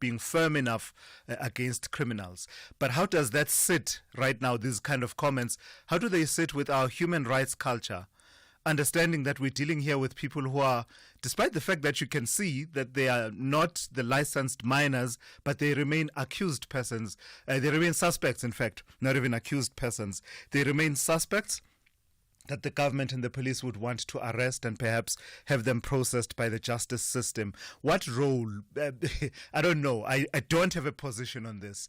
being firm enough against criminals. But how does that sit right now, these kind of comments? How do they sit with our human rights culture? Understanding that we're dealing here with people who are, despite the fact that you can see that they are not the licensed minors, but they remain accused persons. They remain suspects, in fact, not even accused persons. They remain suspects that the government and the police would want to arrest and perhaps have them processed by the justice system. What role? I don't know. I don't have a position on this.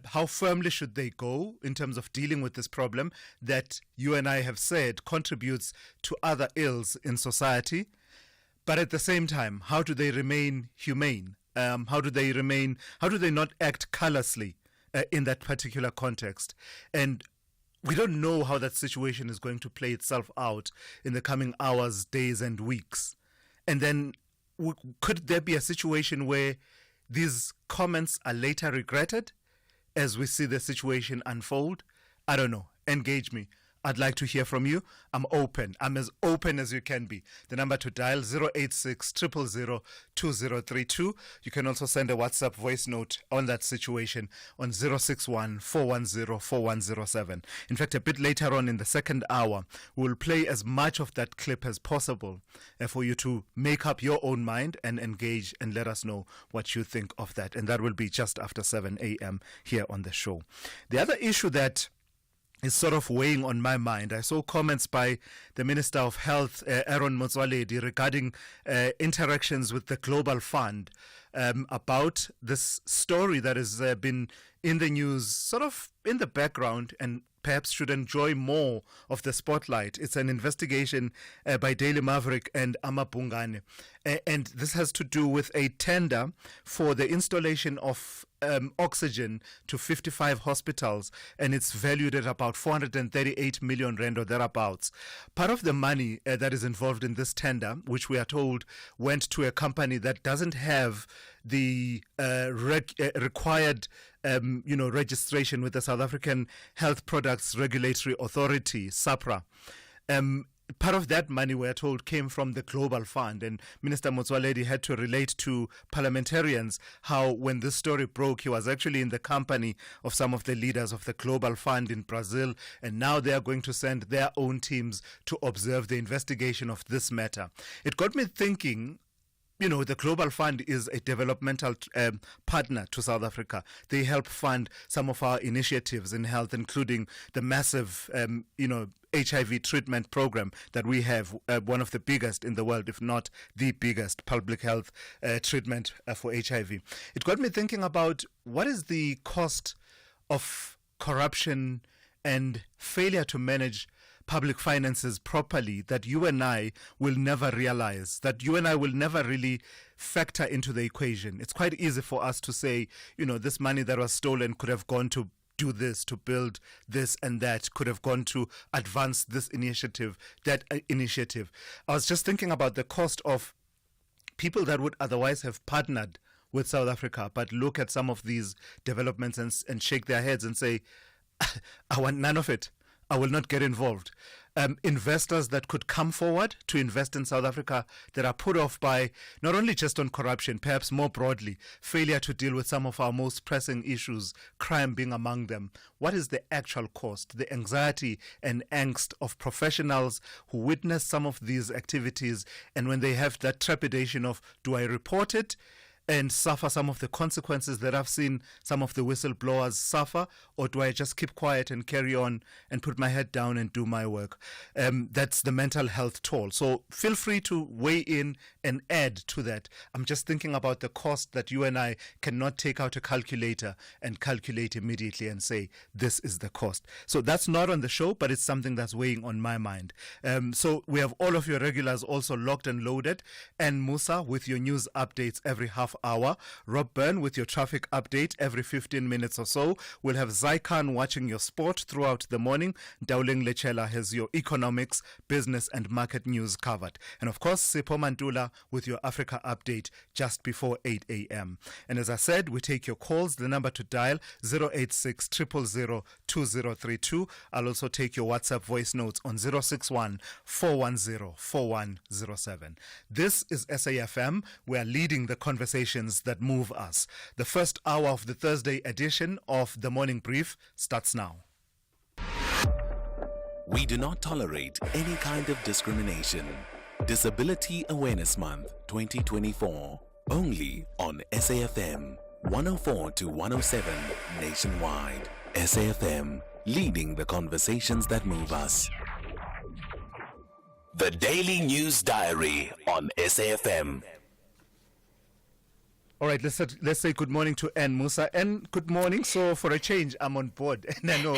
How firmly should they go in terms of dealing with this problem that you and I have said contributes to other ills in society? But at the same time, how do they remain humane? How do they not act callously in that particular context? And we don't know how that situation is going to play itself out in the coming hours, days, and weeks. And then could there be a situation where these comments are later regretted as we see the situation unfold? I don't know. Engage me. I'd like to hear from you. I'm open. I'm as open as you can be. The number to dial 086 000 2032. You can also send a WhatsApp voice note on that situation on 061 410 4107. In fact, a bit later on in the second hour, we'll play as much of that clip as possible for you to make up your own mind and engage and let us know what you think of that. And that will be just after 7 a.m. here on the show. The other issue that is sort of weighing on my mind. I saw comments by the Minister of Health, Aaron Motsoaledi, regarding interactions with the Global Fund about this story that has been in the news, sort of in the background, and perhaps should enjoy more of the spotlight. It's an investigation by Daily Maverick and Amapungane. And this has to do with a tender for the installation of oxygen to 55 hospitals, and it's valued at about 438 million rand or thereabouts. Part of the money that is involved in this tender, which we are told went to a company that doesn't have the required registration with the South African Health Products Regulatory Authority, SAPRA. Part of that money, we're told, came from the Global Fund, and Minister Motsoaledi had to relate to parliamentarians how when this story broke, he was actually in the company of some of the leaders of the Global Fund in Brazil, and now they are going to send their own teams to observe the investigation of this matter. It got me thinking. The Global Fund is a developmental partner to South Africa. They help fund some of our initiatives in health, including the massive, HIV treatment program that we have, one of the biggest in the world, if not the biggest public health treatment for HIV. It got me thinking about what is the cost of corruption and failure to manage public finances properly that you and I will never realize, that you and I will never really factor into the equation. It's quite easy for us to say, this money that was stolen could have gone to do this, to build this and that, could have gone to advance this initiative, that initiative. I was just thinking about the cost of people that would otherwise have partnered with South Africa, but look at some of these developments and shake their heads and say, I want none of it. I will not get involved. Investors that could come forward to invest in South Africa that are put off by not only just on corruption, perhaps more broadly, failure to deal with some of our most pressing issues, crime being among them. What is the actual cost, the anxiety and angst of professionals who witness some of these activities, and when they have that trepidation of, do I report it and suffer some of the consequences that I've seen some of the whistleblowers suffer, or do I just keep quiet and carry on and put my head down and do my work? That's the mental health toll. So feel free to weigh in and add to that. I'm just thinking about the cost that you and I cannot take out a calculator and calculate immediately and say, this is the cost. So that's not on the show, but it's something that's weighing on my mind. So we have all of your regulars also locked and loaded, and Musa with your news updates every half hour. Rob Byrne with your traffic update every 15 minutes or so. We'll have Zaikan watching your sport throughout the morning. Dowling Lechela has your economics, business and market news covered. And of course, Sipho Mantula Africa with your Africa update just before 8 a.m. And as I said, we take your calls. The number to dial 086 000 2032. I'll also take your WhatsApp voice notes on 061 410 4107. This is SAFM. We are leading the conversations that move us. The first hour of the Thursday edition of the Morning Brief starts now. We do not tolerate any kind of discrimination. Disability Awareness Month 2024. Only on SAFM 104 to 107 nationwide. SAFM, leading the conversations that move us. The Daily News Diary on SAFM. All right, let's say good morning to N Musa. N, good morning. So for a change, I'm on board, and I know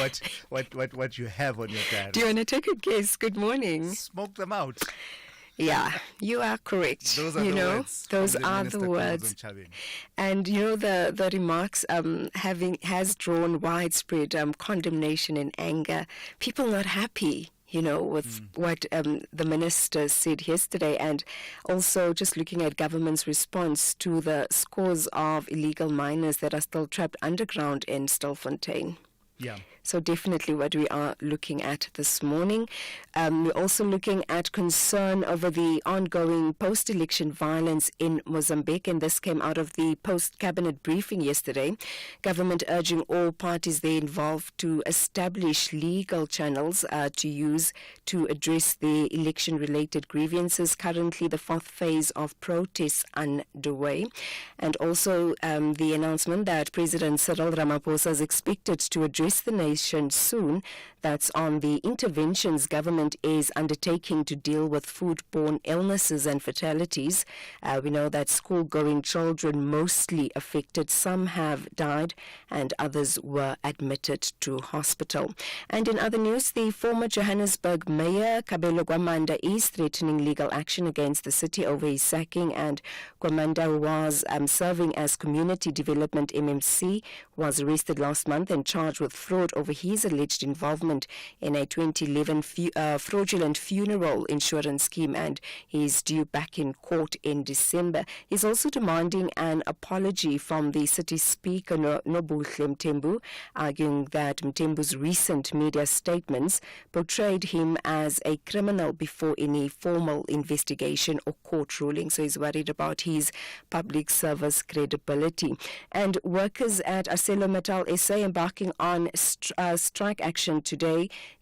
what you have on your diary. Do you want to take a guess? Good morning. Smoke them out. Yeah, you are correct. Those are the words. Those are the words. And the remarks has drawn widespread condemnation and anger. People not happy, with what the minister said yesterday, and also just looking at government's response to the scores of illegal miners that are still trapped underground in Stilfontein. Yeah. So definitely what we are looking at this morning. We're also looking at concern over the ongoing post-election violence in Mozambique, and this came out of the post-cabinet briefing yesterday. Government urging all parties there involved to establish legal channels to use to address the election-related grievances. Currently, the fourth phase of protests underway. And also the announcement that President Cyril Ramaphosa is expected to address the nation soon. That's on the interventions government is undertaking to deal with foodborne illnesses and fatalities. We know that school-going children mostly affected. Some have died and others were admitted to hospital. And in other news, the former Johannesburg Mayor, Kabelo Gwamanda, is threatening legal action against the city over his sacking. And Gwamanda was serving as Community Development MMC, was arrested last month and charged with fraud over his alleged involvement in a 2011 fraudulent funeral insurance scheme, and he's due back in court in December. He's also demanding an apology from the city speaker, Nobuhle Mthembu, arguing that Mthembu's recent media statements portrayed him as a criminal before any formal investigation or court ruling. So he's worried about his public service credibility. And workers at ArcelorMittal SA embarking on strike action today.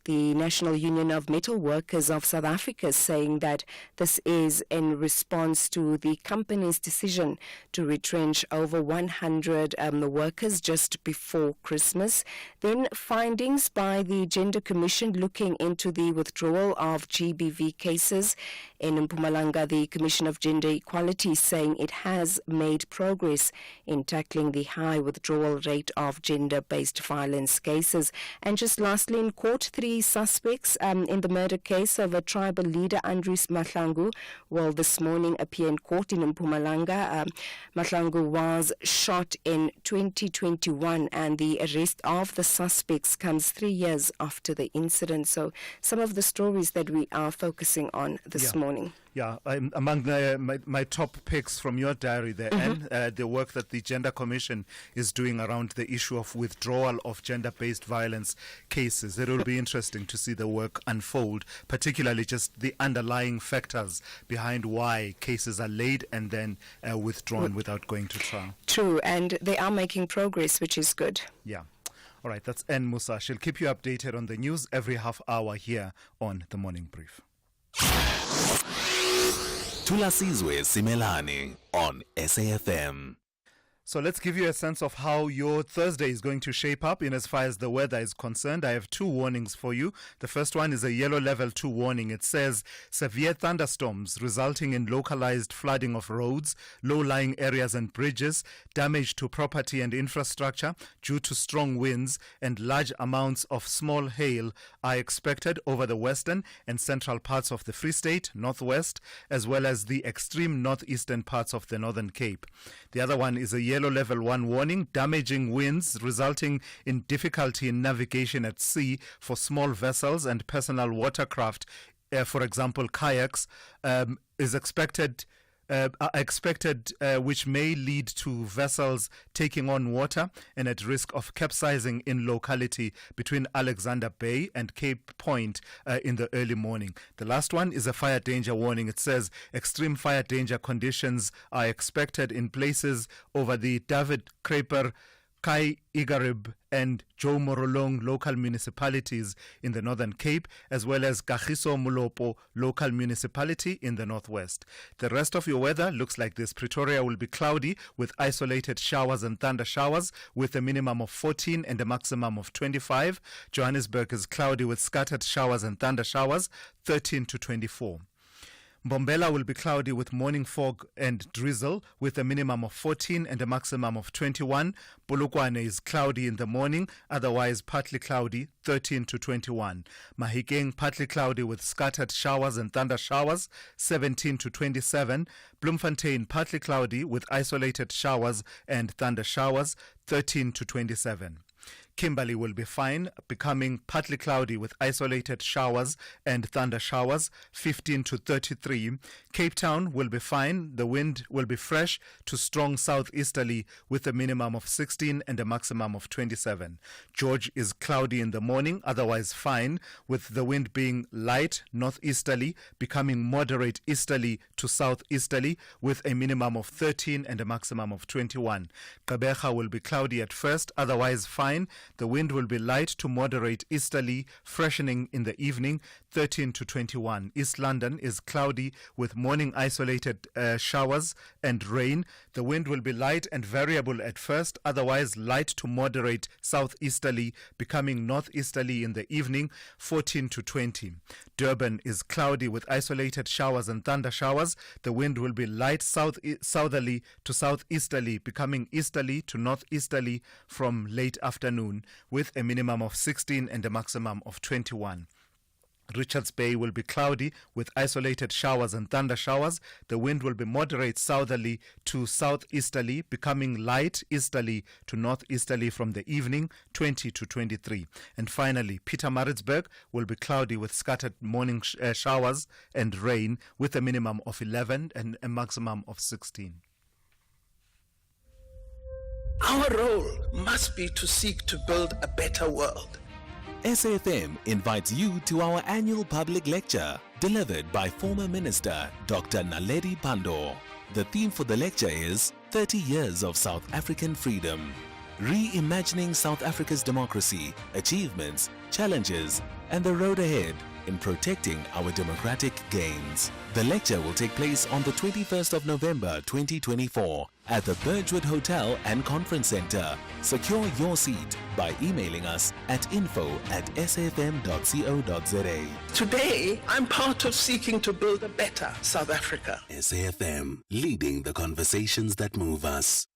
The National Union of Metal Workers of South Africa saying that this is in response to the company's decision to retrench over 100 workers just before Christmas. Then findings by the Gender Commission looking into the withdrawal of GBV cases. In Mpumalanga, the Commission of Gender Equality saying it has made progress in tackling the high withdrawal rate of gender-based violence cases. And just lastly, in court, 3 suspects in the murder case of a tribal leader, Andries Mahlangu, will this morning appear in court in Mpumalanga. Mahlangu was shot in 2021, and the arrest of the suspects comes 3 years after the incident. So some of the stories that we are focusing on this morning. Yeah, among my top picks from your diary there, and the work that the Gender Commission is doing around the issue of withdrawal of gender-based violence cases. It will be interesting to see the work unfold, particularly just the underlying factors behind why cases are laid and then withdrawn without going to trial. True, and they are making progress, which is good. Yeah. All right, that's N Musa. She'll keep you updated on the news every half hour here on The Morning Brief. Thulasizwe Simelane on SAFM. So let's give you a sense of how your Thursday is going to shape up in as far as the weather is concerned. I have 2 warnings for you. The first one is a yellow level 2 warning. It says severe thunderstorms resulting in localized flooding of roads, low-lying areas and bridges, damage to property and infrastructure due to strong winds, and large amounts of small hail are expected over the western and central parts of the Free State, northwest, as well as the extreme northeastern parts of the Northern Cape. The other one is a yellow level 1 warning, damaging winds resulting in difficulty in navigation at sea for small vessels and personal watercraft, for example kayaks, is expected are expected, which may lead to vessels taking on water and at risk of capsizing in locality between Alexander Bay and Cape Point in the early morning. The last one is a fire danger warning. It says extreme fire danger conditions are expected in places over the David Kraper, Kai Igarib and Joe Morolong local municipalities in the Northern Cape, as well as Kagiso Molopo local municipality in the Northwest. The rest of your weather looks like this. Pretoria will be cloudy with isolated showers and thunder showers with a minimum of 14 and a maximum of 25. Johannesburg is cloudy with scattered showers and thunder showers, 13 to 24. Mbombela will be cloudy with morning fog and drizzle with a minimum of 14 and a maximum of 21. Polokwane is cloudy in the morning, otherwise partly cloudy, 13 to 21. Mahikeng partly cloudy with scattered showers and thunder showers, 17 to 27. Bloemfontein partly cloudy with isolated showers and thunder showers, 13 to 27. Kimberley will be fine, becoming partly cloudy with isolated showers and thunder showers, 15 to 33. Cape Town will be fine. The wind will be fresh to strong southeasterly with a minimum of 16 and a maximum of 27. George is cloudy in the morning, otherwise fine, with the wind being light northeasterly, becoming moderate easterly to southeasterly with a minimum of 13 and a maximum of 21. Gqeberha will be cloudy at first, otherwise fine. The wind will be light to moderate easterly, freshening in the evening, 13 to 21. East London is cloudy with morning isolated showers and rain. The wind will be light and variable at first, otherwise light to moderate southeasterly, becoming northeasterly in the evening, 14 to 20. Durban is cloudy with isolated showers and thunder showers. The wind will be light southerly to southeasterly, becoming easterly to northeasterly from late afternoon, with a minimum of 16 and a maximum of 21. Richards Bay will be cloudy with isolated showers and thunder showers. The wind will be moderate southerly to southeasterly, becoming light easterly to northeasterly from the evening, 20 to 23. And finally, Pietermaritzburg will be cloudy with scattered morning showers and rain with a minimum of 11 and a maximum of 16. Our role must be to seek to build a better world. SAFM invites you to our annual public lecture delivered by former Minister Dr. Naledi Pandor. The theme for the lecture is 30 Years of South African Freedom, reimagining South Africa's democracy, achievements, challenges, and the road ahead in protecting our democratic gains. The lecture will take place on the 21st of November 2024 at the Birchwood Hotel and Conference Center. Secure your seat by emailing us at info@safm.co.za. Today, I'm part of seeking to build a better South Africa. SAFM, leading the conversations that move us.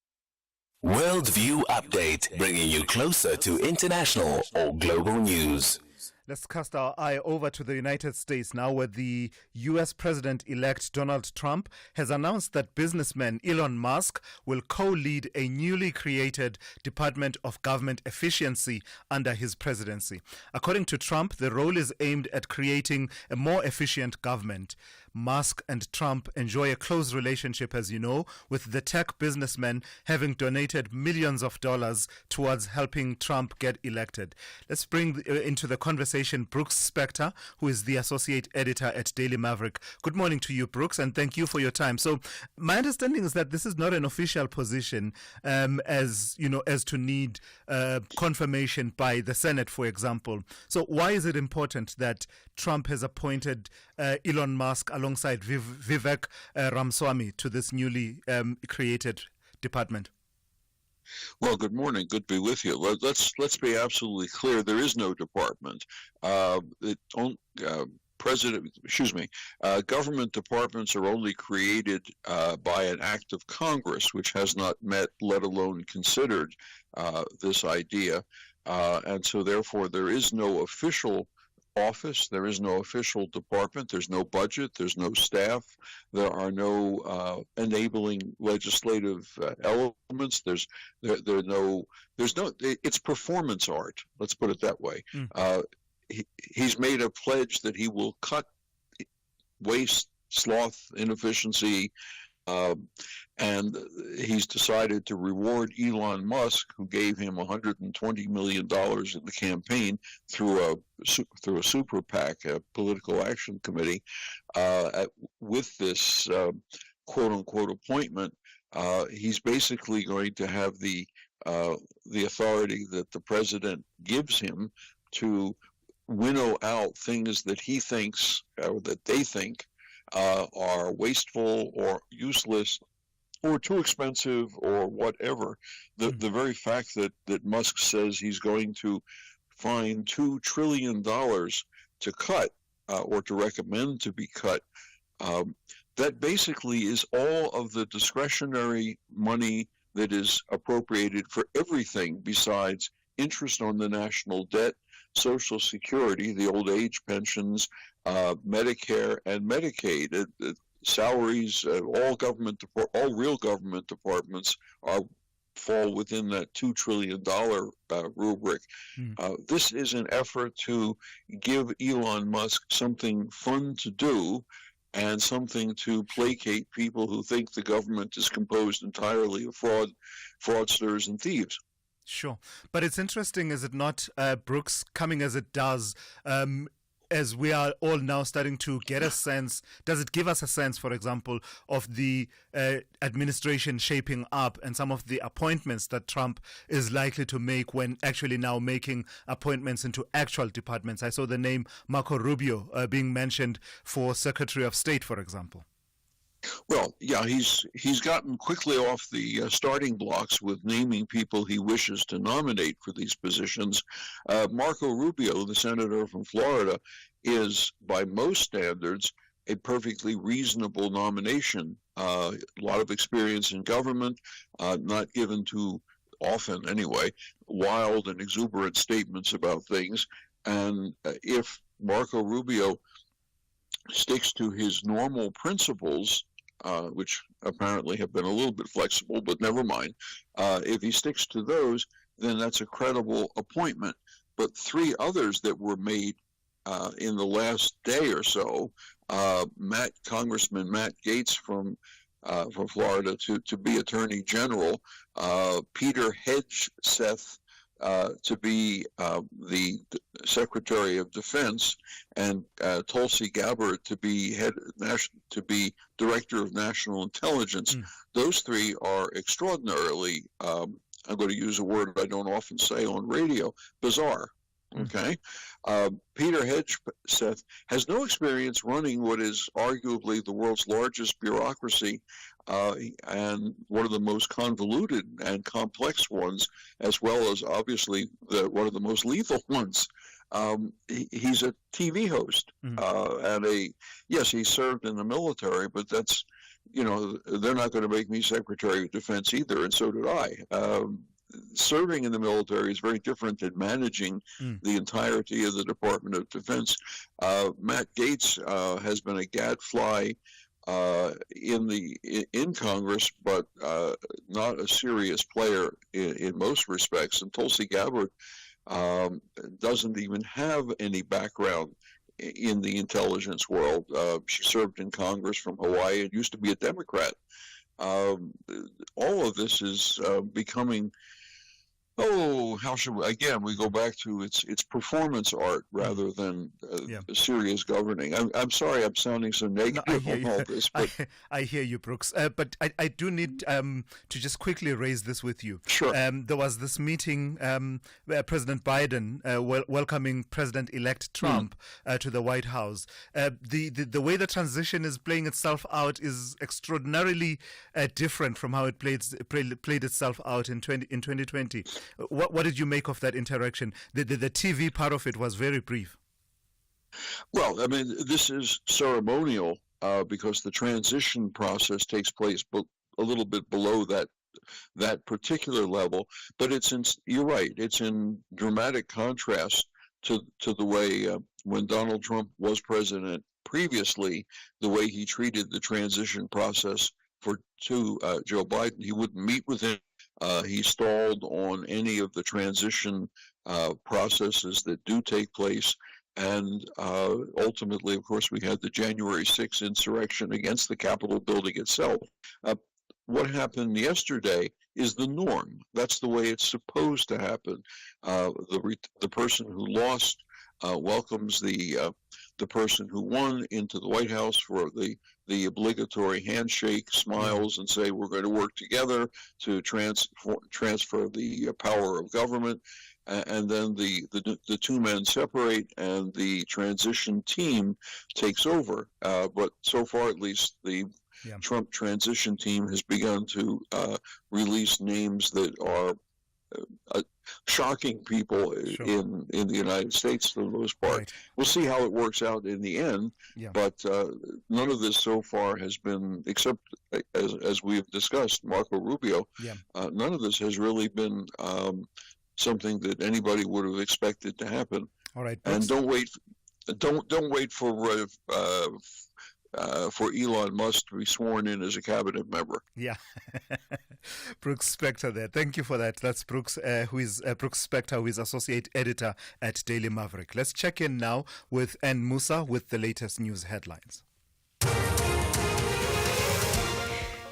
Worldview Update, bringing you closer to international or global news. Let's cast our eye over to the United States now, where the U.S. President-elect Donald Trump has announced that businessman Elon Musk will co-lead a newly created Department of Government Efficiency under his presidency. According to Trump, the role is aimed at creating a more efficient government. Musk and Trump enjoy a close relationship, as you know, with the tech businessman having donated millions of dollars towards helping Trump get elected. Let's bring into the conversation Brooks Spector, who is the associate editor at Daily Maverick. Good morning to you, Brooks, and thank you for your time. So my understanding is that this is not an official position, as you know, as to need confirmation by the Senate, for example. So why is it important that Trump has appointed Elon Musk alongside Vivek Ramaswamy to this newly created department? Well, good morning. Good to be with you. Let's be absolutely clear. There is no department. Government departments are only created by an act of Congress, which has not met, let alone considered, this idea. And so, therefore, there is no official office, there is no official department, there's no budget, there's no staff, there are no enabling legislative elements, it's performance art, let's put it that way. He's made a pledge that he will cut waste, sloth, inefficiency, And he's decided to reward Elon Musk, who gave him $120 million in the campaign through a super PAC, a political action committee, with this quote unquote appointment. He's basically going to have the authority that the president gives him to winnow out things that he thinks, or that they think, are wasteful or useless or too expensive or whatever. The very fact that Musk says he's going to find $2 trillion to cut or to recommend to be cut, that basically is all of the discretionary money that is appropriated for everything besides interest on the national debt, Social Security, the old age pensions, Medicare and Medicaid. Salaries, all real government departments fall within that $2 trillion rubric. This is an effort to give Elon Musk something fun to do and something to placate people who think the government is composed entirely of fraudsters and thieves. Sure. But it's interesting, is it not, Brooks, coming as it does, as we are all now starting to get a sense, does it give us a sense, for example, of the administration shaping up and some of the appointments that Trump is likely to make when actually now making appointments into actual departments? I saw the name Marco Rubio being mentioned for Secretary of State, for example. Well, yeah, he's gotten quickly off the starting blocks with naming people he wishes to nominate for these positions. Marco Rubio, the senator from Florida, is, by most standards, a perfectly reasonable nomination. A lot of experience in government, not given to often, anyway, wild and exuberant statements about things. And if Marco Rubio sticks to his normal principles, which apparently have been a little bit flexible, but never mind. If he sticks to those, then that's a credible appointment. But three others that were made in the last day or so, Congressman Matt Gaetz from Florida to be Attorney General, Peter Hegseth to be the Secretary of Defense, and Tulsi Gabbard to be Director of National Intelligence. Those three are extraordinarily, I'm going to use a word I don't often say on radio, bizarre. Okay. Peter Hegseth has no experience running what is arguably the world's largest bureaucracy, and one of the most convoluted and complex ones, as well as obviously one of the most lethal ones. He's a TV host, and yes, he served in the military, but that's, they're not going to make me Secretary of Defense either, and so did I. Serving in the military is very different than managing the entirety of the Department of Defense. Matt Gaetz has been a gadfly in Congress, but not a serious player in most respects. And Tulsi Gabbard doesn't even have any background in the intelligence world. She served in Congress from Hawaii and used to be a Democrat. All of this is becoming, how should we, again, we go back to it's performance art rather than serious governing. I'm sorry I'm sounding so negative on all this. But I hear you, Brooks. But I do need to just quickly raise this with you. Sure. There was this meeting, President Biden welcoming President-elect Trump to the White House. The way the transition is playing itself out is extraordinarily different from how it played itself out in 2020. What did you make of that interaction? The TV part of it was very brief. Well, I mean, this is ceremonial because the transition process takes place a little bit below that particular level. But you're right, it's in dramatic contrast to the way when Donald Trump was president previously, the way he treated the transition process to Joe Biden. He wouldn't meet with him. He stalled on any of the transition processes that do take place. And ultimately, of course, we had the January 6th insurrection against the Capitol building itself. What happened yesterday is the norm. That's the way it's supposed to happen. The person who lost welcomes the person who won into the White House for the obligatory handshake, smiles, and say, we're going to work together to transfer the power of government. And then the two men separate, and the transition team takes over. But so far, at least, the Trump transition team has begun to release names that are shocking people in the United States for the most part. Right. We'll see how it works out in the end, but none of this so far has been, except as we've discussed, Marco Rubio, none of this has really been something that anybody would have expected to happen. All right, and don't wait for Elon Musk to be sworn in as a cabinet member. Yeah. Brooks Spector there. Thank you for that. That's Brooks, Brooks Spector, who is associate editor at Daily Maverick. Let's check in now with Ann Musa with the latest news headlines.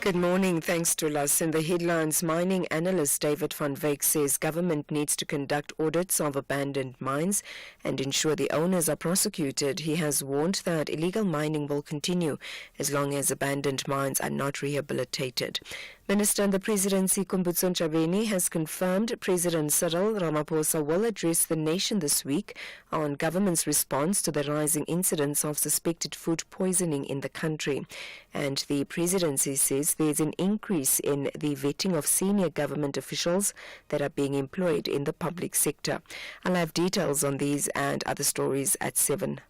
Good morning. Thanks, Thulas. In the headlines, mining analyst David van Wyk says government needs to conduct audits of abandoned mines and ensure the owners are prosecuted. He has warned that illegal mining will continue as long as abandoned mines are not rehabilitated. Minister in the Presidency Kumbutso Ntshavheni has confirmed President Cyril Ramaphosa will address the nation this week on government's response to the rising incidents of suspected food poisoning in the country. And the presidency says there's an increase in the vetting of senior government officials that are being employed in the public sector. I'll have details on these and other stories at 7.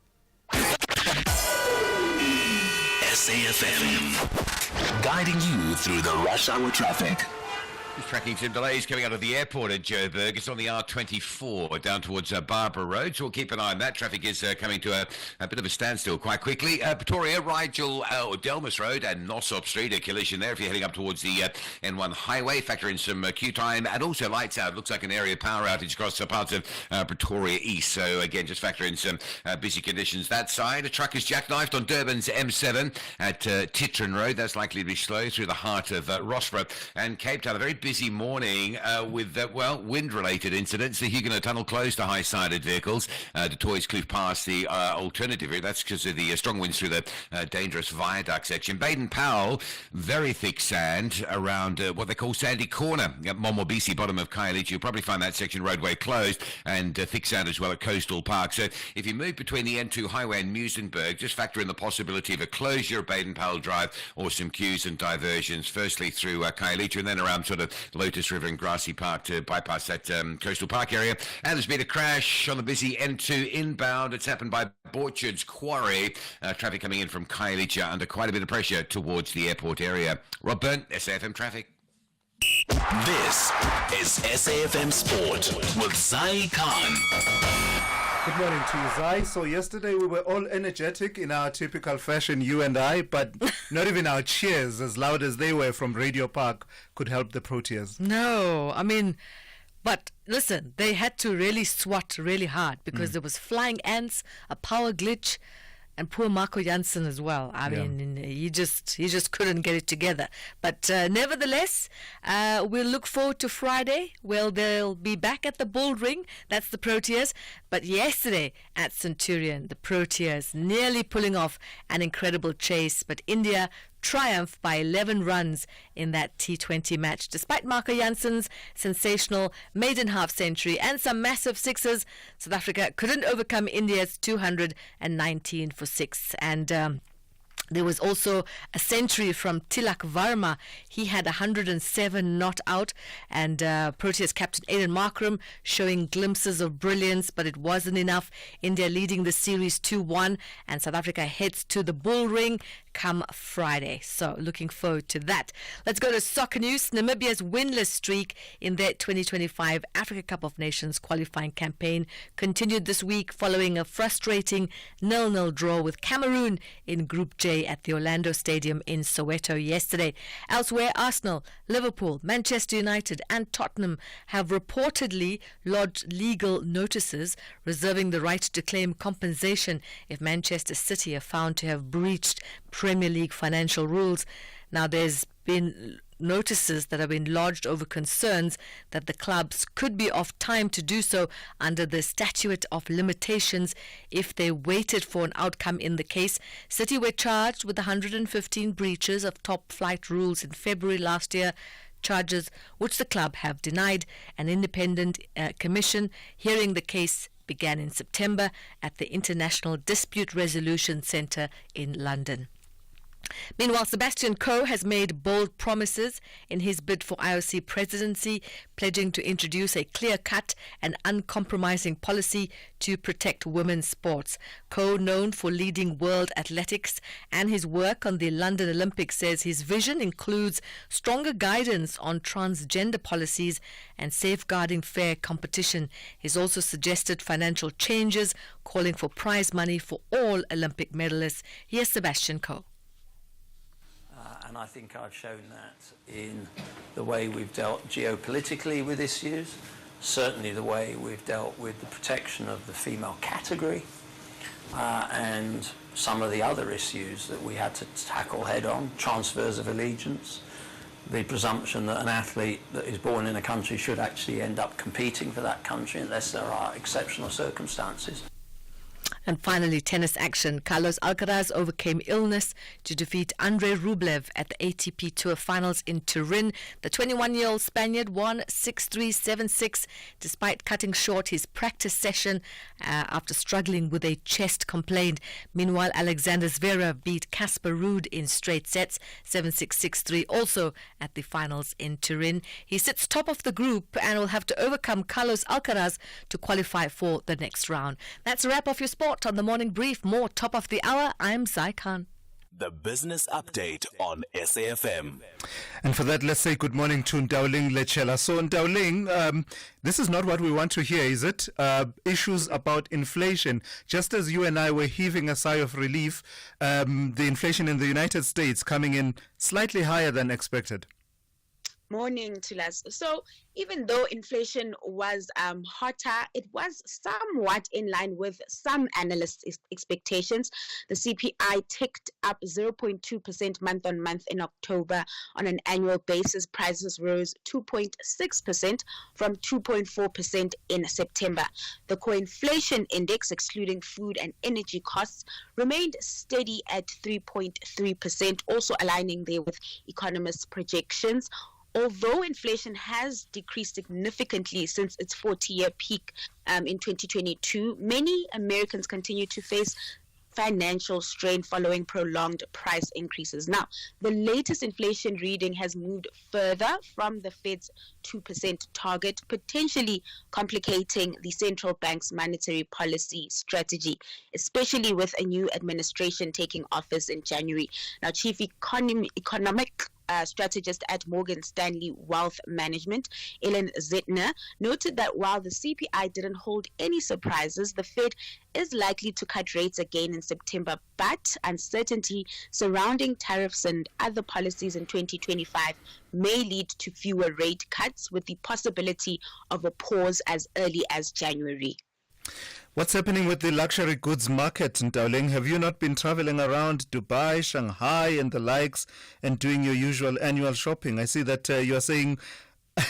SAFM, guiding you through the rush hour traffic. Just tracking some delays coming out of the airport at Joburg. It's on the R24 down towards Barbara Road, so we'll keep an eye on that. Traffic is coming to a bit of a standstill quite quickly. Pretoria, Rigel, Delmas Road and Nossop Street, a collision there if you're heading up towards the N1 highway. Factor in some queue time and also lights out. Looks like an area power outage across parts of Pretoria East. So again, just factor in some busy conditions that side. A truck is jackknifed on Durban's M7 at Titran Road. That's likely to be slow through the heart of Rossborough and Cape Town. A very busy morning with, wind-related incidents. The Huguenot Tunnel closed to high-sided vehicles. The Toys Kloof past the alternative route. That's because of the strong winds through the dangerous viaduct section. Baden-Powell, very thick sand around what they call Sandy Corner at Momobisi, bottom of Khayelitsha. You'll probably find that section roadway closed, and thick sand as well at Coastal Park. So if you move between the N2 highway and Muizenberg, just factor in the possibility of a closure of Baden-Powell Drive or some queues and diversions, firstly through Khayelitsha and then around sort of Lotus River and Grassy Park to bypass that Coastal Park area. And there's been a crash on the busy N2 inbound. It's happened by Borchard's Quarry. Traffic coming in from Khayelitsha under quite a bit of pressure towards the airport area. Rob Byrne, SAFM Traffic. This is SAFM Sport with Zai Khan. Good morning to you, Zai. So yesterday we were all energetic in our typical fashion, you and I, but not even our cheers, as loud as they were from Radio Park, could help the Proteas. No, I mean, but listen, they had to really swat really hard because there was flying ants, a power glitch, and poor Marco Jansen as well. I mean, he just couldn't get it together. But nevertheless, we'll look forward to Friday. Well, they'll be back at the Bull Ring. That's the Proteas. But yesterday at Centurion, the Proteas nearly pulling off an incredible chase. But India triumph by 11 runs in that T20 match. Despite Marco Jansen's sensational maiden half-century and some massive sixes, South Africa couldn't overcome India's 219 for 6. And there was also a century from Tilak Varma. He had 107 not out. And Proteas captain Aiden Markram showing glimpses of brilliance, but it wasn't enough. India leading the series 2-1, and South Africa heads to the Bull Ring. come Friday. So looking forward to that. Let's go to soccer news. Namibia's winless streak in their 2025 Africa Cup of Nations qualifying campaign continued this week following a frustrating 0-0 draw with Cameroon in Group J at the Orlando Stadium in Soweto yesterday. Elsewhere, Arsenal, Liverpool, Manchester United and Tottenham have reportedly lodged legal notices reserving the right to claim compensation if Manchester City are found to have breached Premier League financial rules. Now, there's been notices that have been lodged over concerns that the clubs could be off time to do so under the statute of limitations if they waited for an outcome in the case. City were charged with 115 breaches of top flight rules in February last year, charges which the club have denied. An independent commission hearing the case began in September at the International Dispute Resolution Centre in London. Meanwhile, Sebastian Coe has made bold promises in his bid for IOC presidency, pledging to introduce a clear-cut and uncompromising policy to protect women's sports. Coe, known for leading world athletics and his work on the London Olympics, says his vision includes stronger guidance on transgender policies and safeguarding fair competition. He's also suggested financial changes, calling for prize money for all Olympic medalists. Here's Sebastian Coe. And I think I've shown that in the way we've dealt geopolitically with issues, certainly the way we've dealt with the protection of the female category, and some of the other issues that we had to tackle head on, transfers of allegiance, the presumption that an athlete that is born in a country should actually end up competing for that country unless there are exceptional circumstances. And finally, tennis action. Carlos Alcaraz overcame illness to defeat Andrei Rublev at the ATP Tour Finals in Turin. The 21-year-old Spaniard won 6-3, 7-6 despite cutting short his practice session after struggling with a chest complaint. Meanwhile, Alexander Zverev beat Casper Ruud in straight sets, 7-6, 6-3, also at the finals in Turin. He sits top of the group and will have to overcome Carlos Alcaraz to qualify for the next round. That's a wrap of your sport on the Morning Brief. More top of the hour. I'm Zai Khan. The Business Update on SAFM. And for that, let's say good morning to Ndauling Lechela. So, Ndauling, this is not what we want to hear, is it? Issues about inflation. Just as you and I were heaving a sigh of relief, the inflation in the United States coming in slightly higher than expected. Morning, Thulas. So even though inflation was hotter, it was somewhat in line with some analysts' expectations. The CPI ticked up 0.2% month on month in October. On an annual basis, prices rose 2.6% from 2.4% in September. The core inflation index, excluding food and energy costs, remained steady at 3.3%, also aligning there with economists' projections. Although inflation has decreased significantly since its 40-year peak in 2022, many Americans continue to face financial strain following prolonged price increases. Now, the latest inflation reading has moved further from the Fed's 2% target, potentially complicating the central bank's monetary policy strategy, especially with a new administration taking office in January. Now, Chief Economic strategist at Morgan Stanley Wealth Management, Ellen Zitner, noted that while the CPI didn't hold any surprises, the Fed is likely to cut rates again in September, but uncertainty surrounding tariffs and other policies in 2025 may lead to fewer rate cuts, with the possibility of a pause as early as January. What's happening with the luxury goods market, Ndauling? Have you not been traveling around Dubai, Shanghai and the likes and doing your usual annual shopping? I see that you're saying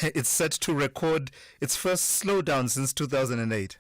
it's set to record its first slowdown since 2008.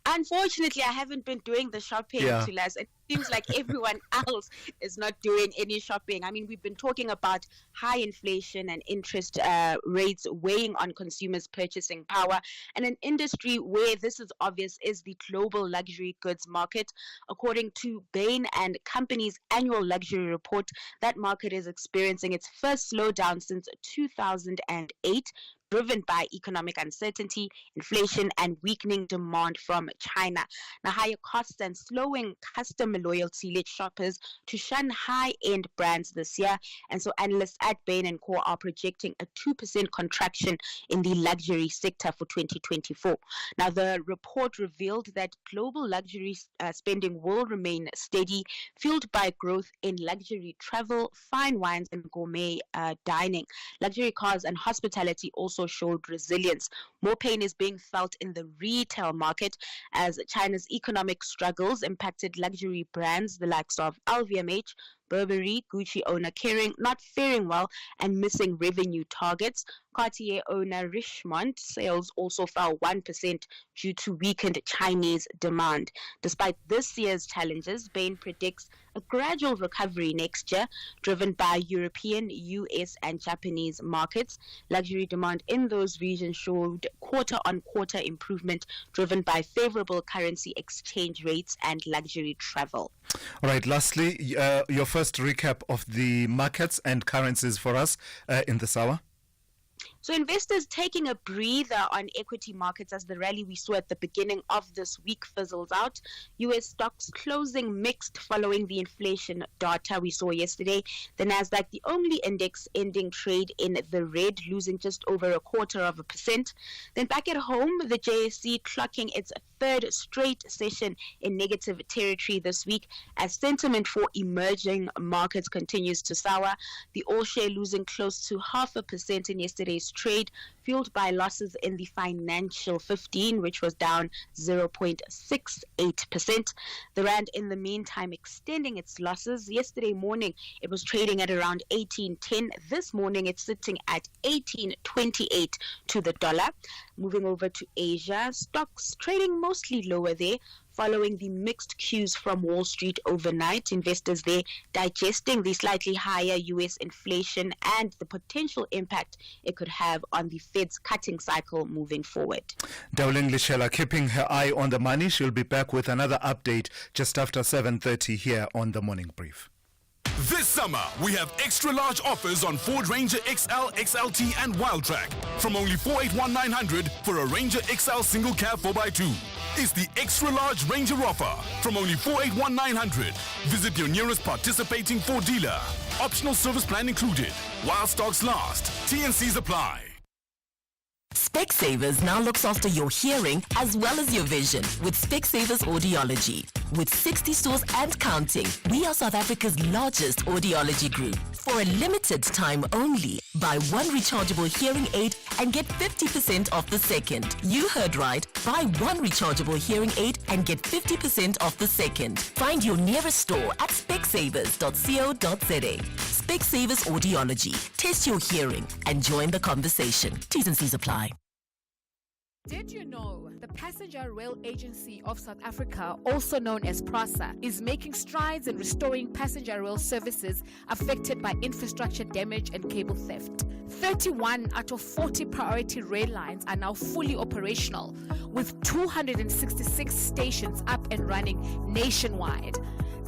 Unfortunately, I haven't been doing the shopping, Thulas. It seems like everyone else is not doing any shopping. I mean, we've been talking about high inflation and interest rates weighing on consumers' purchasing power. And an industry where this is obvious is the global luxury goods market. According to Bain and Company's annual luxury report, that market is experiencing its first slowdown since 2008, driven by economic uncertainty, inflation, and weakening demand from China. Now, higher costs and slowing customer loyalty led shoppers to shun high-end brands this year, and so analysts at Bain & Co are projecting a 2% contraction in the luxury sector for 2024. Now, the report revealed that global luxury spending will remain steady, fueled by growth in luxury travel, fine wines, and gourmet dining. Luxury cars and hospitality also showed resilience. More pain is being felt in the retail market as China's economic struggles impacted luxury brands, the likes of LVMH, Burberry, Gucci owner Kering not faring well and missing revenue targets. Cartier owner Richemont sales also fell 1% due to weakened Chinese demand. Despite this year's challenges, Bain predicts a gradual recovery next year, driven by European, US, and Japanese markets. Luxury demand in those regions showed quarter-on-quarter improvement, driven by favorable currency exchange rates and luxury travel. All right, lastly, your first recap of the markets and currencies for us in this hour. So investors taking a breather on equity markets as the rally we saw at the beginning of this week fizzles out. U.S. stocks closing mixed following the inflation data we saw yesterday. The Nasdaq, the only index ending trade in the red, losing just over 0.25%. Then back at home, the JSE clocking its third straight session in negative territory this week as sentiment for emerging markets continues to sour. The all-share losing close to 0.5% in yesterday's trade, fueled by losses in the financial 15, which was down 0.68%. The rand, in the meantime, extending its losses. Yesterday morning, it was trading at around 18.10. This morning, it's sitting at 18.28 to the dollar. Moving over to Asia, stocks trading mostly lower there, following the mixed cues from Wall Street overnight. Investors there digesting the slightly higher U.S. inflation and the potential impact it could have on the Fed's cutting cycle moving forward. Dowling Lishela keeping her eye on the money. She'll be back with another update just after 7:30 here on the Morning Brief. This summer, we have extra large offers on Ford Ranger XL, XLT and Wildtrak from only 481,900 for a Ranger XL single cab 4x2. It's the extra large Ranger offer from only 481,900. Visit your nearest participating Ford dealer. Optional service plan included. While stocks last. T&Cs apply. Specsavers now looks after your hearing as well as your vision with Specsavers Audiology. With 60 stores and counting, we are South Africa's largest audiology group. For a limited time only, buy one rechargeable hearing aid and get 50% off the second. You heard right. Buy one rechargeable hearing aid and get 50% off the second. Find your nearest store at specsavers.co.za. Specsavers Audiology. Test your hearing and join the conversation. T's and C's apply. Did you know the Passenger Rail Agency of South Africa, also known as PRASA, is making strides in restoring passenger rail services affected by infrastructure damage and cable theft? 31 out of 40 priority rail lines are now fully operational, with 266 stations up and running nationwide.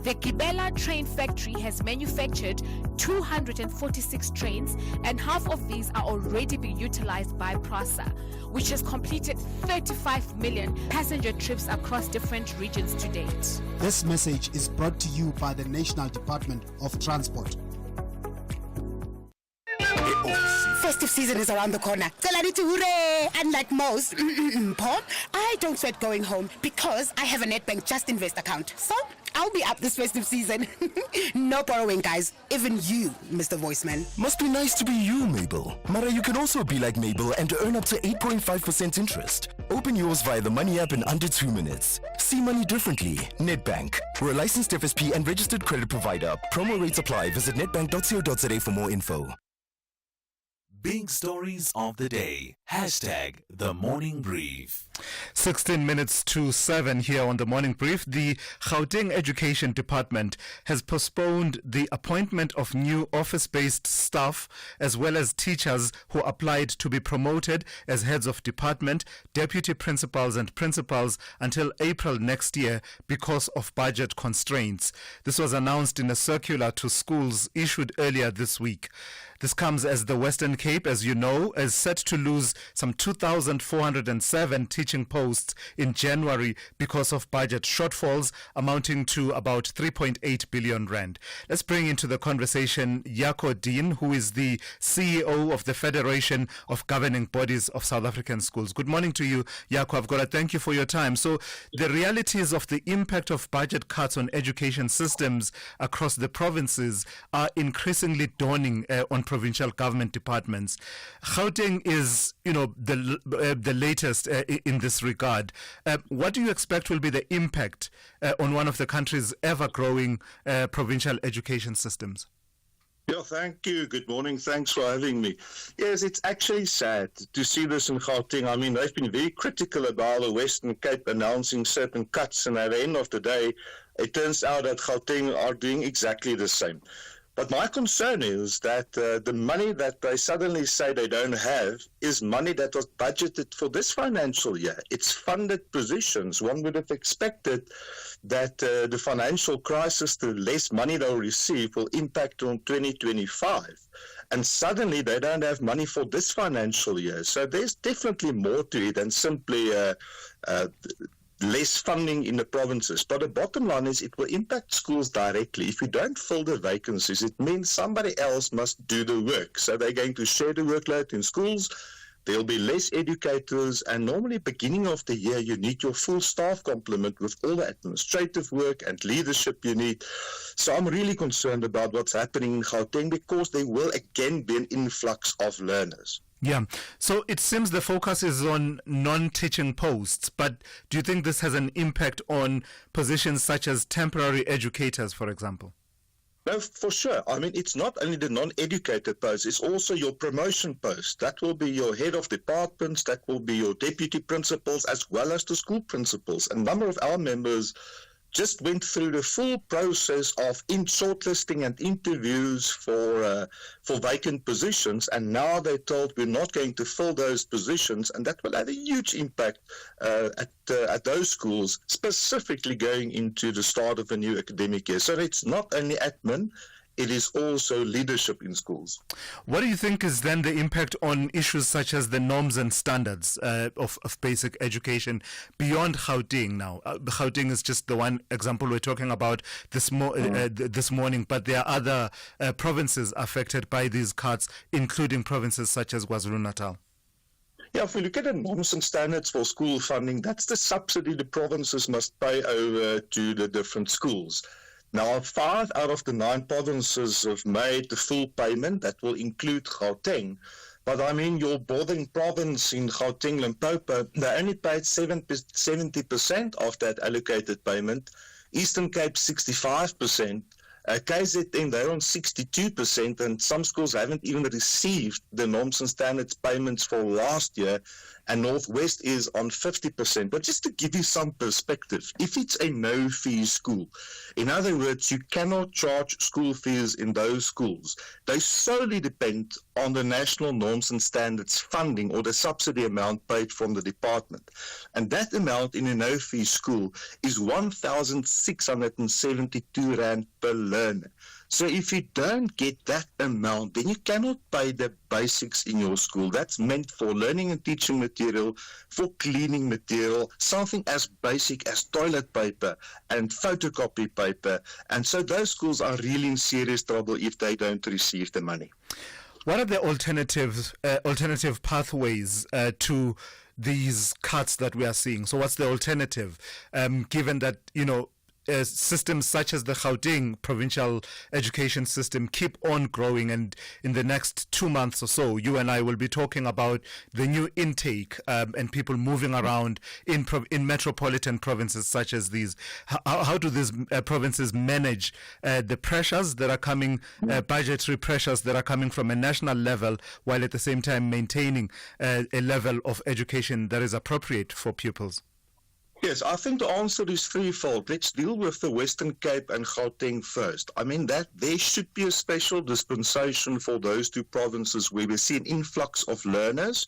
The Gibela Train Factory has manufactured 246 trains, and half of these are already being utilized by PRASA, which has completed 35 million passenger trips across different regions to date. This message is brought to you by the National Department of Transport. Festive season is around the corner. Galariti hooray! Unlike most, Paul, I don't sweat going home because I have a Nedbank Just Invest account. So I'll be up this festive season. No borrowing, guys. Even you, Mr. Voiceman. Must be nice to be you, Mabel. Mara, you can also be like Mabel and earn up to 8.5% interest. Open yours via the Money app in under 2 minutes. See money differently. Nedbank. We're a licensed FSP and registered credit provider. Promo rates apply. Visit nedbank.co.za for more info. Big stories of the day. Hashtag the Morning Brief. 16 minutes to 7 here on the Morning Brief. The Gauteng Education Department has postponed the appointment of new office-based staff as well as teachers who applied to be promoted as heads of department, deputy principals and principals until April next year because of budget constraints. This was announced in a circular to schools issued earlier this week. This comes as the Western Cape, as you know, is set to lose some 2,407 teaching posts in January because of budget shortfalls amounting to about 3.8 billion rand. Let's bring into the conversation Jaco Dean, who is the CEO of the Federation of Governing Bodies of South African Schools. Good morning to you, Jaco. I've got to thank you for your time. So the realities of the impact of budget cuts on education systems across the provinces are increasingly dawning on provincial government departments. Gauteng is, the latest in this regard. What do you expect will be the impact on one of the country's ever-growing provincial education systems? Yeah, thank you. Good morning. Thanks for having me. Yes, it's actually sad to see this in Gauteng. I mean, they've been very critical about the Western Cape announcing certain cuts, and at the end of the day, it turns out that Gauteng are doing exactly the same. But my concern is that the money that they suddenly say they don't have is money that was budgeted for this financial year. It's funded positions. One would have expected that the financial crisis, the less money they'll receive, will impact on 2025. And suddenly they don't have money for this financial year. So there's definitely more to it than simply less funding in the provinces. But the bottom line is it will impact schools directly. If you don't fill the vacancies, it means somebody else must do the work. So they're going to share the workload in schools. There'll be less educators, and normally beginning of the year you need your full staff complement with all the administrative work and leadership you need. So I'm really concerned about what's happening in Gauteng, because there will again be an influx of learners. Yeah, so it seems the focus is on non-teaching posts, but do you think this has an impact on positions such as temporary educators, for example? No, for sure. I mean, it's not only the non-educated posts, it's also your promotion posts. That will be your head of departments, that will be your deputy principals, as well as the school principals. A number of our members just went through the full process of shortlisting and interviews for vacant positions, and now they're told we're not going to fill those positions, and that will have a huge impact at those schools, specifically going into the start of a new academic year. So it's not only admin, it is also leadership in schools. What do you think is then the impact on issues such as the norms and standards of basic education beyond Gauteng now? Gauteng is just the one example we're talking about this morning, but there are other provinces affected by these cuts, including provinces such as KwaZulu-Natal. Yeah, if we look at the norms and standards for school funding, that's the subsidy the provinces must pay over to the different schools. Now, 5 out of the 9 provinces have made the full payment. That will include Gauteng. But I mean, your bordering province in Gauteng, Limpopo, they only paid 70% of that allocated payment. Eastern Cape, 65%. KZN, they're on 62%, and some schools haven't even received the norms and standards payments for last year, and Northwest is on 50%. But just to give you some perspective, if it's a no-fee school, in other words, you cannot charge school fees in those schools. They solely depend on the national norms and standards funding, or the subsidy amount paid from the department. And that amount in a no-fee school is 1,672 Rand per learner. So if you don't get that amount, then you cannot pay the basics in your school. That's meant for learning and teaching material, for cleaning material, something as basic as toilet paper and photocopy paper. And so those schools are really in serious trouble if they don't receive the money. What are the alternative pathways to these cuts that we are seeing? So what's the alternative, given that, systems such as the Gauteng provincial education system keep on growing, and in the next 2 months or so, you and I will be talking about the new intake and people moving around in metropolitan provinces such as these. How do these provinces manage the pressures that are coming, budgetary pressures that are coming from a national level, while at the same time maintaining a level of education that is appropriate for pupils? Yes, I think the answer is threefold. Let's deal with the Western Cape and Gauteng first. I mean, that there should be a special dispensation for those two provinces where we see an influx of learners.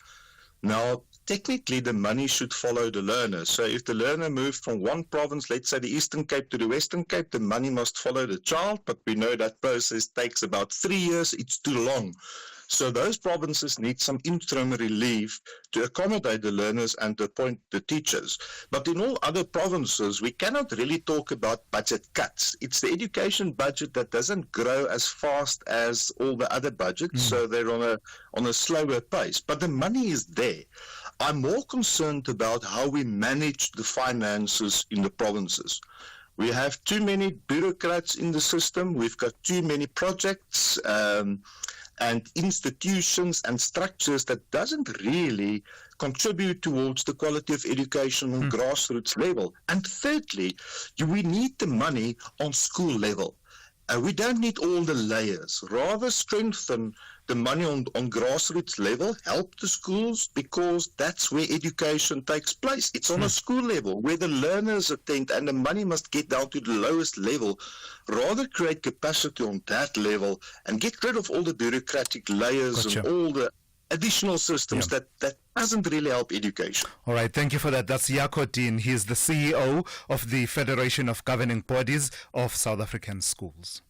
Now, technically the money should follow the learner. So if the learner moved from one province, let's say the Eastern Cape to the Western Cape, the money must follow the child, but we know that process takes about 3 years. It's too long. So those provinces need some interim relief to accommodate the learners and to appoint the teachers. But in all other provinces, we cannot really talk about budget cuts. It's the education budget that doesn't grow as fast as all the other budgets, so they're on a slower pace. But the money is there. I'm more concerned about how we manage the finances in the provinces. We have too many bureaucrats in the system. We've got too many projects and institutions and structures that doesn't really contribute towards the quality of education on grassroots level. And thirdly, we need the money on school level. We don't need all the layers. Rather strengthen the money on grassroots level, help the schools, because that's where education takes place. It's on a school level where the learners attend, and the money must get down to the lowest level. Rather create capacity on that level and get rid of all the bureaucratic layers and all the additional systems that doesn't really help education. All right, thank you for that. That's Jaco Dean. He is the CEO of the Federation of Governing Bodies of South African Schools.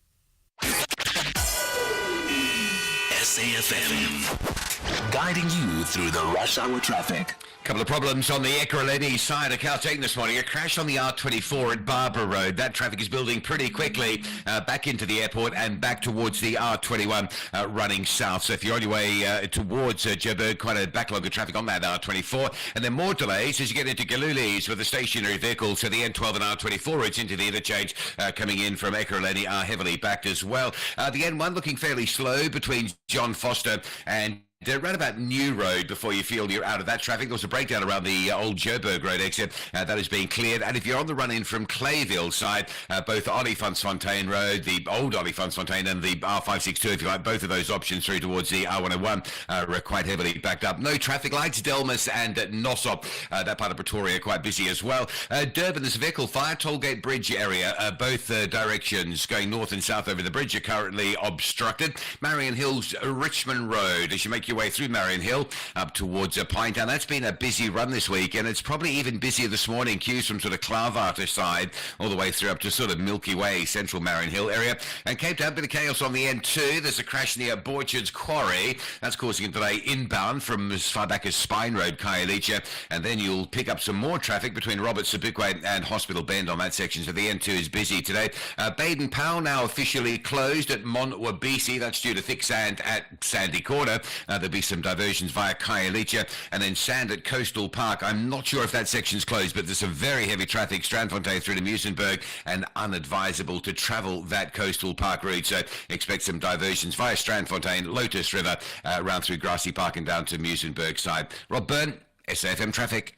SAFM, guiding you through the rush hour traffic. Couple of problems on the Ekurhuleni side of Gauteng this morning. A crash on the R24 at Barbara Road. That traffic is building pretty quickly back into the airport and back towards the R21 running south. So if you're on your way towards Joburg, quite a backlog of traffic on that R24. And then more delays as you get into Galulis with the stationary vehicles. So the N12 and R24 routes into the interchange coming in from Ekurhuleni are heavily backed as well. The N1 looking fairly slow between John Foster and right about New Road before you feel you're out of that traffic. There was a breakdown around the old Joburg Road exit. That is being cleared. And if you're on the run-in from Clayville side, both Olifantsfontein Road, the old Olifantsfontein and the R562, if you like, both of those options through towards the R101 are quite heavily backed up. No traffic lights. Delmas and Nosop, that part of Pretoria, quite busy as well. Durban, there's a vehicle fire. Tollgate Bridge area, both directions going north and south over the bridge are currently obstructed. Marion Hills, Richmond Road, as you make your way through Marion Hill up towards Pinetown. That's been a busy run this week, and it's probably even busier this morning. Queues from sort of Klaarwater side all the way through up to sort of Milky Way, central Marion Hill area. And Cape Town, bit of chaos on the N2. There's a crash near Borchard's Quarry. That's causing a delay inbound from as far back as Spine Road, Khayelitsha. And then you'll pick up some more traffic between Robert Sobukwe and Hospital Bend on that section. So the N2 is busy today. Baden Powell now officially closed at Monwabisi. That's due to thick sand at Sandy Corner. There'll be some diversions via Khayelitsha and then sand at Coastal Park. I'm not sure if that section's closed, but there's some very heavy traffic, Strandfontein through to Muizenberg, and unadvisable to travel that Coastal Park route. So expect some diversions via Strandfontein, Lotus River, round through Grassy Park and down to Muizenberg side. Rob Byrne, SAFM Traffic.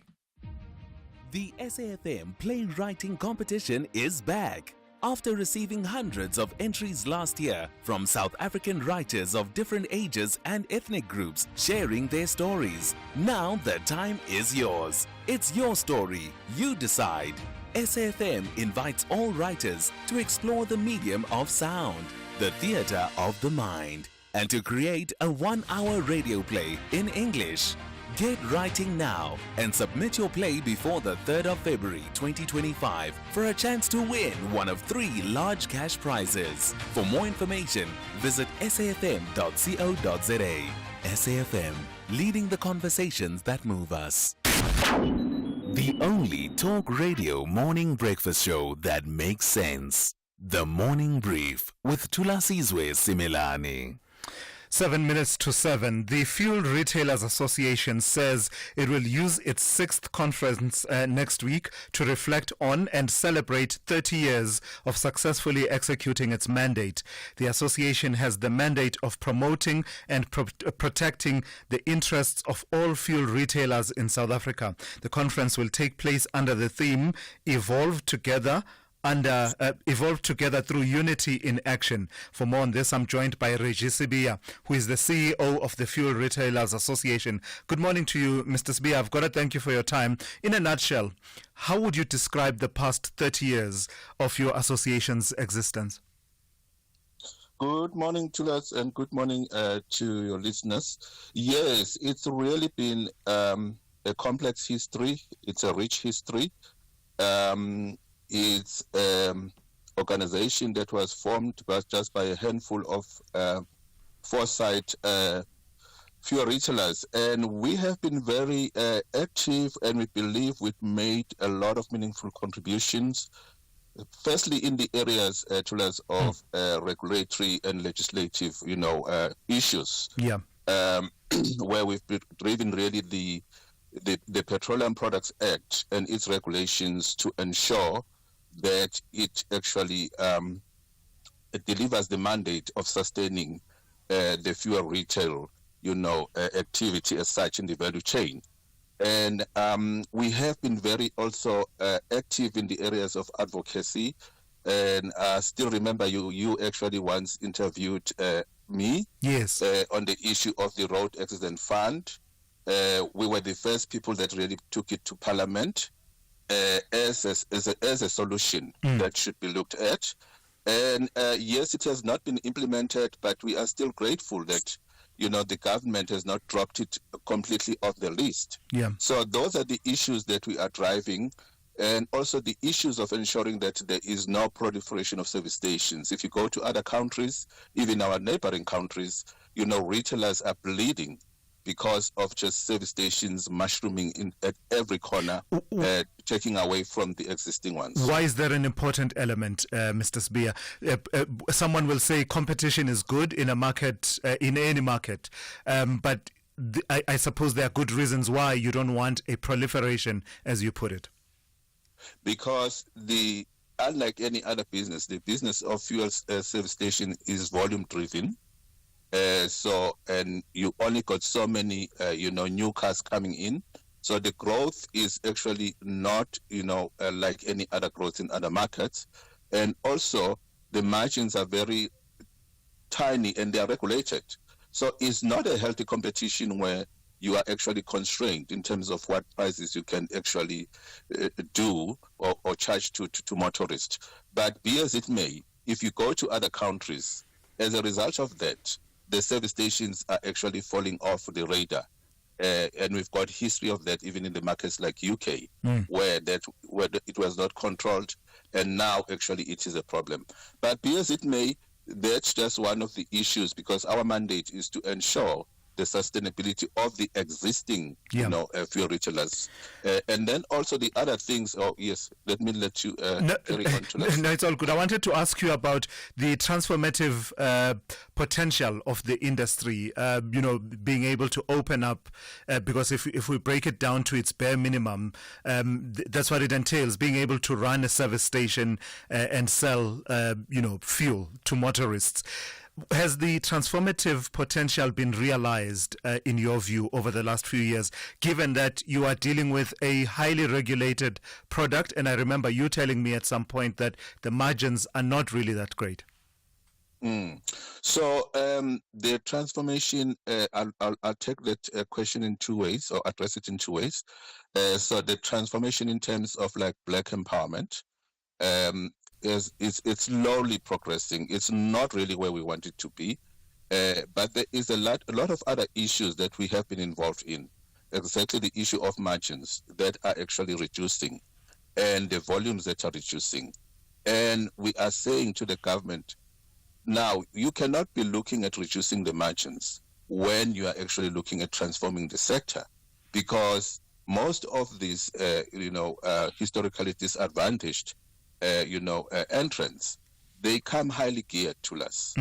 The SAFM playwriting competition is back. After receiving hundreds of entries last year from South African writers of different ages and ethnic groups sharing their stories, now the time is yours. It's your story. You decide. SAFM invites all writers to explore the medium of sound, the theatre of the mind, and to create a 1-hour radio play in English. Get writing now and submit your play before the 3rd of February 2025 for a chance to win one of 3 large cash prizes. For more information, visit safm.co.za. SAFM, leading the conversations that move us. The only talk radio morning breakfast show that makes sense. The Morning Brief with Thulasizwe Simelane. 7 minutes to 7. The Fuel Retailers Association says it will use its 6th conference next week to reflect on and celebrate 30 years of successfully executing its mandate. The association has the mandate of promoting and protecting the interests of all fuel retailers in South Africa. The conference will take place under the theme Evolve Together through unity in action. For more on this, I'm joined by Regis Sibia, who is the CEO of the Fuel Retailers Association. Good morning to you, Mr. Sibia. I've got to thank you for your time. In a nutshell, how would you describe the past 30 years of your association's existence? Good morning to us and good morning to your listeners. Yes, it's really been a complex history. It's a rich history. It's organization that was formed just by a handful of foresight fuel retailers, and we have been very active, and we believe we've made a lot of meaningful contributions. Firstly, in the areas of regulatory and legislative, issues. Yeah. Where we've driven really the Petroleum Products Act and its regulations to ensure that it actually delivers the mandate of sustaining the fuel retail, activity as such in the value chain. And we have been very also active in the areas of advocacy. And I still remember you actually once interviewed me yes, on the issue of the Road Accident Fund. We were the first people that really took it to Parliament as a solution that should be looked at. And yes, it has not been implemented, but we are still grateful that the government has not dropped it completely off the list. Yeah. So those are the issues that we are driving, and also the issues of ensuring that there is no proliferation of service stations. If you go to other countries, even our neighboring countries, retailers are bleeding because of just service stations mushrooming at every corner, taking away from the existing ones. Why is that an important element, Mr. Sibiya? Someone will say competition is good in a market, in any market, but I suppose there are good reasons why you don't want a proliferation, as you put it. Because unlike any other business, the business of fuel service station is volume driven. And you only got so many, new cars coming in. So the growth is actually not, like any other growth in other markets. And also the margins are very tiny and they are regulated. So it's not a healthy competition where you are actually constrained in terms of what prices you can actually do or charge to motorists. But be as it may, if you go to other countries, as a result of that, the service stations are actually falling off the radar. And we've got history of that even in the markets like UK, where it was not controlled, and now actually it is a problem. But be as it may, that's just one of the issues, because our mandate is to ensure the sustainability of the existing, fuel retailers. And then also the other things, let me let you carry on to that. No, it's all good. I wanted to ask you about the transformative potential of the industry, being able to open up, because if we break it down to its bare minimum, that's what it entails, being able to run a service station and sell, fuel to motorists. Has the transformative potential been realized, in your view, over the last few years, given that you are dealing with a highly regulated product? And I remember you telling me at some point that the margins are not really that great. So the transformation, I'll take that question in two ways, or address it in two ways. So the transformation in terms of like black empowerment, it's slowly progressing. It's not really where we want it to be, but there is a lot of other issues that we have been involved in. Exactly the issue of margins that are actually reducing, and the volumes that are reducing. And we are saying to the government, now you cannot be looking at reducing the margins when you are actually looking at transforming the sector, because most of these, historically disadvantaged entrants, they come highly geared to us.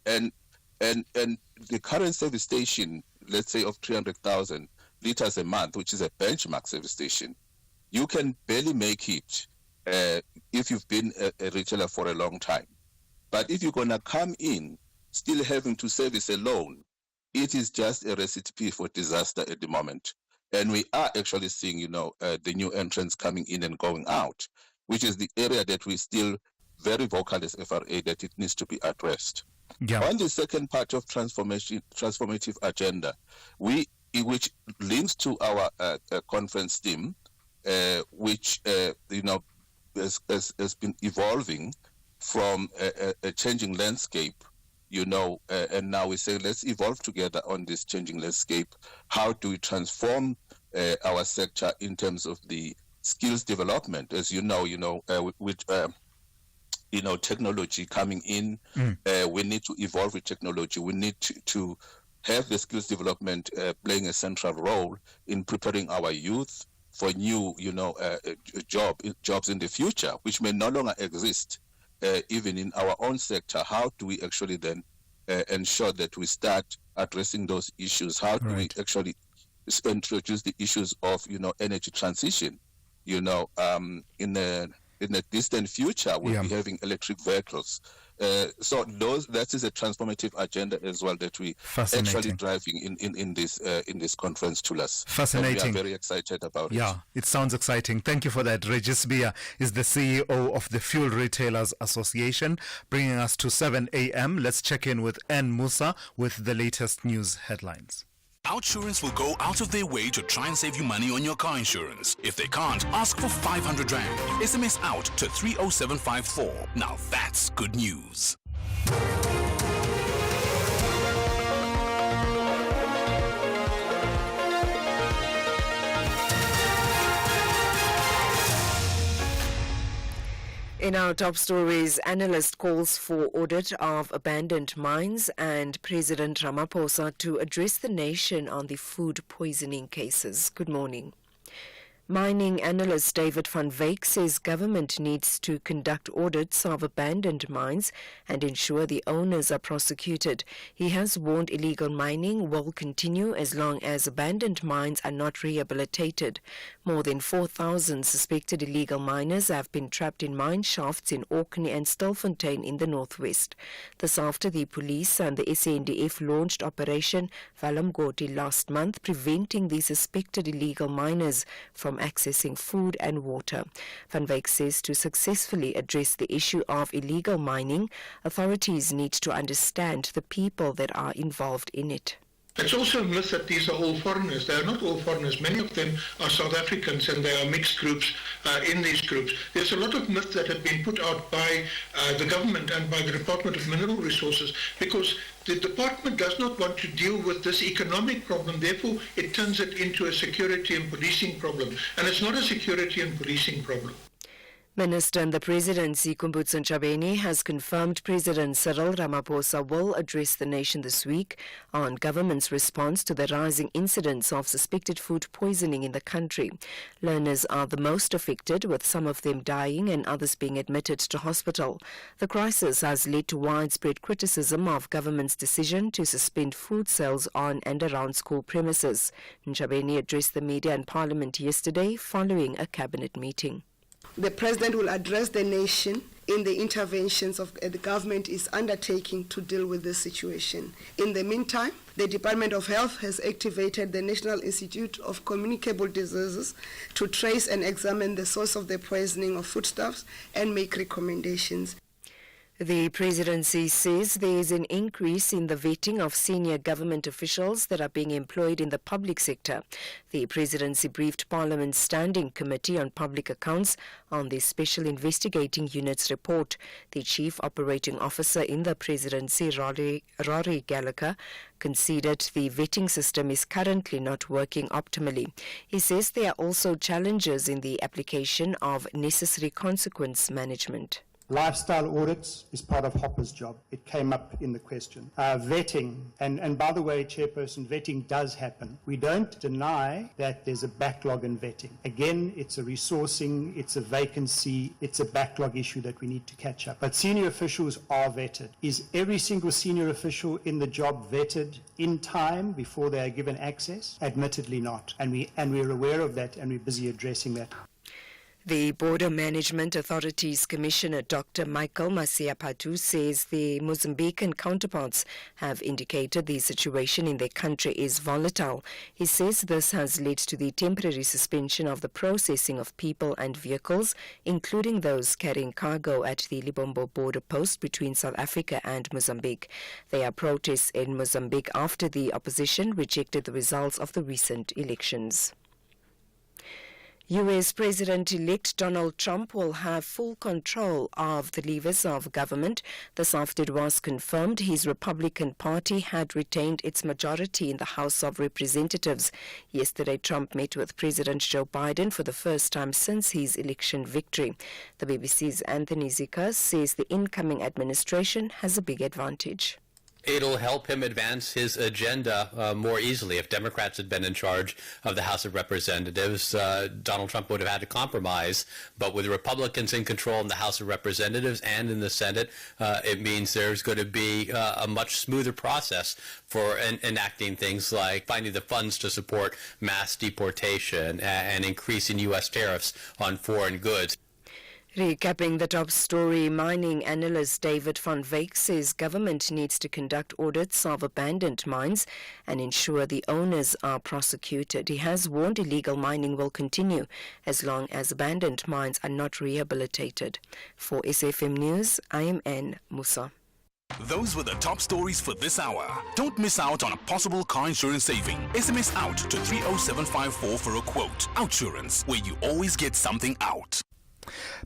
And the current service station, let's say of 300,000 liters a month, which is a benchmark service station, you can barely make it if you've been a retailer for a long time. But if you're going to come in still having to service alone, it is just a recipe for disaster at the moment. And we are actually seeing, the new entrants coming in and going out, which is the area that we still very vocal as FRA that it needs to be addressed. Yeah. On the second part of transformative agenda, which links to our conference theme, which has been evolving from a changing landscape, and now we say let's evolve together on this changing landscape. How do we transform our sector in terms of the skills development. As you know, with technology coming in, we need to evolve with technology. We need to have the skills development playing a central role in preparing our youth for new, jobs in the future, which may no longer exist even in our own sector. How do we actually then ensure that we start addressing those issues? How do we actually introduce the issues of, energy transition? In a distant future, we'll be having electric vehicles. So that is a transformative agenda as well that we actually driving in this conference, Thulas. Fascinating. And we are very excited about it. Yeah, it sounds exciting. Thank you for that. Regis Bia is the CEO of the Fuel Retailers Association, bringing us to 7 a.m. Let's check in with Ann Musa with the latest news headlines. Outsurance will go out of their way to try and save you money on your car insurance. If they can't, ask for 500 Rand. SMS out to 30754. Now that's good news. In our top stories, analyst calls for audit of abandoned mines and President Ramaphosa to address the nation on the food poisoning cases. Good morning. Mining analyst David van Wyk says government needs to conduct audits of abandoned mines and ensure the owners are prosecuted. He has warned illegal mining will continue as long as abandoned mines are not rehabilitated. More than 4,000 suspected illegal miners have been trapped in mine shafts in Orkney and Stilfontein in the northwest. This after the police and the SANDF launched Operation Valamgoti last month, preventing the suspected illegal miners from accessing food and water. Van Wyk says to successfully address the issue of illegal mining, authorities need to understand the people that are involved in it. It's also a myth that these are all foreigners. They are not all foreigners. Many of them are South Africans, and there are mixed groups in these groups. There's a lot of myths that have been put out by the government and by the Department of Mineral Resources, because the department does not want to deal with this economic problem. Therefore, it turns it into a security and policing problem. And it's not a security and policing problem. Minister in the Presidency, Kumbutso Ntshabeni, has confirmed President Cyril Ramaphosa will address the nation this week on government's response to the rising incidents of suspected food poisoning in the country. Learners are the most affected, with some of them dying and others being admitted to hospital. The crisis has led to widespread criticism of government's decision to suspend food sales on and around school premises. Ntshabeni addressed the media and Parliament yesterday following a cabinet meeting. The President will address the nation in the interventions of the government is undertaking to deal with this situation. In the meantime, the Department of Health has activated the National Institute of Communicable Diseases to trace and examine the source of the poisoning of foodstuffs and make recommendations. The Presidency says there is an increase in the vetting of senior government officials that are being employed in the public sector. The Presidency briefed Parliament's Standing Committee on Public Accounts on the Special Investigating Unit's report. The Chief Operating Officer in the Presidency, Rory Gallagher, conceded the vetting system is currently not working optimally. He says there are also challenges in the application of necessary consequence management. Lifestyle audits is part of Hopper's job. It came up in the question. Vetting, and by the way, Chairperson, vetting does happen. We don't deny that there's a backlog in vetting. Again, it's a resourcing, it's a vacancy, it's a backlog issue that we need to catch up. But senior officials are vetted. Is every single senior official in the job vetted in time before they are given access? Admittedly not. And we're aware of that, and we're busy addressing that. The Border Management Authority's Commissioner Dr. Michael Masiapatu says the Mozambican counterparts have indicated the situation in their country is volatile. He says this has led to the temporary suspension of the processing of people and vehicles, including those carrying cargo at the Libombo border post between South Africa and Mozambique. There are protests in Mozambique after the opposition rejected the results of the recent elections. U.S. President-elect Donald Trump will have full control of the levers of government. This after it was confirmed his Republican Party had retained its majority in the House of Representatives. Yesterday, Trump met with President Joe Biden for the first time since his election victory. The BBC's Anthony Zika says the incoming administration has a big advantage. It'll help him advance his agenda more easily. If Democrats had been in charge of the House of Representatives, Donald Trump would have had to compromise. But with Republicans in control in the House of Representatives and in the Senate, it means there's going to be a much smoother process for enacting things like finding the funds to support mass deportation and increasing U.S. tariffs on foreign goods. Recapping the top story, mining analyst David van Wyk says government needs to conduct audits of abandoned mines and ensure the owners are prosecuted. He has warned illegal mining will continue as long as abandoned mines are not rehabilitated. For SFM News, I am Ann Musa. Those were the top stories for this hour. Don't miss out on a possible car insurance saving. SMS out to 30754 for a quote. Outsurance, where you always get something out.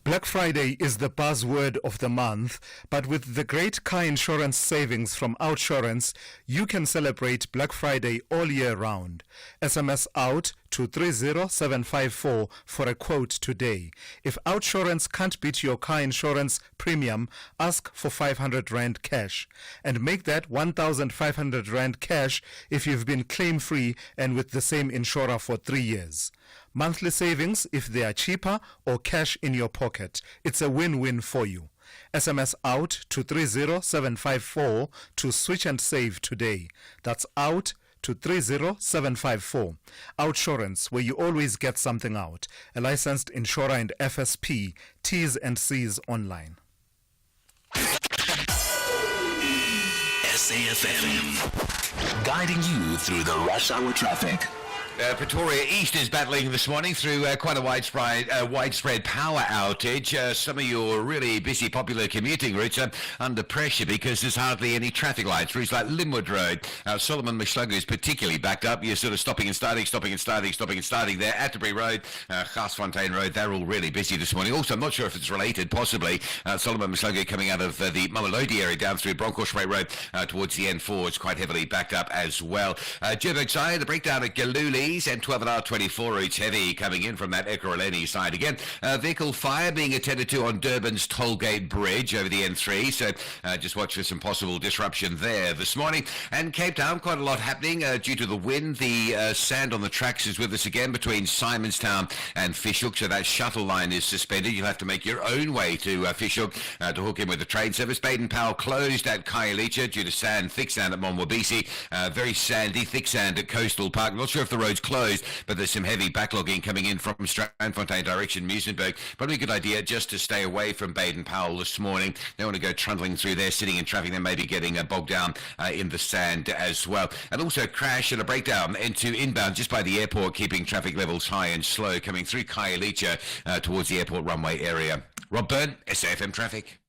Black Friday is the buzzword of the month, but with the great car insurance savings from Outsurance, you can celebrate Black Friday all year round. SMS out to 30754 for a quote today. If Outsurance can't beat your car insurance premium, ask for 500 Rand cash. And make that 1,500 Rand cash if you've been claim-free and with the same insurer for 3 years. Monthly savings if they are cheaper, or cash in your pocket. It's a win-win for you. SMS out to 30754 to switch and save today. That's out to 30754. Outsurance, where you always get something out. A licensed insurer and FSP. T's and C's online. SAFM, guiding you through the rush hour traffic. Pretoria East is battling this morning through quite a widespread power outage. Some of your really busy, popular commuting routes are under pressure because there's hardly any traffic lights. Routes like Linwood Road, Solomon Mhlanga is particularly backed up. You're sort of stopping and starting there. Atterbury Road, Garsfontein Road, they're all really busy this morning. Also, I'm not sure if it's related, possibly. Solomon Mhlanga coming out of the Mamelodi area down through Bronkhorstspruit Road towards the N4 is quite heavily backed up as well. Joburg side, the breakdown at Galuli and 12 and R24 routes heavy coming in from that Ekurhuleni side again. Vehicle fire being attended to on Durban's Tollgate Bridge over the N3, so just watch for some possible disruption there this morning. And Cape Town, quite a lot happening due to the wind. The sand on the tracks is with us again between Simonstown and Fishhook, so that shuttle line is suspended. You'll have to make your own way to Fishhook to hook in with the train service. Baden-Powell closed at Khayelitsha due to sand, thick sand at Monwabisi. Very sandy, thick sand at Coastal Park. I'm not sure if the road's closed, but there's some heavy backlogging coming in from Strandfontein direction, Muizenberg. Probably a good idea just to stay away from Baden-Powell this morning. They want to go trundling through there, sitting in traffic. They may be getting bogged down in the sand as well. And also a crash and a breakdown into inbound just by the airport, keeping traffic levels high and slow coming through Khayelitsha towards the airport runway area. Rob Byrne, SAFM Traffic.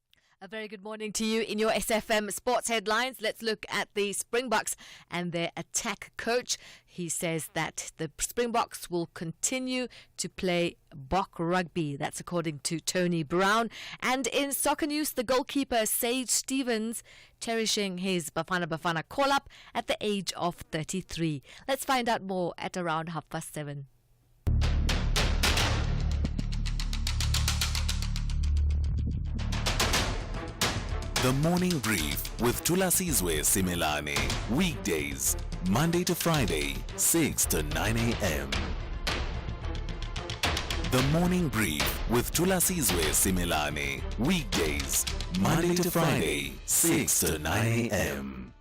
A very good morning to you in your SFM sports headlines. Let's look at the Springboks and their attack coach. He says that the Springboks will continue to play Bok rugby. That's according to Tony Brown. And in soccer news, the goalkeeper Sage Stevens cherishing his Bafana call-up at the age of 33. Let's find out more at around 7:30. The Morning Brief with Thulasizwe Simelane. Weekdays, Monday to Friday, 6 to 9 a.m. The Morning Brief with Thulasizwe Simelane. Weekdays, Monday to Friday, 6 to 9 a.m.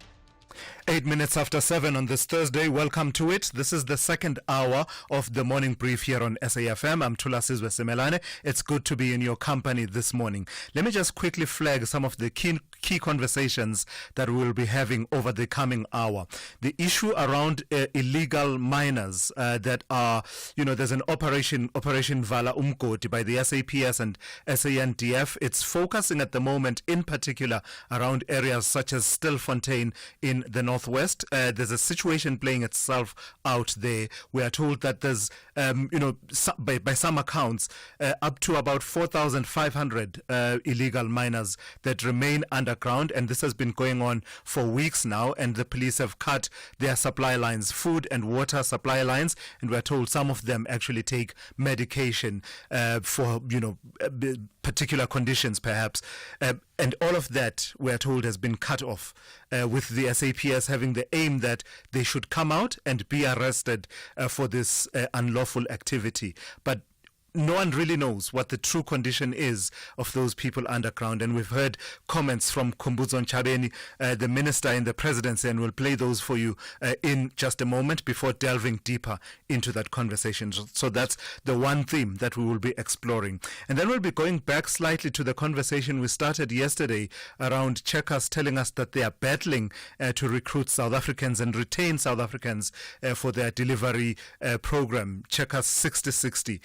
8 minutes after 7 on this Thursday. Welcome to it. This is the second hour of the morning brief here on SAFM. I'm Thulasizwe Simelane. It's good to be in your company this morning. Let me just quickly flag some of the key conversations that we'll be having over the coming hour. The issue around illegal miners that are, there's an Operation Vala Umkoti by the SAPS and SANDF. It's focusing at the moment in particular around areas such as Stilfontein in the north northwest. There's a situation playing itself out there. We are told that there's, by some accounts, up to about 4,500 illegal miners that remain underground, and this has been going on for weeks now, and the police have cut their supply lines, food and water supply lines, and we're told some of them actually take medication for, particular conditions perhaps. And all of that, we're told, has been cut off, with the SAPS having the aim that they should come out and be arrested for this unlawful activity. But no one really knows what the true condition is of those people underground. And we've heard comments from Khumbudzo Ntshavheni, the minister in the presidency, and we'll play those for you in just a moment before delving deeper into that conversation. So that's the one theme that we will be exploring. And then we'll be going back slightly to the conversation we started yesterday around Checkers telling us that they are battling to recruit South Africans and retain South Africans for their delivery program, Checkers 6060,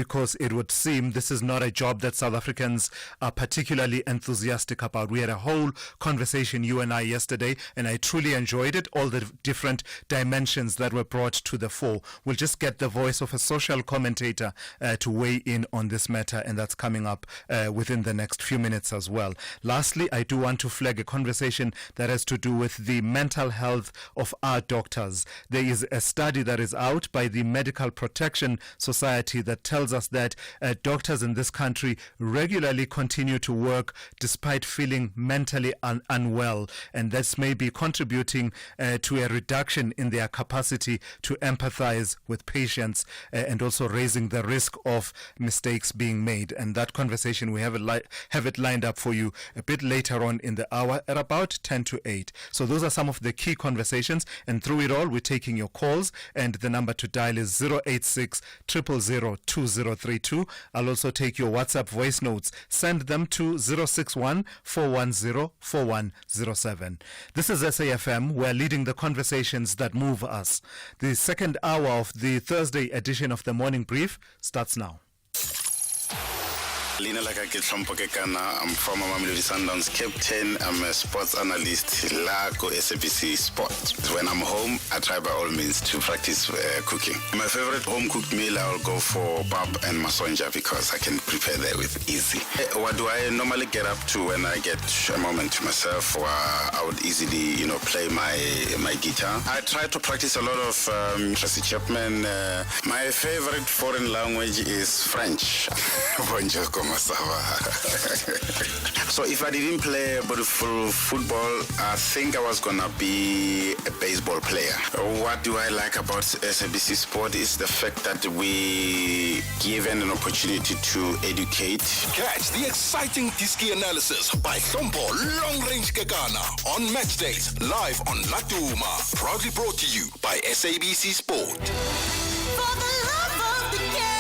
because it would seem this is not a job that South Africans are particularly enthusiastic about. We had a whole conversation, you and I, yesterday, and I truly enjoyed it, all the different dimensions that were brought to the fore. We'll just get the voice of a social commentator to weigh in on this matter, and that's coming up within the next few minutes as well. Lastly, I do want to flag a conversation that has to do with the mental health of our doctors. There is a study that is out by the Medical Protection Society that tells us that doctors in this country regularly continue to work despite feeling mentally unwell, and this may be contributing to a reduction in their capacity to empathize with patients and also raising the risk of mistakes being made. And that conversation, we have it lined up for you a bit later on in the hour at about 10 to 8. So those are some of the key conversations, and through it all, we're taking your calls, and the number to dial is 086 000 2032. I'll also take your WhatsApp voice notes. Send them to 061 410 4107. This is SAFM. We're leading the conversations that move us. The second hour of the Thursday edition of the Morning Brief starts now. Lina Lakake Tlompokekana, I'm former Mamelodi Sundowns captain. I'm a sports analyst Lago SABC Sport. When I'm home, I try by all means to practice cooking. My favorite home cooked meal, I'll go for pap and masonja because I can prepare that with easy. What do I normally get up to when I get a moment to myself? I would easily, play my guitar. I try to practice a lot of Tracy Chapman. My favorite foreign language is French. Bonjour. So if I didn't play beautiful football, I think I was gonna be a baseball player. What do I like about SABC Sport is the fact that we given an opportunity to educate. Catch the exciting Diski analysis by Sompo Long Range Kekana on match days live on Latuma. Proudly brought to you by SABC Sport. For the love of the game.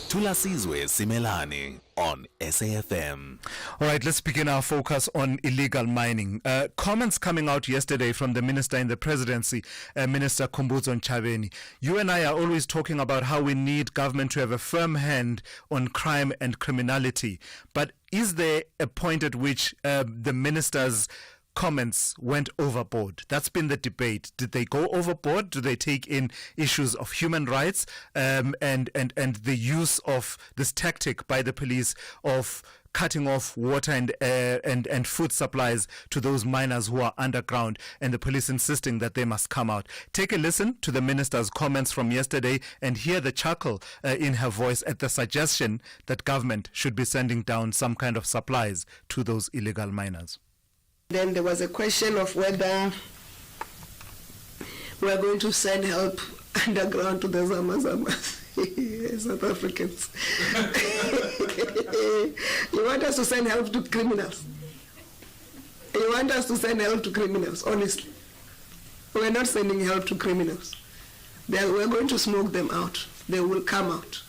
Thulasizwe Simelane on SAFM. All right, let's begin our focus on illegal mining. Comments coming out yesterday from the minister in the presidency, Minister Khumbudzo Ntshavheni. You and I are always talking about how we need government to have a firm hand on crime and criminality. But is there a point at which the minister's comments went overboard? That's been the debate. Did they go overboard? Do they take in issues of human rights and the use of this tactic by the police of cutting off water and food supplies to those miners who are underground, and the police insisting that they must come out? Take a listen to the minister's comments from yesterday and hear the chuckle in her voice at the suggestion that government should be sending down some kind of supplies to those illegal miners. Then there was a question of whether we are going to send help underground to the Zamazamas, South Africans. You want us to send help to criminals? You want us to send help to criminals, honestly? We're not sending help to criminals. We're going to smoke them out. They will come out.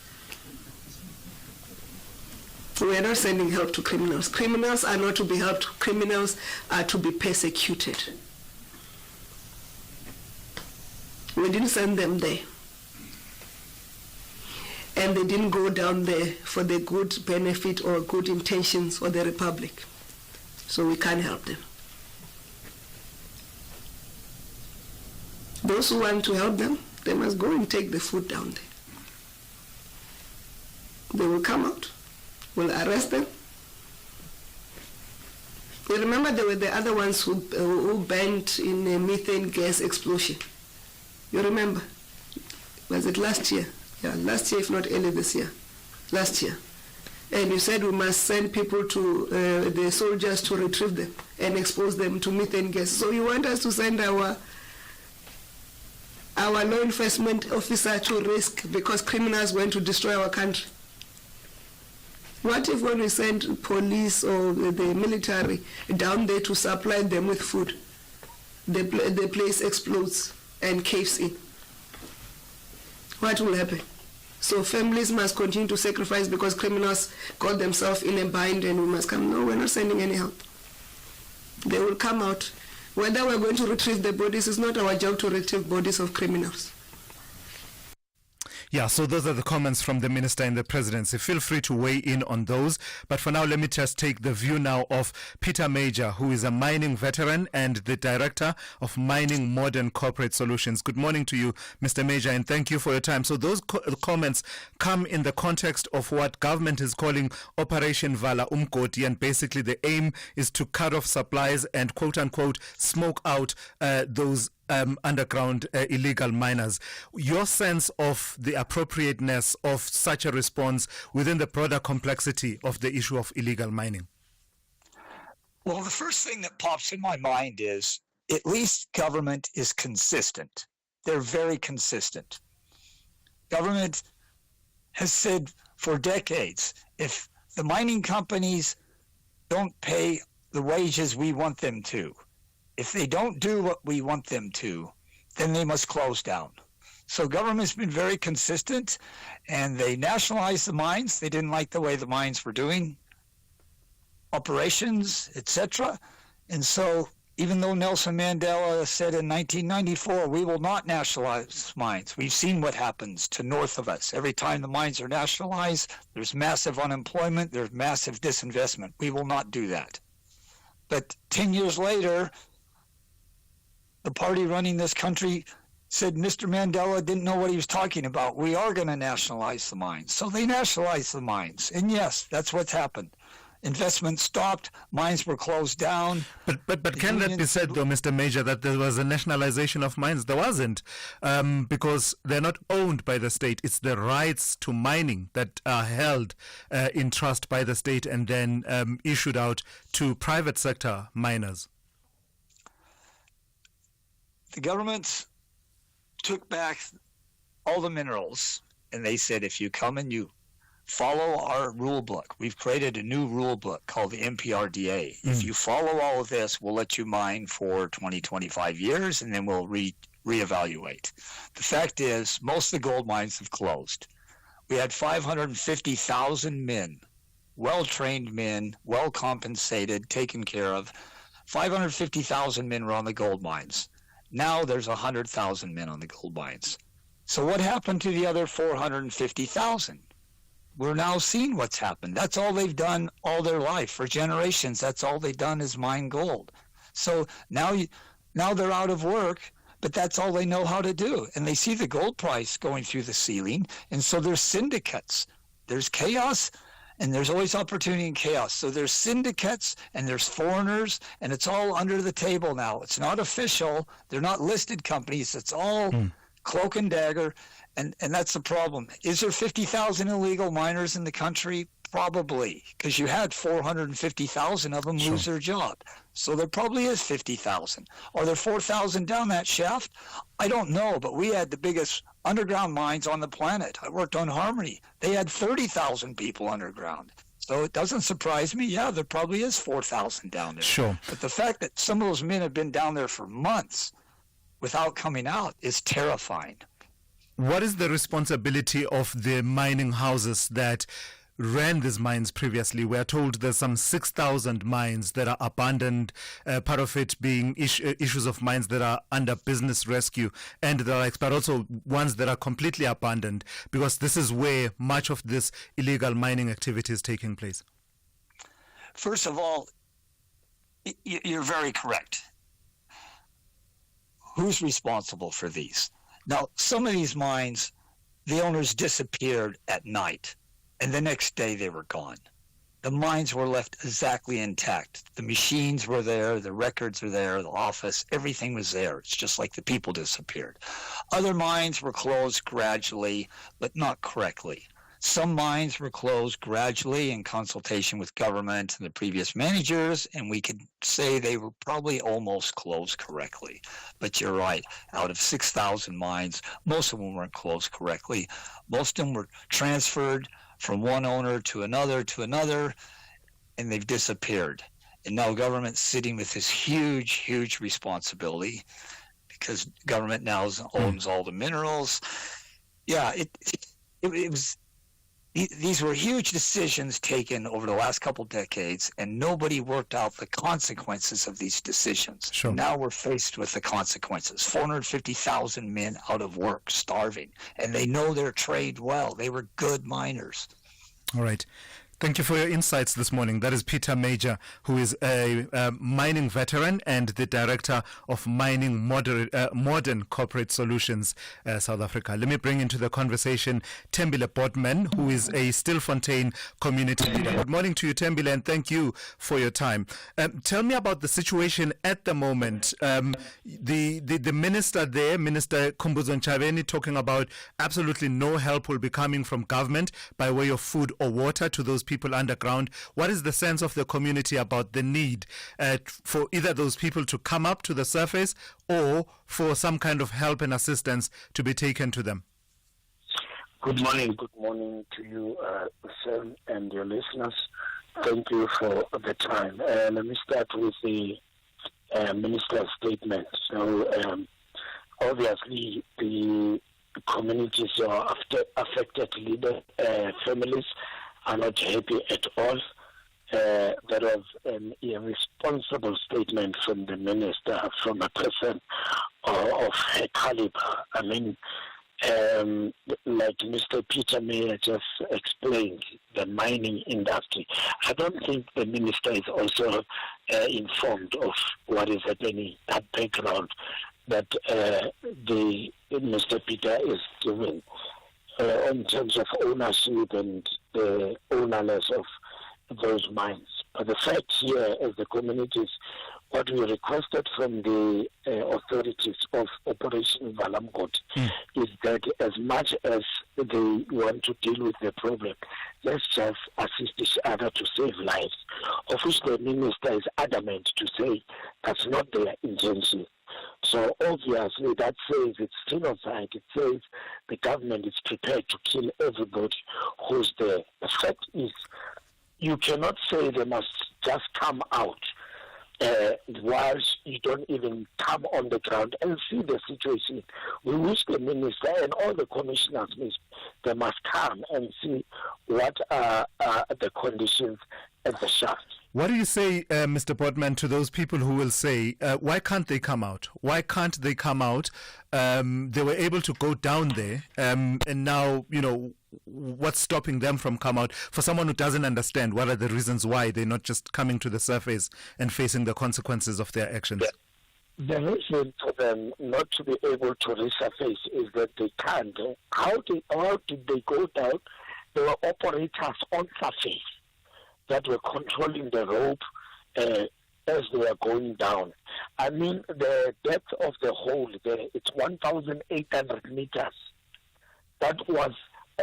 We are not sending help to criminals. Criminals are not to be helped. Criminals are to be persecuted. We didn't send them there. And they didn't go down there for the good benefit or good intentions for the Republic. so we can't help them. Those who want to help them, they must go and take the food down there. They will come out, we'll arrest them. You remember there were the other ones who banned in a methane gas explosion. You remember? Was it last year? Yeah, last year, if not early this year. Last year. And you said we must send people to the soldiers to retrieve them and expose them to methane gas. So you want us to send our law enforcement officer to risk because criminals want to destroy our country? What if when we send police or the military down there to supply them with food, the place explodes and caves in? What will happen? So families must continue to sacrifice because criminals got themselves in a bind and we must come. No, we're not sending any help. They will come out. Whether we're going to retrieve the bodies, it's not our job to retrieve bodies of criminals. Yeah, so those are the comments from the minister and the presidency. Feel free to weigh in on those. But for now, let me just take the view now of Peter Major, who is a mining veteran and the director of Mining Modern Corporate Solutions. Good morning to you, Mr. Major, and thank you for your time. So those comments come in the context of what government is calling Operation Vala Umgodi, and basically the aim is to cut off supplies and quote-unquote smoke out those underground illegal miners. Your sense of the appropriateness of such a response within the broader complexity of the issue of illegal mining? Well, the first thing that pops in my mind is at least government is consistent. They're very consistent. Government has said for decades, if the mining companies don't pay the wages we want them to, if they don't do what we want them to, then they must close down. So government's been very consistent, and they nationalized the mines. They didn't like the way the mines were doing operations, etc. And so even though Nelson Mandela said in 1994, we will not nationalize mines, we've seen what happens to north of us. Every time the mines are nationalized, there's massive unemployment, there's massive disinvestment. We will not do that. But 10 years later, the party running this country said Mr. Mandela didn't know what he was talking about. We are going to nationalize the mines. So they nationalized the mines. And yes, that's what's happened. Investment stopped, mines were closed down. But can that be said, though, Mr. Major, that there was a nationalization of mines? There wasn't, because they're not owned by the state. It's the rights to mining that are held in trust by the state and then issued out to private sector miners. The government took back all the minerals, and they said, if you come and you follow our rule book, we've created a new rule book called the MPRDA. If you follow all of this, we'll let you mine for 20, 25 years, and then we'll reevaluate. The fact is, most of the gold mines have closed. We had 550,000 men, well-trained men, well-compensated, taken care of. 550,000 men were on the gold mines. Now there's 100,000 men on the gold mines. So what happened to the other 450,000? We're now seeing what's happened. That's all they've done all their life. For generations, that's all they've done is mine gold. So now they're out of work, but that's all they know how to do. And they see the gold price going through the ceiling, and so there's syndicates. There's chaos, and there's always opportunity in chaos. So there's syndicates and there's foreigners, and it's all under the table now. It's not official. They're not listed companies. It's all cloak and dagger, and that's the problem. Is there 50,000 illegal miners in the country? Probably, because you had 450,000 of them lose their job. So there probably is 50,000. Are there 4,000 down that shaft? I don't know, but we had the biggest underground mines on the planet. I worked on Harmony. They had 30,000 people underground. So it doesn't surprise me. Yeah, there probably is 4,000 down there. Sure. But the fact that some of those men have been down there for months without coming out is terrifying. What is the responsibility of the mining houses that ran these mines previously? We are told there's some 6,000 mines that are abandoned, part of it being issues of mines that are under business rescue and the likes, but also ones that are completely abandoned, because this is where much of this illegal mining activity is taking place. First of all, You're very correct. Who's responsible for these? Now, some of these mines, the owners disappeared at night, and the next day they were gone. The mines were left exactly intact. The machines were there, the records were there, the office, everything was there. It's just like the people disappeared. Other mines were closed gradually, but not correctly. Some mines were closed gradually in consultation with government and the previous managers, and we could say they were probably almost closed correctly. But you're right, out of 6,000 mines, most of them weren't closed correctly. Most of them were transferred from one owner to another, and they've disappeared. And now government's sitting with this huge, huge responsibility because government now owns all the minerals. Yeah, it was. These were huge decisions taken over the last couple decades, and nobody worked out the consequences of these decisions. Sure. Now we're faced with the consequences. 450,000 men out of work, starving, and they know their trade well. They were good miners. All right. Thank you for your insights this morning. That is Peter Major, who is a mining veteran and the director of Mining Modern Corporate Solutions, South Africa. Let me bring into the conversation Thembile Botman, who is a Stilfontein community leader. Good morning to you, Thembile, and thank you for your time. Tell me about the situation at the moment. The minister there, Minister Khumbudzo Ntshavheni, talking about absolutely no help will be coming from government by way of food or water to those people underground. What is the sense of the community about the need for either those people to come up to the surface or for some kind of help and assistance to be taken to them? Good morning to you, Sam, and your listeners. Thank you for the time. Let me start with the minister's statement. So, obviously, the communities or affected families are not happy at all. There was an irresponsible statement from the minister, from a person of her caliber. I mean, like Mr. Peter Mayer just explained, the mining industry. I don't think the minister is also informed of what is happening, that background that the Mr. Peter is giving. In terms of ownership and the ownerless of those mines. But the fact here as the communities, what we requested from the authorities of Operation Valamgot is that as much as they want to deal with the problem, let's just assist each other to save lives, of which the minister is adamant to say that's not their intention. So obviously that says it's genocide. It says the government is prepared to kill everybody who's there. The fact is, you cannot say they must just come out whilst you don't even come on the ground and see the situation. We wish the minister and all the commissioners, they must come and see what are the conditions at the shaft. What do you say, Mr. Botman, to those people who will say, why can't they come out? Why can't they come out? They were able to go down there, and now, what's stopping them from come out? For someone who doesn't understand, what are the reasons why they're not just coming to the surface and facing the consequences of their actions? The reason for them not to be able to resurface is that they can't. How did they go down? There were operators on surface that were controlling the rope as they were going down. I mean, the depth of the hole there, it's 1,800 meters. That was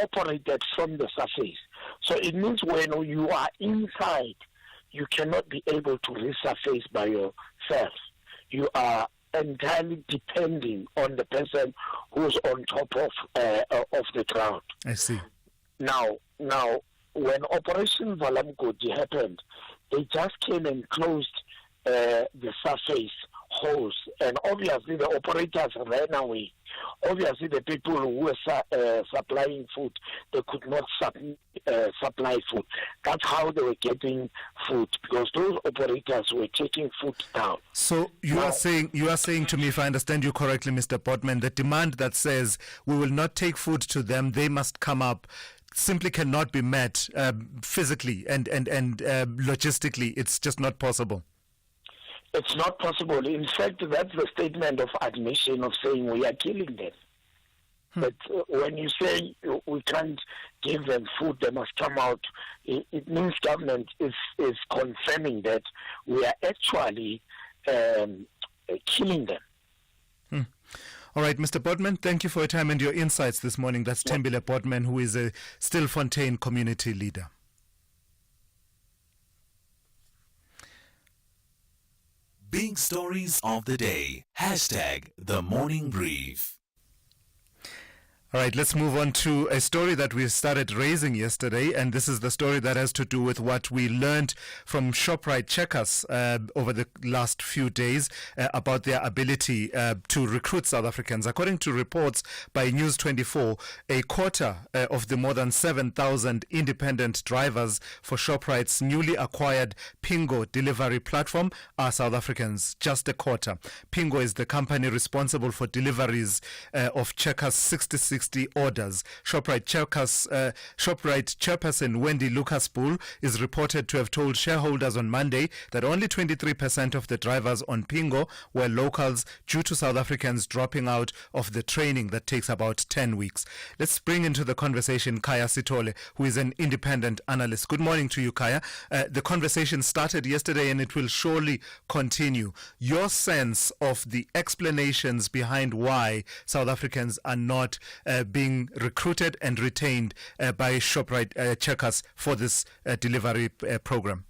operated from the surface. So it means when you are inside, you cannot be able to resurface by yourself. You are entirely depending on the person who's on top of the ground. I see. Now, when Operation Valamgodi happened, they just came and closed the surface holes, and obviously the operators ran away. Obviously, the people who were supplying food, they could not supply food. That's how they were getting food, because those operators were taking food down. So you are saying to me, if I understand you correctly, Mr. Botman, the demand that says we will not take food to them, they must come up, simply cannot be met physically and logistically. It's just not possible. It's not possible. In fact, that's the statement of admission of saying we are killing them. But when you say we can't give them food, they must come out, it means government is confirming that we are actually killing them. All right, Mr. Bodman, thank you for your time and your insights this morning. That's Tembile Bodman, who is a Stilfontein community leader. Big stories of the day. Hashtag the morning brief. All right, let's move on to a story that we started raising yesterday, and this is the story that has to do with what we learned from ShopRite Checkers over the last few days about their ability to recruit South Africans. According to reports by News 24, a quarter of the more than 7,000 independent drivers for ShopRite's newly acquired Pingo delivery platform are South Africans, just a quarter. Pingo is the company responsible for deliveries of Checkers 66 orders. ShopRite chairperson Wendy Lucas-Bull is reported to have told shareholders on Monday that only 23% of the drivers on Pingo were locals due to South Africans dropping out of the training that takes about 10 weeks. Let's bring into the conversation Kaya Sitole, who is an independent analyst. Good morning to you, Kaya. The conversation started yesterday and it will surely continue. Your sense of the explanations behind why South Africans are not being recruited and retained by ShopRite Checkers for this delivery program.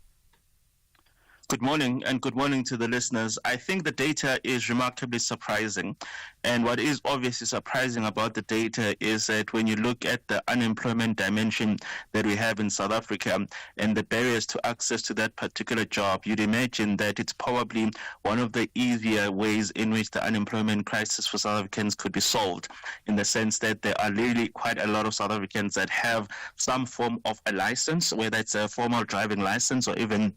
Good morning, and good morning to the listeners. I think the data is remarkably surprising. And what is obviously surprising about the data is that when you look at the unemployment dimension that we have in South Africa and the barriers to access to that particular job, you'd imagine that it's probably one of the easier ways in which the unemployment crisis for South Africans could be solved, in the sense that there are really quite a lot of South Africans that have some form of a license, whether it's a formal driving license or even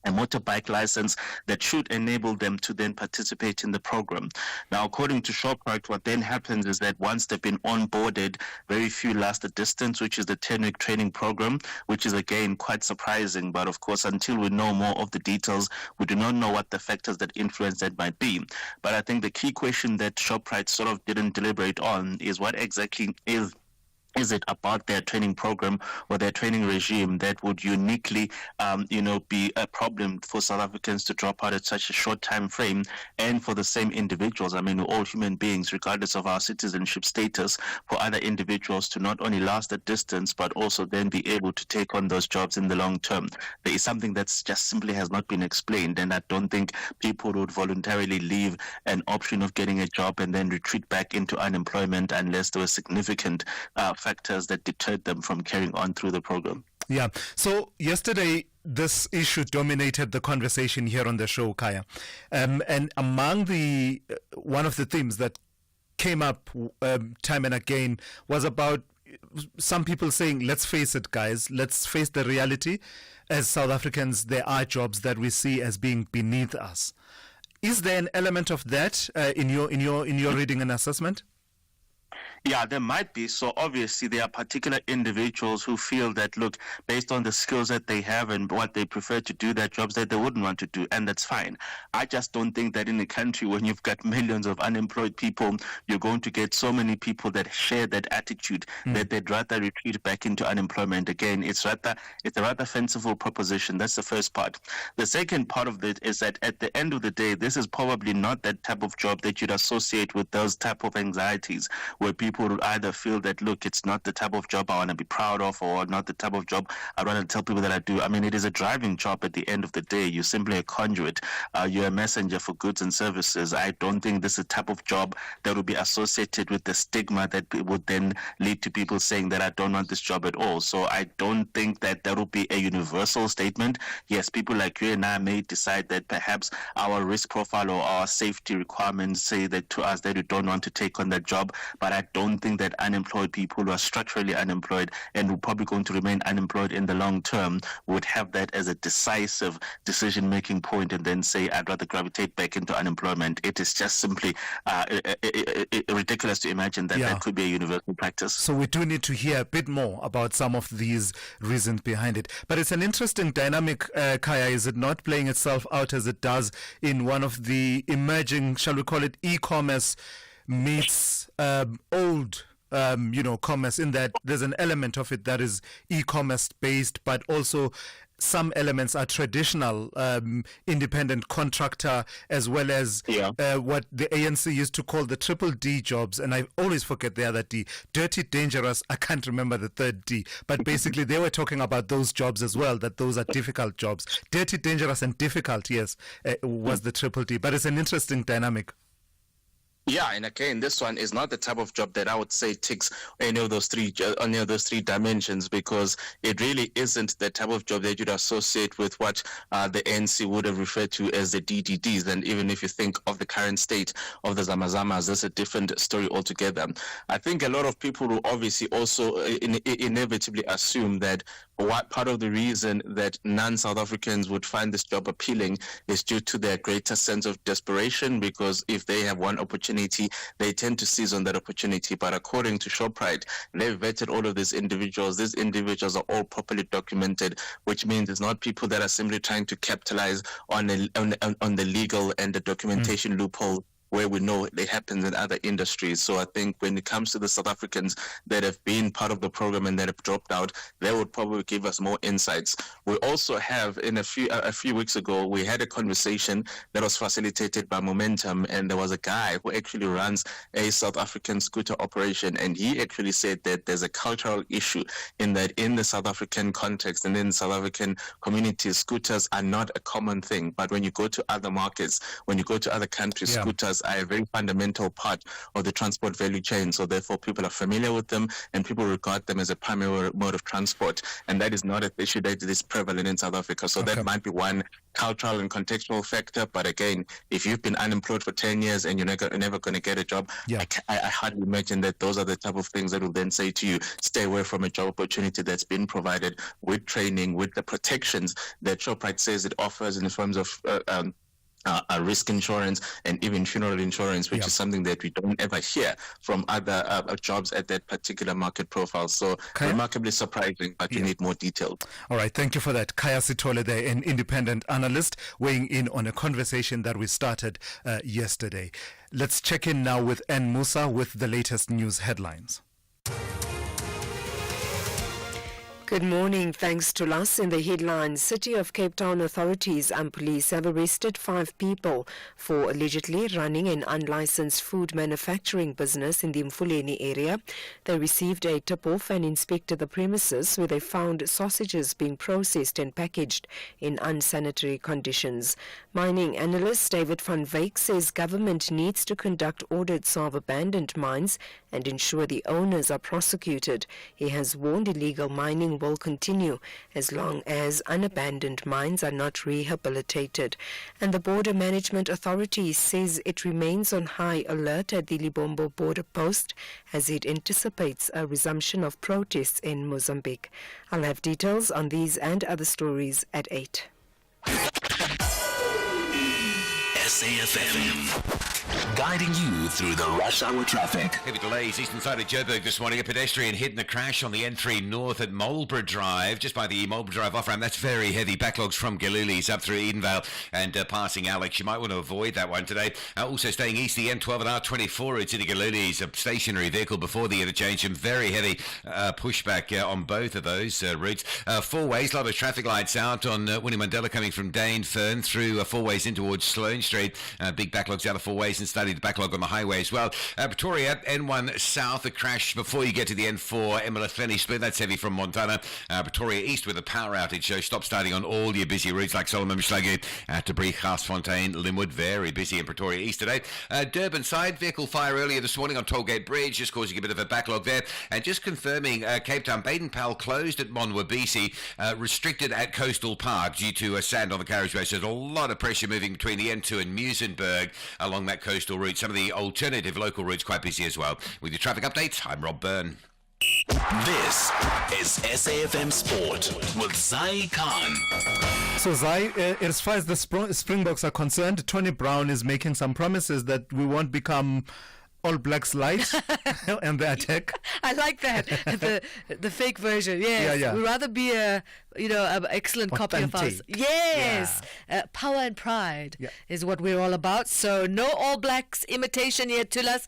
a motorbike license that should enable them to then participate in the program. Now, according to ShopRite, what then happens is that once they've been onboarded, very few last the distance, which is the 10-week training program, which is again quite surprising. But of course, until we know more of the details, we do not know what the factors that influence that might be. But I think the key question that ShopRite sort of didn't deliberate on is what exactly is it about their training program or their training regime that would uniquely, be a problem for South Africans to drop out at such a short time frame, and for the same individuals, I mean, we're all human beings, regardless of our citizenship status, for other individuals to not only last the distance, but also then be able to take on those jobs in the long term. There is something that's just simply has not been explained, and I don't think people would voluntarily leave an option of getting a job and then retreat back into unemployment unless there were significant factors that deterred them from carrying on through the program. Yeah. So yesterday, this issue dominated the conversation here on the show, Kaya. And among the one of the themes that came up time and again was about some people saying, let's face it, guys, let's face the reality. As South Africans, there are jobs that we see as being beneath us. Is there an element of that in your reading and assessment? Yeah, there might be. So obviously there are particular individuals who feel that, look, based on the skills that they have and what they prefer to do, their jobs that they wouldn't want to do, and that's fine. I just don't think that in a country when you've got millions of unemployed people, you're going to get so many people that share that attitude that they'd rather retreat back into unemployment. Again, it's a rather fanciful proposition. That's the first part. The second part of it is that at the end of the day, this is probably not that type of job that you'd associate with those type of anxieties, where people would either feel that, look, it's not the type of job I want to be proud of, or not the type of job I want to tell people that I do. I mean, it is a driving job at the end of the day. You're simply a conduit. You're a messenger for goods and services. I don't think this is a type of job that would be associated with the stigma that would then lead to people saying that I don't want this job at all. So I don't think that there will be a universal statement. Yes, people like you and I may decide that perhaps our risk profile or our safety requirements say that to us that we don't want to take on that job, but I don't don't think that unemployed people who are structurally unemployed and who are probably going to remain unemployed in the long term would have that as a decisive decision-making point and then say, I'd rather gravitate back into unemployment. It is just simply ridiculous to imagine that that could be a universal practice. So we do need to hear a bit more about some of these reasons behind it. But it's an interesting dynamic, Kaya, is it not, playing itself out as it does in one of the emerging, shall we call it, e-commerce meets old commerce, in that there's an element of it that is e-commerce based, but also some elements are traditional independent contractor, as well as what the ANC used to call the triple D jobs. And I always forget the other D. Dirty, dangerous, I can't remember the third D. But basically they were talking about those jobs as well, that those are difficult jobs. Dirty, dangerous and difficult, yes, was the triple D. But it's an interesting dynamic. Yeah, and again, this one is not the type of job that I would say ticks any of those three dimensions, because it really isn't the type of job that you'd associate with what the ANC would have referred to as the DDDs. And even if you think of the current state of the Zamazamas, that's a different story altogether. I think a lot of people will obviously also inevitably assume that what part of the reason that non-South Africans would find this job appealing is due to their greater sense of desperation, because if they have one opportunity, they tend to seize on that opportunity. But according to ShopRite, they've vetted all of these individuals. These individuals are all properly documented, which means it's not people that are simply trying to capitalize on the legal and the documentation loophole, where we know it happens in other industries. So I think when it comes to the South Africans that have been part of the program and that have dropped out, they would probably give us more insights. We also have, in a few weeks ago, we had a conversation that was facilitated by Momentum, and there was a guy who actually runs a South African scooter operation, and he actually said that there's a cultural issue in that in the South African context and in South African communities, scooters are not a common thing. But when you go to other markets, when you go to other countries, scooters are a very fundamental part of the transport value chain. So therefore people are familiar with them and people regard them as a primary mode of transport. And that is not an issue that is prevalent in South Africa. So that might be one cultural and contextual factor. But again, if you've been unemployed for 10 years and you're never going to get a job, I hardly imagine that those are the type of things that will then say to you, stay away from a job opportunity that's been provided with training, with the protections that ShopRite says it offers in terms of risk insurance and even funeral insurance, which is something that we don't ever hear from other jobs at that particular market profile. So remarkably surprising, but you need more detail. All right, thank you for that. Kaya Sithole there, an independent analyst, weighing in on a conversation that we started yesterday. Let's check in now with Ann Musa with the latest news headlines. Good morning. Thanks to us. In the headlines, City of Cape Town authorities and police have arrested 5 people for allegedly running an unlicensed food manufacturing business in the Mfuleni area. They received a tip-off and inspected the premises, where they found sausages being processed and packaged in unsanitary conditions. Mining analyst David van Wyk says government needs to conduct audits of abandoned mines and ensure the owners are prosecuted. He has warned illegal mining will continue as long as unabandoned mines are not rehabilitated. And the Border Management Authority says it remains on high alert at the Libombo border post as it anticipates a resumption of protests in Mozambique. I'll have details on these and other stories at 8. SAFM, guiding you through the rush hour traffic. Heavy delays eastern side of Joburg this morning. A pedestrian hit in a crash on the N3 north at Marlborough Drive, just by the Marlborough Drive off-ramp. That's very heavy. Backlogs from Galilees up through Edenvale and passing Alex. You might want to avoid that one today. Also staying east, the N12 and R24 it's into Galilees. A stationary vehicle before the interchange. Some very heavy pushback on both of those routes. 4 ways, a lot of traffic lights out on Winnie Mandela coming from Dane Fern through 4 ways in towards Sloane Street. Big backlogs out of 4 ways, and study the backlog on the highway as well. Pretoria, N1 south, a crash before you get to the N4, Emalafeni split. That's heavy from Montana. Pretoria east with a power outage, so stop starting on all your busy routes like Solomon Mshlagu, Debris, Garsfontein, Linwood. Very busy in Pretoria east today. Durban side, vehicle fire earlier this morning on Tollgate Bridge, just causing a bit of a backlog there. And just confirming, Cape Town, Baden-Powell closed at Monwabisi, restricted at Coastal Park due to sand on the carriageway. So there's a lot of pressure moving between the N2 and Muizenberg along that coastal routes. Some of the alternative local routes quite busy as well. With your traffic updates, I'm Rob Byrne. This is SAFM Sport with Zai Khan. So Zai, as far as the Springboks are concerned, Tony Brown is making some promises that we won't become All Blacks light and the attack. I like that. the fake version. Yes. Yeah. We'd rather be an excellent copy of us. Yes. Power and pride is what we're all about. So no All Blacks imitation here, Thulas.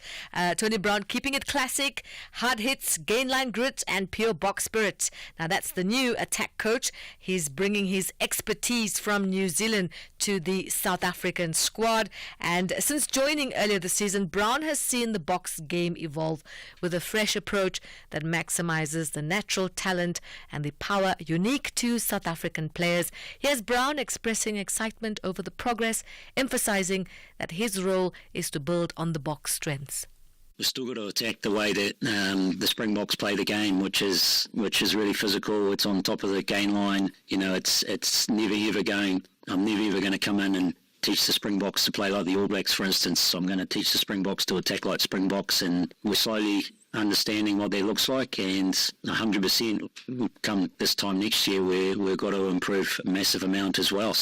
Tony Brown keeping it classic, hard hits, gain line grit and pure box spirit. Now that's the new attack coach. He's bringing his expertise from New Zealand to the South African squad. And since joining earlier this season, Brown has seen the box game evolve with a fresh approach that maximizes the natural talent and the power unique to South African players. Here's Brown expressing excitement over the progress, emphasizing that his role is to build on the box strengths. We've still got to attack the way that the Springboks play the game, which is really physical. It's on top of the gain line. You know, it's never ever going. I'm never ever going to come in and teach the Springboks to play like the All Blacks, for instance. So I'm going to teach the Springboks to attack like Springboks, and we're slowly understanding what that looks like, and 100% come this time next year we've got to improve a massive amount as well.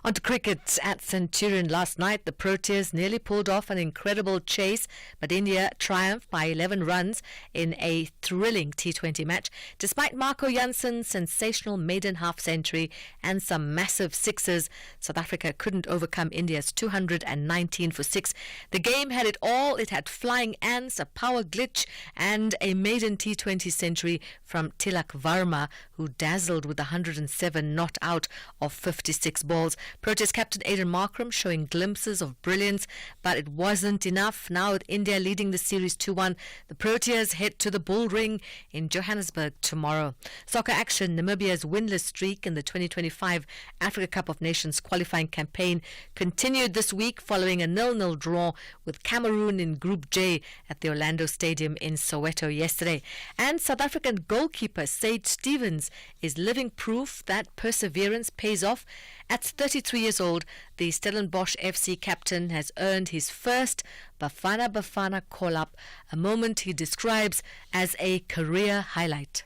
On to cricket at Centurion last night. The Proteas nearly pulled off an incredible chase, but India triumphed by 11 runs in a thrilling T20 match. Despite Marco Janssen's sensational maiden half-century and some massive sixes, South Africa couldn't overcome India's 219 for 6. The game had it all. It had flying ants, a power glitch, and a maiden T20 century from Tilak Varma, who dazzled with 107 not out of 56 balls. Proteas captain Aiden Markram showing glimpses of brilliance, but it wasn't enough. Now with India leading the series 2-1, the Proteas head to the Bull Ring in Johannesburg tomorrow. Soccer action: Namibia's winless streak in the 2025 Africa Cup of Nations qualifying campaign continued this week following a 0-0 draw with Cameroon in Group J at the Orlando Stadium in Soweto yesterday. And South African goalkeeper Sage Stevens is living proof that perseverance pays off. At 33 years old, the Stellenbosch FC captain has earned his first Bafana call-up, a moment he describes as a career highlight.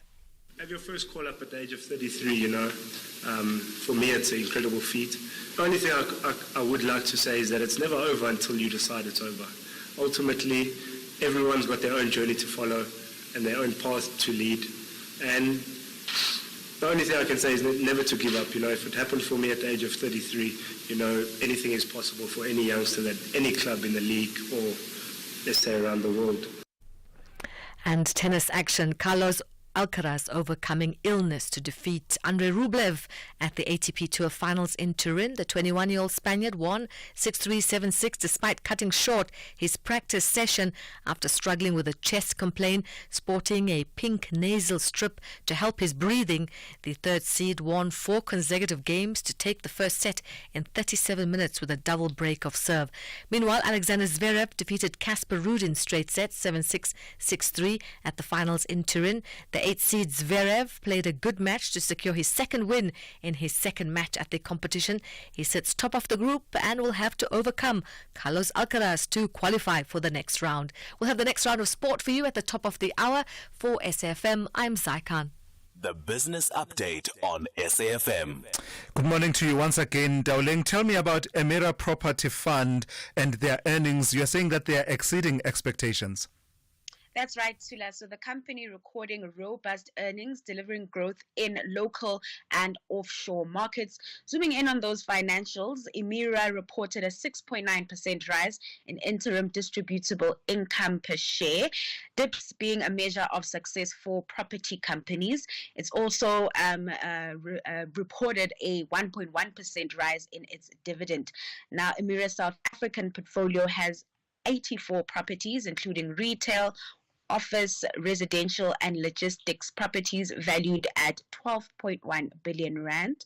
Have your first call-up at the age of 33, for me it's an incredible feat. The only thing I would like to say is that it's never over until you decide it's over. Ultimately, everyone's got their own journey to follow and their own path to lead. And the only thing I can say is never to give up. If it happened for me at the age of 33, anything is possible for any youngster at any club in the league or, let's say, around the world. And tennis action: Carlos Alcaraz overcoming illness to defeat Andrei Rublev at the ATP Tour Finals in Turin. The 21-year-old Spaniard won 6-3, 7-6 despite cutting short his practice session after struggling with a chest complaint. Sporting a pink nasal strip to help his breathing, the third seed won 4 consecutive games to take the first set in 37 minutes with a double break of serve. Meanwhile, Alexander Zverev defeated Casper Ruud in straight sets, 7-6, 6-3 at the finals in Turin. The 8th seed Zverev played a good match to secure his second win in his second match at the competition. He sits top of the group and will have to overcome Carlos Alcaraz to qualify for the next round. We'll have the next round of sport for you at the top of the hour. For SAFM, I'm Zai Khan. The Business Update on SAFM. Good morning to you once again, Dowling. Tell me about Emira Property Fund and their earnings. You're saying that they are exceeding expectations. That's right, Sula. So the company recording robust earnings, delivering growth in local and offshore markets. Zooming in on those financials, Emira reported a 6.9% rise in interim distributable income per share, DIPS being a measure of success for property companies. It's also reported a 1.1% rise in its dividend. Now, Emira's South African portfolio has 84 properties, including retail, office, residential and logistics properties valued at 12.1 billion rand.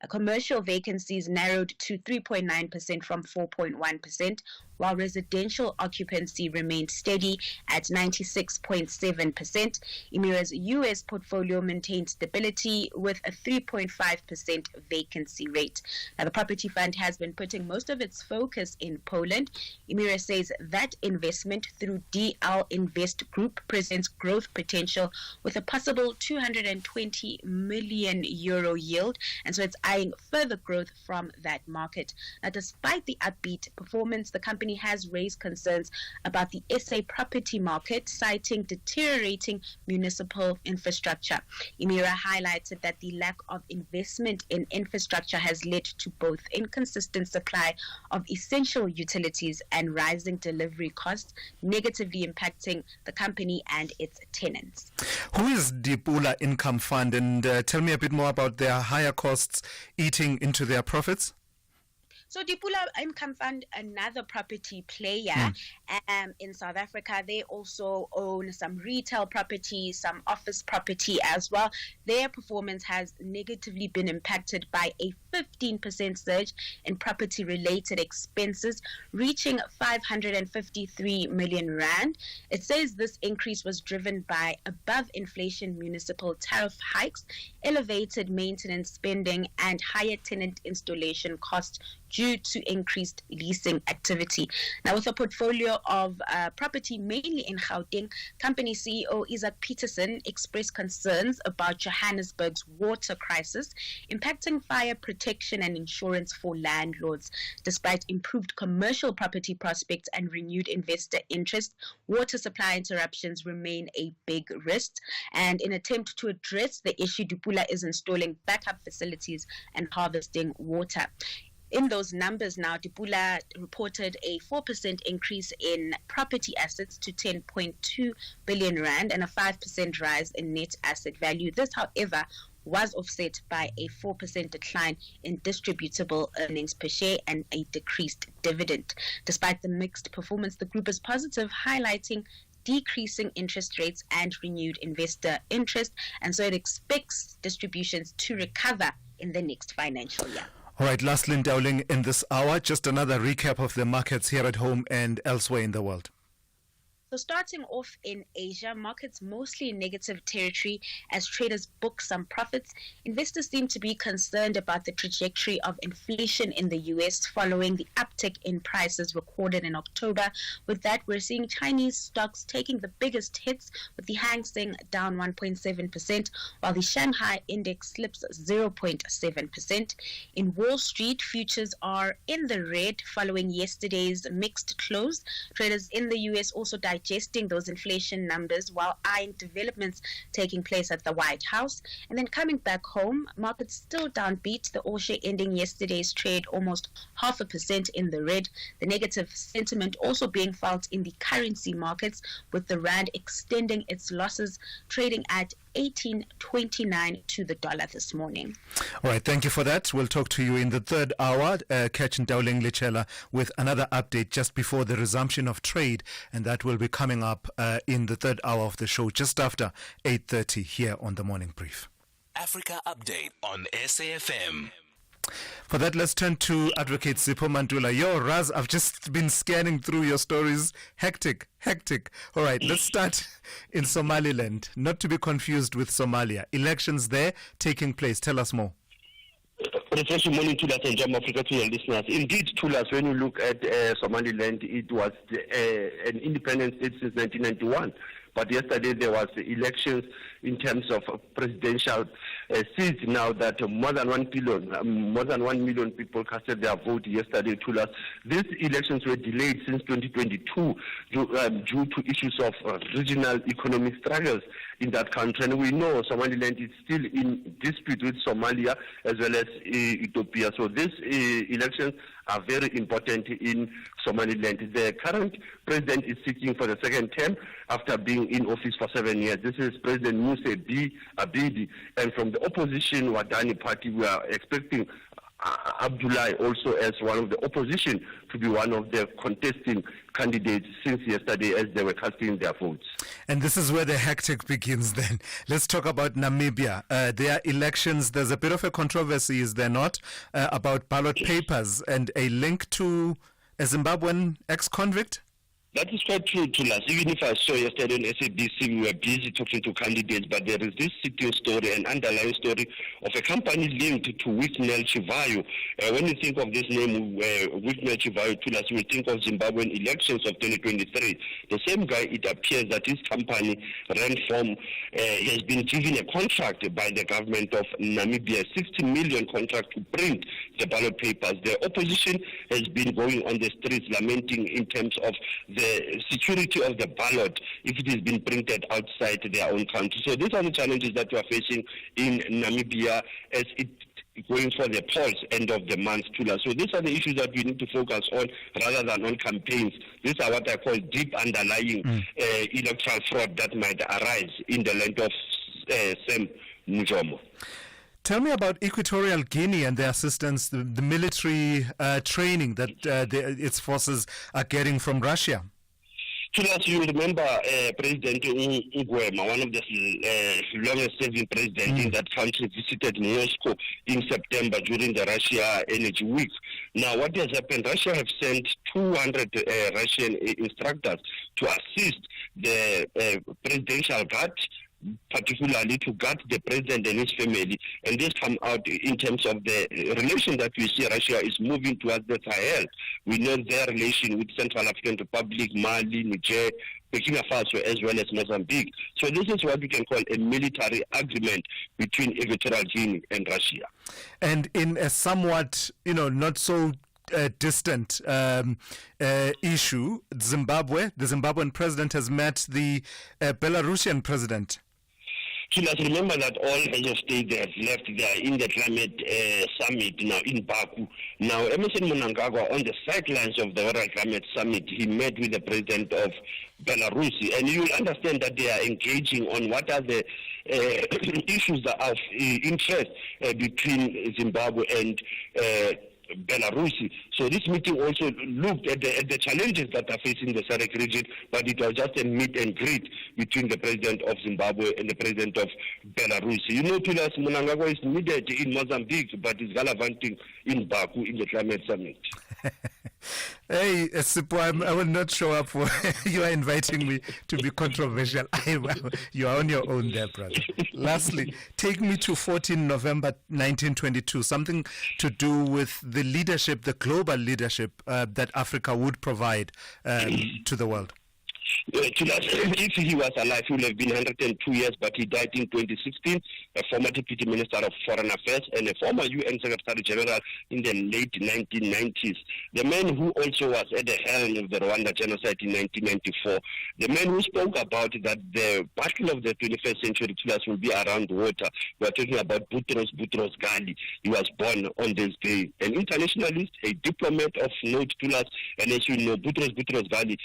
Commercial vacancies narrowed to 3.9% from 4.1%, while residential occupancy remained steady at 96.7%. Emira's U.S. portfolio maintained stability with a 3.5% vacancy rate. Now, the Property Fund has been putting most of its focus in Poland. Emira says that investment through DL Invest Group presents growth potential with a possible 220 million euro yield, and so it's eyeing further growth from that market. Now, despite the upbeat performance, the company has raised concerns about the SA property market, citing deteriorating municipal infrastructure. Emira highlighted that the lack of investment in infrastructure has led to both inconsistent supply of essential utilities and rising delivery costs, negatively impacting the company and its tenants. Who is Dipula Income Fund, and tell me a bit more about their higher costs eating into their profits? So Dipula Income Fund, another property player in South Africa, they also own some retail property, some office property as well. Their performance has negatively been impacted by a 15% surge in property-related expenses, reaching 553 million rand. It says this increase was driven by above-inflation municipal tariff hikes, elevated maintenance spending, and higher tenant installation costs due to increased leasing activity. Now, with a portfolio of property mainly in Gauteng, company CEO Isaac Peterson expressed concerns about Johannesburg's water crisis, impacting fire protection and insurance for landlords. Despite improved commercial property prospects and renewed investor interest, water supply interruptions remain a big risk. And in an attempt to address the issue, Dipula is installing backup facilities and harvesting water. In those numbers now, Dipula reported a 4% increase in property assets to 10.2 billion rand and a 5% rise in net asset value. This, however, was offset by a 4% decline in distributable earnings per share and a decreased dividend. Despite the mixed performance, the group is positive, highlighting decreasing interest rates and renewed investor interest, and so it expects distributions to recover in the next financial year. All right, lastly, Dowling, in this hour, just another recap of the markets here at home and elsewhere in the world. So starting off in Asia, markets mostly in negative territory as traders book some profits. Investors seem to be concerned about the trajectory of inflation in the U.S. following the uptick in prices recorded in October. With that, we're seeing Chinese stocks taking the biggest hits, with the Hang Seng down 1.7%, while the Shanghai index slips 0.7%. In Wall Street, futures are in the red following yesterday's mixed close. Traders in the U.S. also digesting those inflation numbers while eyeing developments taking place at the White House. And then coming back home, markets still downbeat. The All-Share ending yesterday's trade almost 0.5% in the red. The negative sentiment also being felt in the currency markets, with the rand extending its losses, trading at 18.29 to the dollar this morning. All right, thank you for that. We'll talk to you in the third hour. Catch Dowling Lichela with another update just before the resumption of trade, and that will be coming up in the third hour of the show just after 8:30 here on the Morning Brief. Africa Update on SAFM. For that, let's turn to Advocate Sipho Mantula. Yo, Raz, I've just been scanning through your stories. Hectic. All right, let's start in Somaliland, not to be confused with Somalia. Elections there taking place. Tell us more. Refreshing morning, Thulas, and Jam Africa to your listeners. Indeed, Thulas, when you look at Somaliland, it was an independent state since 1991. But yesterday there was elections in terms of presidential seats. Now that more than 1 million people casted their vote yesterday. These elections were delayed since 2022 due to issues of regional economic struggles in that country. And we know Somaliland is still in dispute with Somalia as well as Ethiopia. So these elections are very important in Somaliland. The current president is seeking for the second term after being in office for 7 years. This is President Musa Abidi. And from the opposition Wadani party, we are expecting Abdullah also as one of the opposition to be one of the contesting candidates since yesterday as they were casting their votes. And this is where the hectic begins then. Let's talk about Namibia. There are elections. There's a bit of a controversy, is there not, about ballot papers and a link to a Zimbabwean ex-convict? That is quite true, Thulas. Even if I saw yesterday on SABC, we were busy talking to candidates, but there is this sitting story, an underlying story of a company linked to Wisnel Chivayo. When you think of this name, Wisnel Chivayo, Thulas, we think of Zimbabwean elections of 2023. The same guy, it appears that his company ran from, has been given a contract by the government of Namibia, 60 million contract to print the ballot papers. The opposition has been going on the streets lamenting in terms of the security of the ballot if it has been printed outside their own country. So these are the challenges that we are facing in Namibia as it going for the polls end of the month, Tula. So these are the issues that we need to focus on rather than on campaigns. These are what I call deep underlying electoral fraud that might arise in the land of Sam Njomo. Tell me about Equatorial Guinea and the assistance, the military training that its forces are getting from Russia. As you remember, President Nguema, one of the longest-serving presidents in that country, visited Moscow in September during the Russia Energy Week. Now, what has happened? Russia have sent 200 Russian instructors to assist the presidential guard, particularly to guard the president and his family, and this come out in terms of the relation that we see Russia is moving towards the Sahel. We know their relation with Central African Republic, Mali, Niger, Burkina Faso, as well as Mozambique. So this is what we can call a military agreement between Equatorial Guinea and Russia. And in a somewhat, not so distant issue, Zimbabwe, the Zimbabwean president has met the Belarusian president. You must remember that all heads of state they have left there in the climate summit now in Baku. Now, Emerson Mnangagwa, on the sidelines of the World Climate Summit, he met with the president of Belarus, and you will understand that they are engaging on what are the issues that are of interest between Zimbabwe and Belarus. So this meeting also looked at the challenges that are facing the SADC region, but it was just a meet and greet between the president of Zimbabwe and the president of Belarus. Thulas, Mnangagwa is needed in Mozambique, but is gallivanting in Baku in the climate summit. Hey, Sipo, I will not show up for you are inviting me to be controversial. You are on your own there, brother. Lastly, take me to 14 November 1922, something to do with the leadership, the global leadership that Africa would provide to the world. If he was alive, he would have been 102 years, but he died in 2016, a former Deputy Minister of Foreign Affairs and a former UN Secretary General in the late 1990s. The man who also was at the helm of the Rwanda genocide in 1994. The man who spoke about that the battle of the 21st century will be around water. We are talking about Boutros Ghali. He was born on this day. An internationalist, a diplomat of note, and as you know, Boutros Ghali,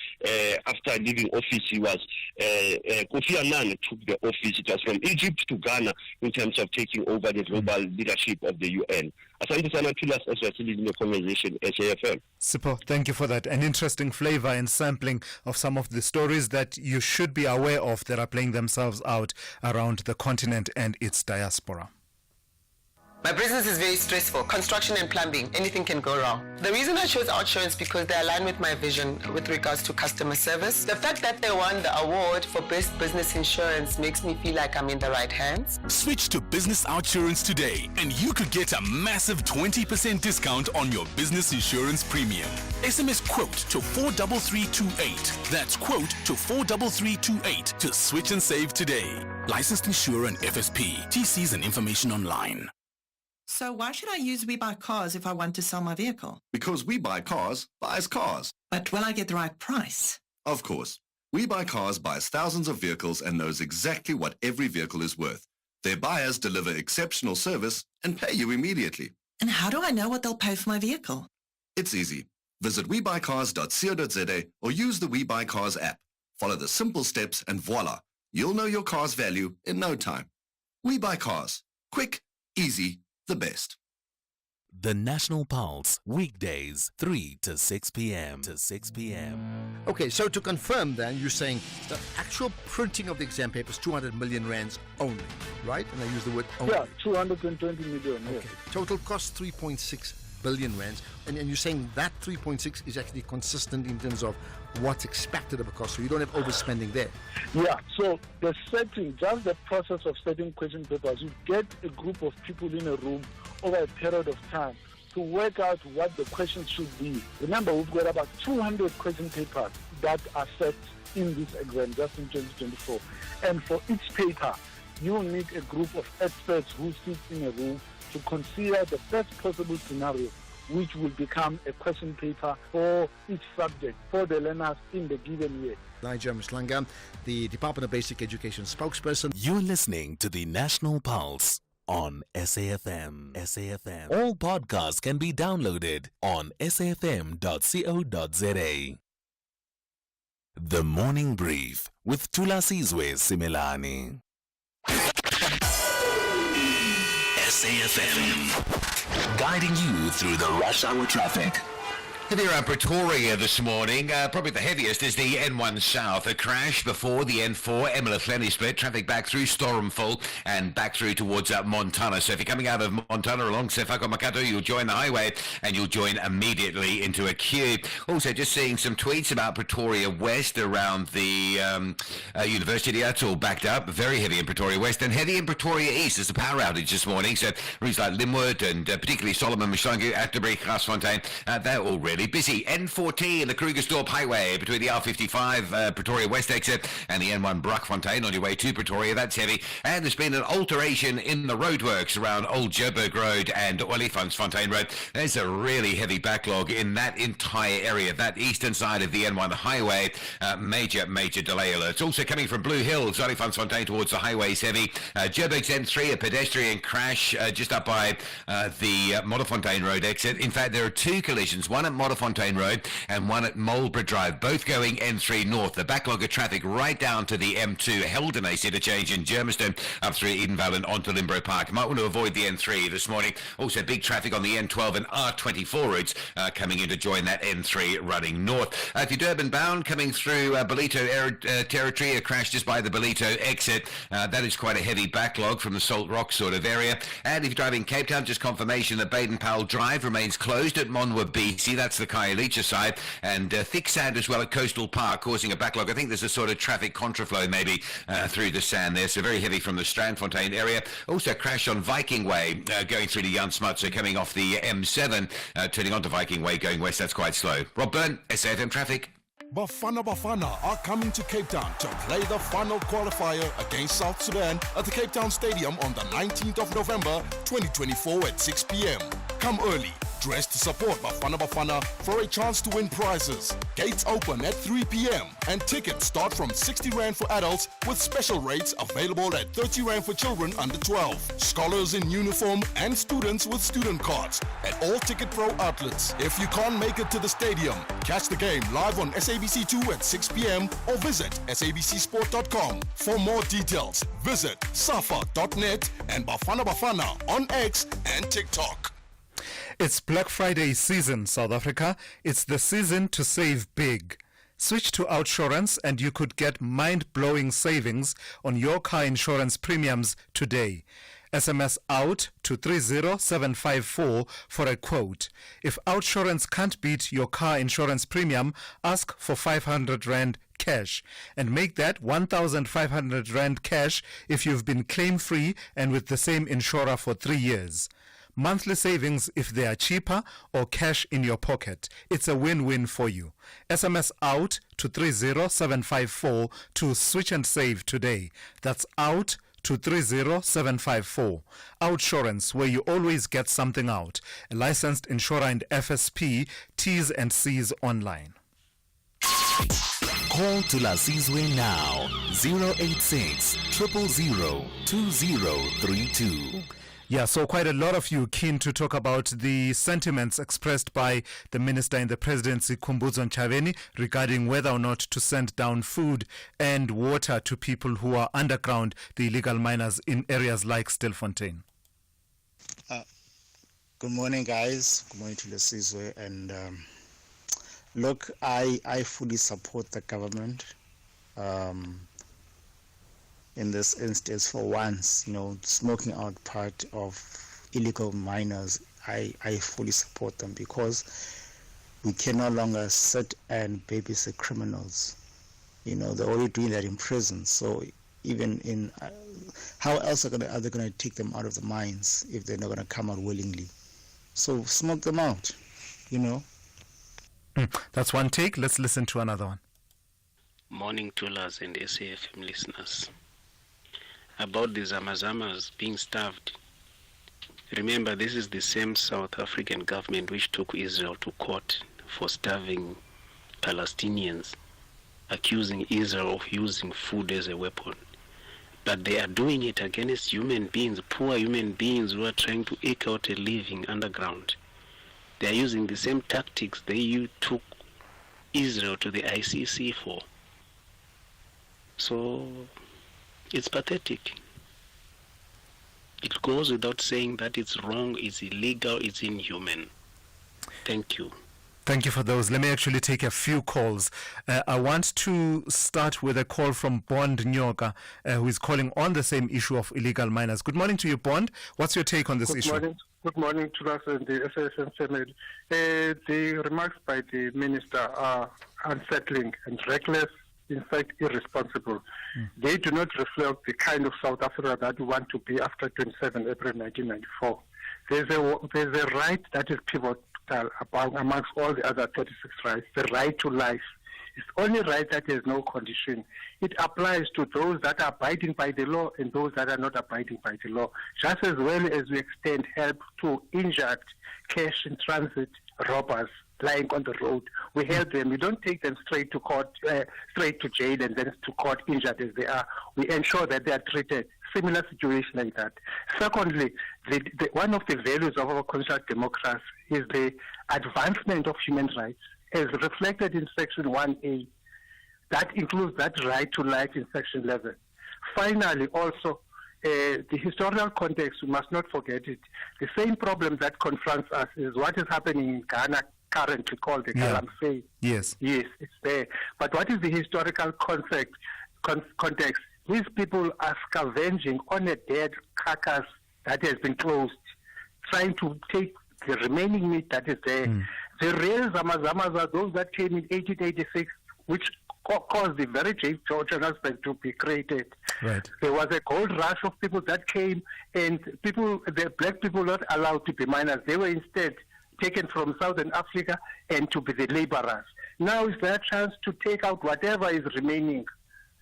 after leaving office, he was Kofi Annan took the office. It was from Egypt to Ghana in terms of taking over the global leadership of the UN. Asante sana Thulas, as we are still in the conversation, SAFM. Sipo, thank you for that. An interesting flavor and sampling of some of the stories that you should be aware of that are playing themselves out around the continent and its diaspora. My business is very stressful. Construction and plumbing, anything can go wrong. The reason I chose Outsurance because they align with my vision with regards to customer service. The fact that they won the award for Best Business Insurance makes me feel like I'm in the right hands. Switch to Business Outsurance today and you could get a massive 20% discount on your business insurance premium. SMS quote to 43328. That's quote to 43328 to switch and save today. Licensed insurer and FSP. TCs and information online. So why should I use We Buy Cars if I want to sell my vehicle? Because We Buy Cars buys cars. But will I get the right price? Of course. We Buy Cars buys thousands of vehicles and knows exactly what every vehicle is worth. Their buyers deliver exceptional service and pay you immediately. And how do I know what they'll pay for my vehicle? It's easy. Visit webuycars.co.za or use the We Buy Cars app. Follow the simple steps and voila, you'll know your car's value in no time. We Buy Cars. Quick, easy, the best. The National Pulse, weekdays, 3 to 6 p.m. Okay, so to confirm then, you're saying the actual printing of the exam paper is 200 million rands only, right? And I use the word only. Yeah, 220 million. Okay. Yes. Total cost 3.6 billion rands. And you're saying that 3.6 is actually consistent in terms of what's expected of a cost. So you don't have overspending there. Yeah, so the setting, just the process of setting question papers, you get a group of people in a room over a period of time to work out what the questions should be. Remember, we've got about 200 question papers that are set in this exam just in 2024. And for each paper, you need a group of experts who sit in a room to consider the best possible scenario, which will become a question paper for each subject for the learners in the given year. Nigel Mslanga, the Department of Basic Education spokesperson. You're listening to the National Pulse on SAFM. All podcasts can be downloaded on safm.co.za. The Morning Brief with Thulasizwe Simelane. SAFM, guiding you through the rush hour traffic. Heavy around Pretoria this morning. Probably the heaviest is the N1 South. A crash before the N4 Emily split. Traffic back through Stormful and back through towards Montana. So if you're coming out of Montana along Sefako Makato, you'll join the highway and you'll join immediately into a queue. Also, just seeing some tweets about Pretoria West around the University. That's all backed up. Very heavy in Pretoria West and heavy in Pretoria East. There's a power outage this morning. So routes like Linwood and particularly Solomon, Mshangu, Atterbury, Grasfontein, they're already busy. N14, the Krugersdorp Highway between the R55 Pretoria West exit and the N1 Brakfontein on your way to Pretoria. That's heavy. And there's been an alteration in the roadworks around Old Joburg Road and Olifantsfontein Road. There's a really heavy backlog in that entire area, that eastern side of the N1 highway. Major delay alerts. Also coming from Blue Hills, Olifantsfontein towards the highway is heavy. Joburg's N3, a pedestrian crash just up by the Modderfontein Road exit. In fact, there are two collisions, one at Modderfontein Road and one at Marlborough Drive, both going N3 north. The backlog of traffic right down to the M2 Heldon interchange in Germiston up through Edenvale and onto Limborough Park. You might want to avoid the N3 this morning. Also big traffic on the N12 and R24 routes coming in to join that N3 running north. If you're Durban bound coming through Belito territory, a crash just by the Belito exit. That is quite a heavy backlog from the Salt Rock sort of area. And if you're driving Cape Town, just confirmation that Baden-Powell Drive remains closed at Monwa BC. That's the Khayelitsha side, and thick sand as well at Coastal Park, causing a backlog. I think there's a sort of traffic contraflow maybe through the sand there, so very heavy from the Strandfontein area. Also crash on Viking Way going through to Jan Smuts, so coming off the M7, turning onto Viking Way going west. That's quite slow. Rob Byrne, SAFM Traffic. Bafana are coming to Cape Town to play the final qualifier against South Sudan at the Cape Town Stadium on the 19th of November 2024 at 6 p.m. Come early, dressed to support Bafana for a chance to win prizes. Gates open at 3 p.m. and tickets start from 60 Rand for adults with special rates available at 30 Rand for children under 12. Scholars in uniform and students with student cards at all Ticket Pro outlets. If you can't make it to the stadium, catch the game live on SABC2 at 6 p.m. or visit sabcsport.com. For more details, visit safa.net and Bafana on X and TikTok. It's Black Friday season, South Africa. It's the season to save big. Switch to Outsurance and you could get mind-blowing savings on your car insurance premiums today. SMS out to 30754 for a quote. If Outsurance can't beat your car insurance premium, ask for 500 Rand cash and make that 1,500 Rand cash if you've been claim-free and with the same insurer for 3 years. Monthly savings if they are cheaper or cash in your pocket. It's a win-win for you. SMS out to 30754 to switch and save today. That's out to 30754. Outsurance, where you always get something out. A licensed insurer and FSP, T's and C's online. Call Thulasizwe now, 086 000 2032. Yeah, so quite a lot of you keen to talk about the sentiments expressed by the Minister in the Presidency, Khumbudzo Ntshavheni, regarding whether or not to send down food and water to people who are underground, the illegal miners in areas like Stilfontein. Good morning, guys. Good morning to Thulasizwe. And look, I fully support the government in this instance. For once, smoking out part of illegal miners, I fully support them, because we can no longer sit and babysit criminals. They're already doing that in prison. So even in how else are they going to take them out of the mines if they're not going to come out willingly? So smoke them out, That's one take. Let's listen to another one. Morning, Tulas and SAFM listeners. About the Zamazamas being starved. Remember, this is the same South African government which took Israel to court for starving Palestinians, accusing Israel of using food as a weapon. But they are doing it against human beings, poor human beings who are trying to eke out a living underground. They are using the same tactics they took Israel to the ICC for. So it's pathetic. It goes without saying that it's wrong, it's illegal, it's inhuman. Thank you. Thank you for those. Let me actually take a few calls. I want to start with a call from Bond Nyoka, who is calling on the same issue of illegal miners. Good morning to you, Bond. What's your take on this issue? Good morning to us and the SAFM family. The remarks by the minister are unsettling and reckless, in fact irresponsible. They do not reflect the kind of South Africa that we want to be after 27 April 1994. There's a right that is pivotal amongst all the other 36 rights, the right to life. It's the only right that has no condition. It applies to those that are abiding by the law and those that are not abiding by the law, just as well as we extend help to injured cash in transit robbers lying on the road. We help them. We don't take them straight to court, straight to jail and then to court injured as they are. We ensure that they are treated. Similar situation like that. Secondly, one of the values of our constitutional democracy is the advancement of human rights, as reflected in Section 1A. That includes that right to life in Section 11. Finally, also, the historical context, we must not forget it. The same problem that confronts us is what is happening in Ghana currently, called the Galamsey. Yes. Yes, it's there. But what is the historical context? These people are scavenging on a dead carcass that has been closed, trying to take the remaining meat that is there. The real Zamazamas are those that came in 1886, which caused the very Johannesburg to be created. Right. There was a gold rush of people that came, and the black people were not allowed to be miners. They were instead taken from Southern Africa and to be the laborers. Now is their chance to take out whatever is remaining.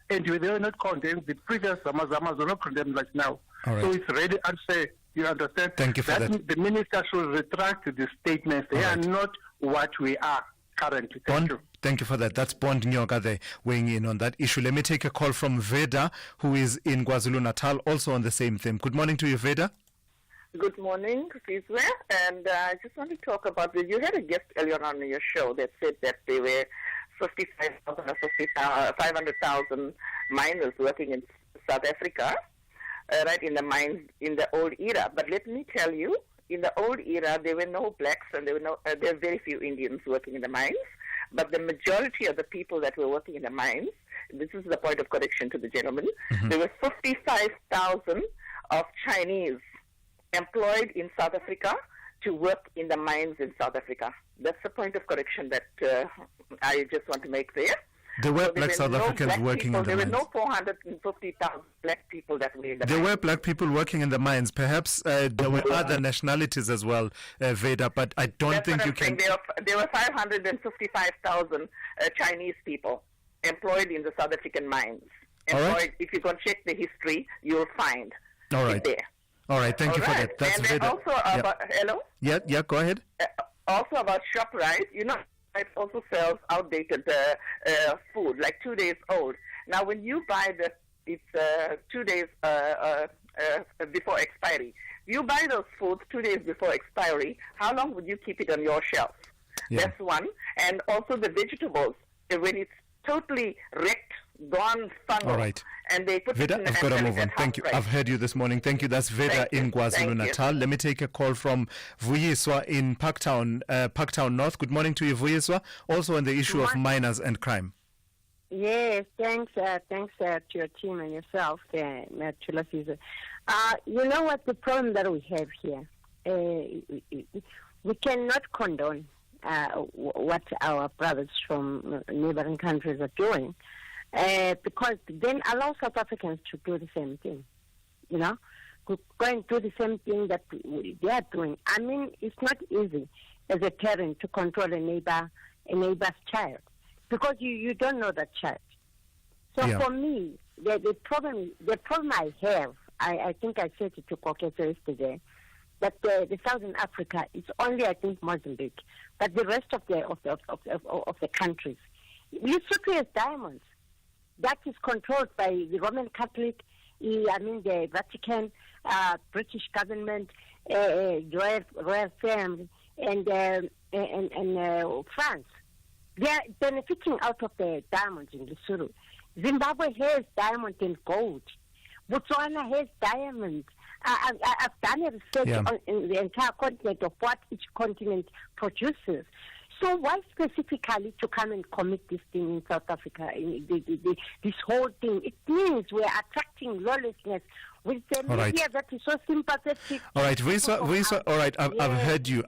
And they were not condemned. The previous Zamazamas were not condemned like now. Right. So it's really unfair. You understand? Thank you for that. The minister should retract the statements. They are not what we are currently. Thank you for that. That's Bond Nyoka there weighing in on that issue. Let me take a call from Veda, who is in KwaZulu-Natal, also on the same theme. Good morning to you, Veda. Good morning, Thulasizwe. And I just want to talk about this. You had a guest earlier on in your show that said that there were 55,000 or 500,000 miners working in South Africa, right, in the mines in the old era. But let me tell you, in the old era, there were no blacks and there were very few Indians working in the mines. But the majority of the people that were working in the mines, this is the point of correction to the gentleman, there were 55,000 of Chinese employed in South Africa to work in the mines in South Africa. That's the point of correction that I just want to make there. There were black South Africans working in the mines. There were no 450,000 black people that were in the mines. There were black people working in the mines. Perhaps there were other nationalities as well, Veda, but I don't think you can... There were 555,000 Chinese people employed in the South African mines. Right. If you can check the history, you'll find it there. All right, thank you for that. That's and then also about, hello? Yeah, go ahead. Also about ShopRite, it also sells outdated food, like 2 days old. Now, when you buy it's 2 days before expiry. You buy those foods 2 days before expiry, how long would you keep it on your shelf? Yeah. That's one. And also the vegetables, when it's totally wrecked Dawn Funnel. All right. And they put Vida, it in I've got to and move sell it on. at Thank you. half price. I've heard you this morning. Thank you. That's Vida Thank you. in Thank you. KwaZulu-Natal. Let me take a call from Vuyiswa in Parktown North. Good morning to you, Vuyiswa. Also on the issue of minors and crime. Yes, thanks to your team and yourself, Thulasizwe. You know what the problem that we have here? We cannot condone what our brothers from neighboring countries are doing, because then allow South Africans to do the same thing. You know, go and do the same thing that they are doing. I mean, it's not easy as a parent to control a neighbor's child, because you don't know that child. So for me, the problem I have, I think I said it to Kokeso yesterday, that the Southern Africa, it's only I think Mozambique, but the rest of the countries, Lesotho has diamonds that is controlled by the Roman Catholic, the Vatican, British government, royal family, and France. They are benefiting out of the diamonds in Lesotho. Zimbabwe has diamond and gold. Botswana has diamonds. I've done a research on in the entire continent of what each continent produces. So why specifically to come and commit this thing in South Africa, this whole thing? It means we're attracting lawlessness with the media that is so sympathetic. All right, Visa, all right, I've heard you,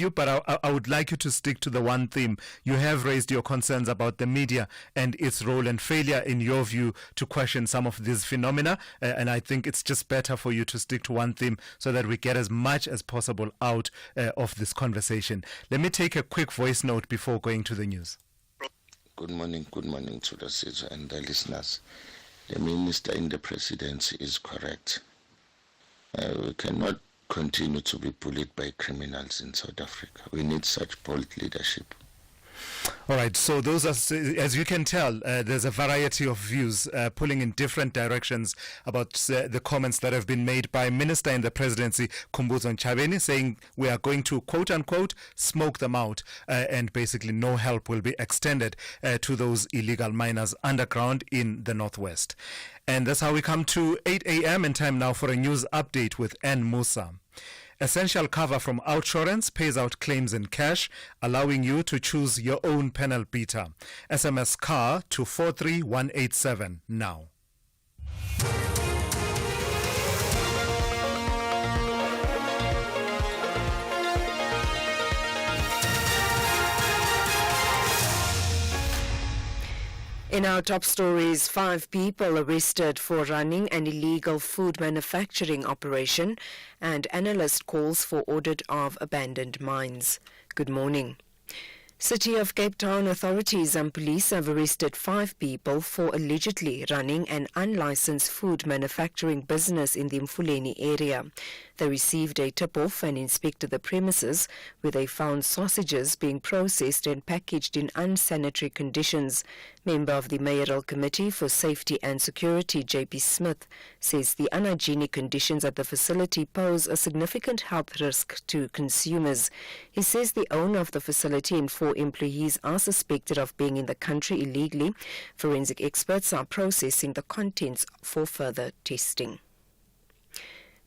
but I would like you to stick to the one theme. You have raised your concerns about the media and its role and failure, in your view, to question some of these phenomena, and I think it's just better for you to stick to one theme so that we get as much as possible out of this conversation. Let me take a quick voice note before going to the news. Good morning to the citizens and the listeners. The minister in the presidency is correct. We cannot continue to be bullied by criminals in South Africa. We need such bold leadership. All right, so those are, as you can tell, there's a variety of views pulling in different directions about the comments that have been made by Minister in the Presidency, Khumbudzo Ntshavheni, saying we are going to, quote unquote, smoke them out, and basically no help will be extended to those illegal miners underground in the Northwest. And that's how we come to 8 a.m. and time now for a news update with Ann Musa. Essential cover from Outsurance pays out claims in cash, allowing you to choose your own panel beater. SMS CAR to 43187 now. In our top stories, 5 people arrested for running an illegal food manufacturing operation, and analyst calls for audit of abandoned mines. Good morning. City of Cape Town authorities and police have arrested 5 people for allegedly running an unlicensed food manufacturing business in the Mfuleni area. They received a tip-off and inspected the premises, where they found sausages being processed and packaged in unsanitary conditions. Member of the Mayoral Committee for Safety and Security, J.P. Smith, says the unhygienic conditions at the facility pose a significant health risk to consumers. He says the owner of the facility and 4 employees are suspected of being in the country illegally. Forensic experts are processing the contents for further testing.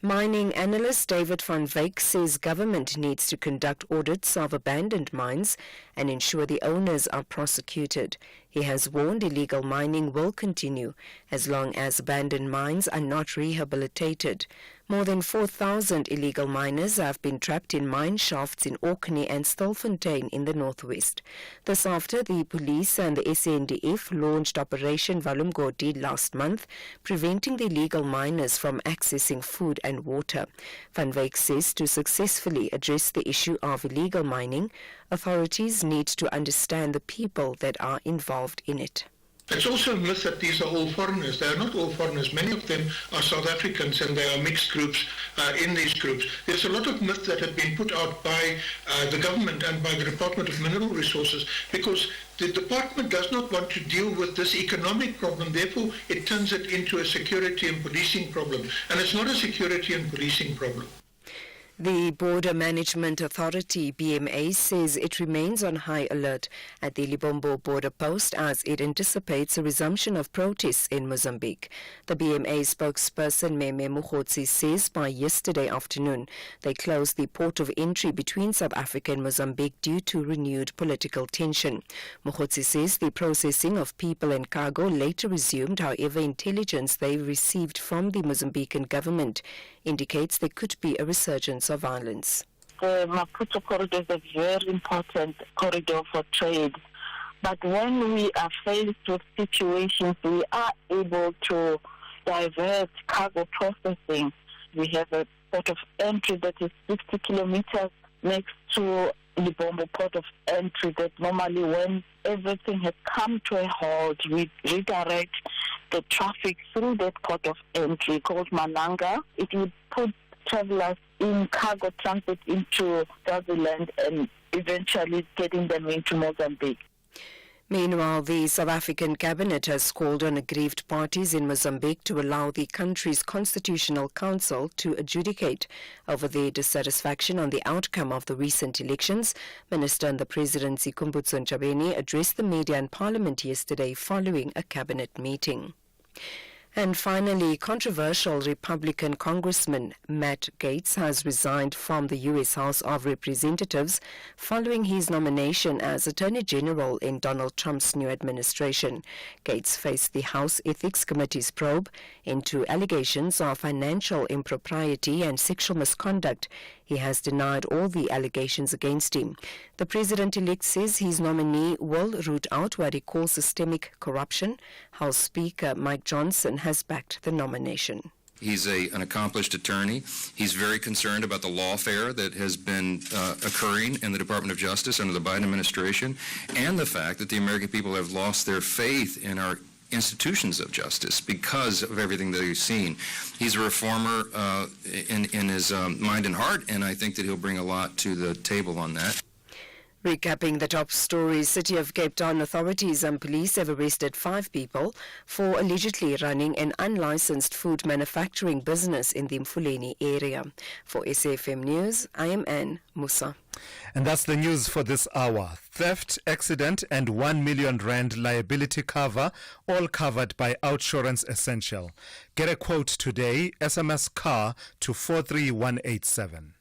Mining analyst David van Wyk says government needs to conduct audits of abandoned mines and ensure the owners are prosecuted. He has warned illegal mining will continue as long as abandoned mines are not rehabilitated. More than 4,000 illegal miners have been trapped in mine shafts in Orkney and Stilfontein in the northwest. This after the police and the SANDF launched Operation Valumgodi last month, preventing the illegal miners from accessing food and water. Van Wyk says to successfully address the issue of illegal mining, authorities need to understand the people that are involved in it. It's also a myth that these are all foreigners. They are not all foreigners. Many of them are South Africans, and there are mixed groups in these groups. There's a lot of myths that have been put out by the government and by the Department of Mineral Resources, because the department does not want to deal with this economic problem. Therefore, it turns it into a security and policing problem. And it's not a security and policing problem. The Border Management Authority, BMA, says it remains on high alert at the Libombo border post as it anticipates a resumption of protests in Mozambique. The BMA spokesperson, Meme Mukhotsi, says by yesterday afternoon they closed the port of entry between South Africa and Mozambique due to renewed political tension. Mukhotsi says the processing of people and cargo later resumed. However, intelligence they received from the Mozambican government indicates there could be a resurgence of violence. The Maputo corridor is a very important corridor for trade. But when we are faced with situations, we are able to divert cargo processing. We have a port of entry that is 60 kilometers next to the Libombo port of entry that normally when everything has come to a halt, we redirect the traffic through that port of entry called Mananga. It would put travelers in cargo transit into Swaziland and eventually getting them into Mozambique. Meanwhile, the South African cabinet has called on aggrieved parties in Mozambique to allow the country's constitutional council to adjudicate over their dissatisfaction on the outcome of the recent elections. Minister and the Presidency, Kumbutso Ntshavheni, addressed the media and parliament yesterday following a cabinet meeting. And finally, controversial Republican Congressman Matt Gaetz has resigned from the U.S. House of Representatives following his nomination as Attorney General in Donald Trump's new administration. Gaetz faced the House Ethics Committee's probe into allegations of financial impropriety and sexual misconduct. He has denied all the allegations against him. The president-elect says his nominee will root out what he calls systemic corruption. House Speaker Mike Johnson has backed the nomination. He's an accomplished attorney. He's very concerned about the lawfare that has been occurring in the Department of Justice under the Biden administration and the fact that the American people have lost their faith in our institutions of justice because of everything that he's seen. He's a reformer in his mind and heart, and I think that he'll bring a lot to the table on that. Recapping the top stories, City of Cape Town authorities and police have arrested 5 people for allegedly running an unlicensed food manufacturing business in the Mfuleni area. For SAFM News, I am Anne Musa. And that's the news for this hour. Theft, accident and 1 million rand liability cover, all covered by Outsurance Essential. Get a quote today, SMS CAR to 43187.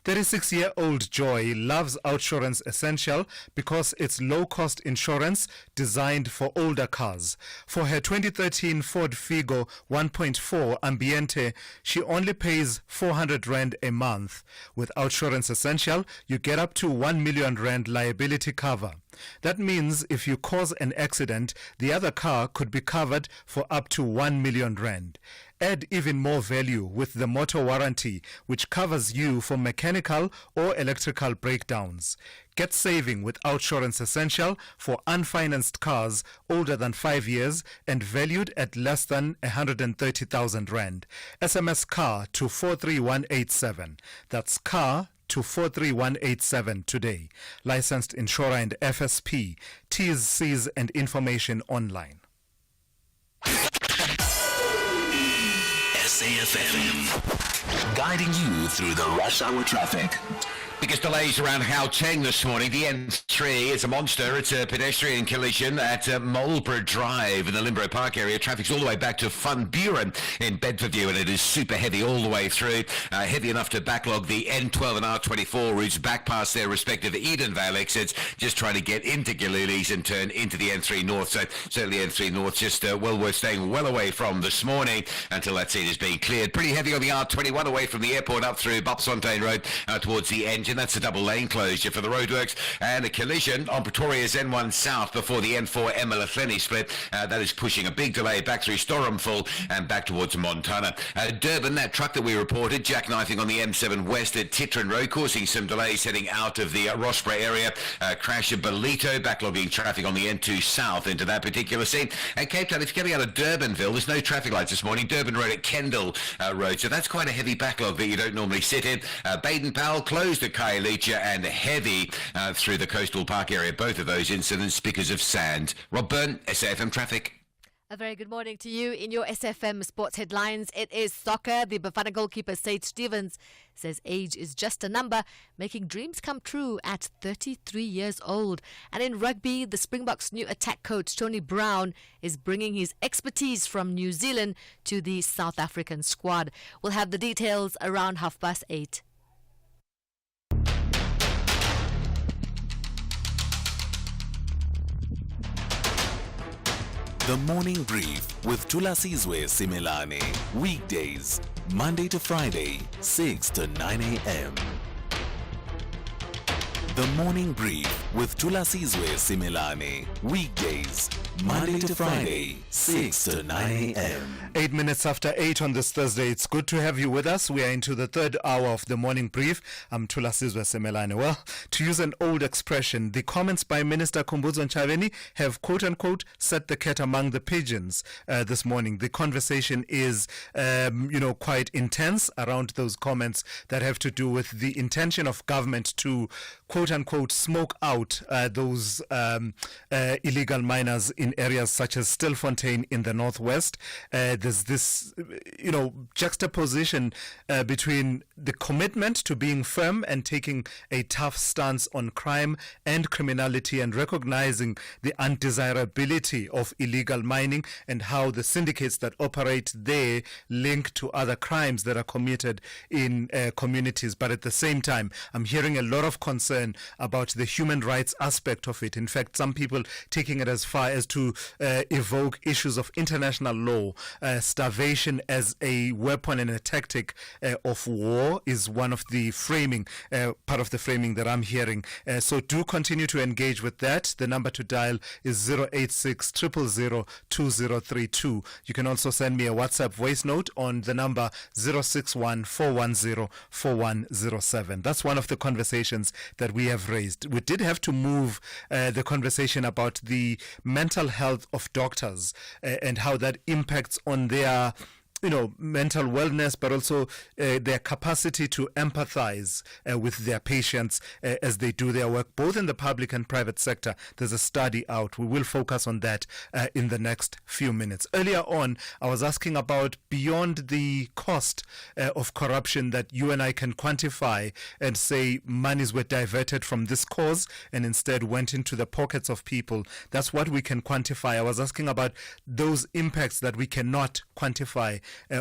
36-year-old Joy loves Outsurance Essential because it's low-cost insurance designed for older cars. For her 2013 Ford Figo 1.4 Ambiente, she only pays 400 Rand a month. With Outsurance Essential, you get up to 1 million Rand liability cover. That means if you cause an accident, the other car could be covered for up to 1 million Rand. Add even more value with the motor warranty, which covers you for mechanical or electrical breakdowns. Get saving with Outsurance Essential for unfinanced cars older than 5 years and valued at less than 130,000 Rand. SMS CAR to 43187. That's CAR to 43187 today. Licensed insurer and FSP. T's, C's and information online. SAFM, guiding you through the rush hour traffic. Biggest delays around Gauteng this morning. The N3 is a monster. It's a pedestrian collision at Marlborough Drive in the Limborough Park area. Traffic's all the way back to Van Buren in Bedfordview, and it is super heavy all the way through. Heavy enough to backlog the N12 and R24 routes back past their respective Edenvale exits, just trying to get into Galilees and turn into the N3 North. So certainly N3 North just well worth staying well away from this morning until that scene is being cleared. Pretty heavy on the R21 away from the airport up through Bopsfontein Road towards the engine. That's a double lane closure for the roadworks, and a collision on Pretoria's N1 South before the N4 Emalafeni split. That is pushing a big delay back through Storumful and back towards Montana. Durban, that truck that we reported jackknifing on the M7 West at Titran Road, causing some delays heading out of the Rossborough area. Crash at Belito, backlogging traffic on the N2 South into that particular scene. And Cape Town, if you're coming out of Durbanville, there's no traffic lights this morning. Durban Road at Kendall Road, so that's quite a heavy backlog that you don't normally sit in. Baden-Powell closed at Khayelitsha and heavy through the Coastal Park area. Both of those incidents because of sand. Rob Byrne, SAFM Traffic. A very good morning to you. In your SFM sports headlines, it is soccer. The Bafana goalkeeper Sade Stevens says age is just a number, making dreams come true at 33 years old. And in rugby, the Springboks' new attack coach Tony Brown is bringing his expertise from New Zealand to the South African squad. We'll have the details around 8:30. The Morning Brief with Thulasizwe Simelane. Weekdays, Monday to Friday, 6 to 9 a.m. The Morning Brief with Thulasizwe Simelane. Weekdays, Monday to Friday, 6 to 9 a.m. 8 minutes after 8 on this Thursday. It's good to have you with us. We are into the third hour of the Morning Brief. I'm Thulasizwe Simelane. Well, to use an old expression, the comments by Minister Khumbudzo Ntshavheni have, quote-unquote, set the cat among the pigeons this morning. The conversation is, quite intense around those comments that have to do with the intention of government to, quote-unquote, smoke out those illegal miners in areas such as Stilfontein in the northwest. There's this, juxtaposition between the commitment to being firm and taking a tough stance on crime and criminality and recognizing the undesirability of illegal mining and how the syndicates that operate there link to other crimes that are committed in communities. But at the same time, I'm hearing a lot of concern about the human rights aspect of it. In fact, some people taking it as far as to evoke issues of international law. Starvation as a weapon and a tactic of war is one of the framing, part of the framing that I'm hearing. So do continue to engage with that. The number to dial is 086 000 2032. You can also send me a WhatsApp voice note on the number 061 410 4107. That's one of the conversations that we have raised. We did have to move the conversation about the mental health of doctors and how that impacts on their mental wellness, but also their capacity to empathize with their patients as they do their work, both in the public and private sector. There's a study out. We will focus on that in the next few minutes. Earlier on, I was asking about beyond the cost of corruption that you and I can quantify and say monies were diverted from this cause and instead went into the pockets of people. That's what we can quantify. I was asking about those impacts that we cannot quantify,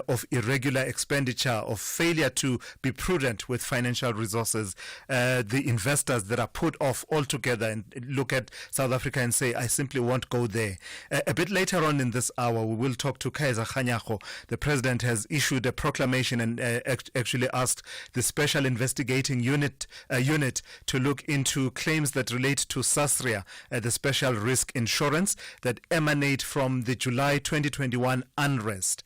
of irregular expenditure, of failure to be prudent with financial resources, the investors that are put off altogether and look at South Africa and say, I simply won't go there. A bit later on in this hour, we will talk to Kaiser Khanyago. The president has issued a proclamation and actually asked the Special Investigating Unit to look into claims that relate to SASRIA, the Special Risk Insurance, that emanate from the July 2021 unrest.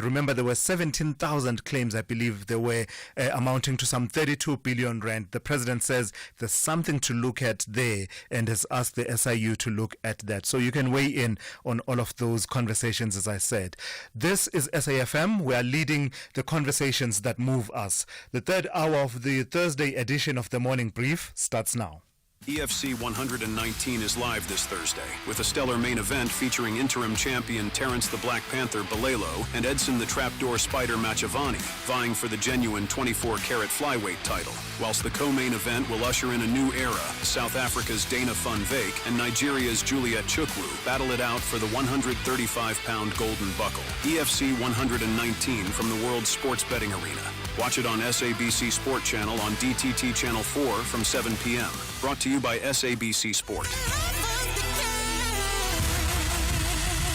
Remember, there were 17,000 claims, I believe there were, amounting to some 32 billion rand. The president says there's something to look at there and has asked the SIU to look at that. So you can weigh in on all of those conversations, as I said. This is SAFM. We are leading the conversations that move us. The third hour of the Thursday edition of the Morning Brief starts now. EFC 119 is live this Thursday with a stellar main event featuring interim champion Terrence the Black Panther Balelo and Edson the Trapdoor Spider Machavani vying for the genuine 24-carat flyweight title, whilst the co-main event will usher in a new era. South Africa's Dana Van Wyk and Nigeria's Juliet Chukwu battle it out for the 135-pound golden buckle. EFC 119 from the World Sports Betting Arena. Watch it on SABC Sport Channel on DTT Channel 4 from 7 p.m. Brought to you by SABC Sport.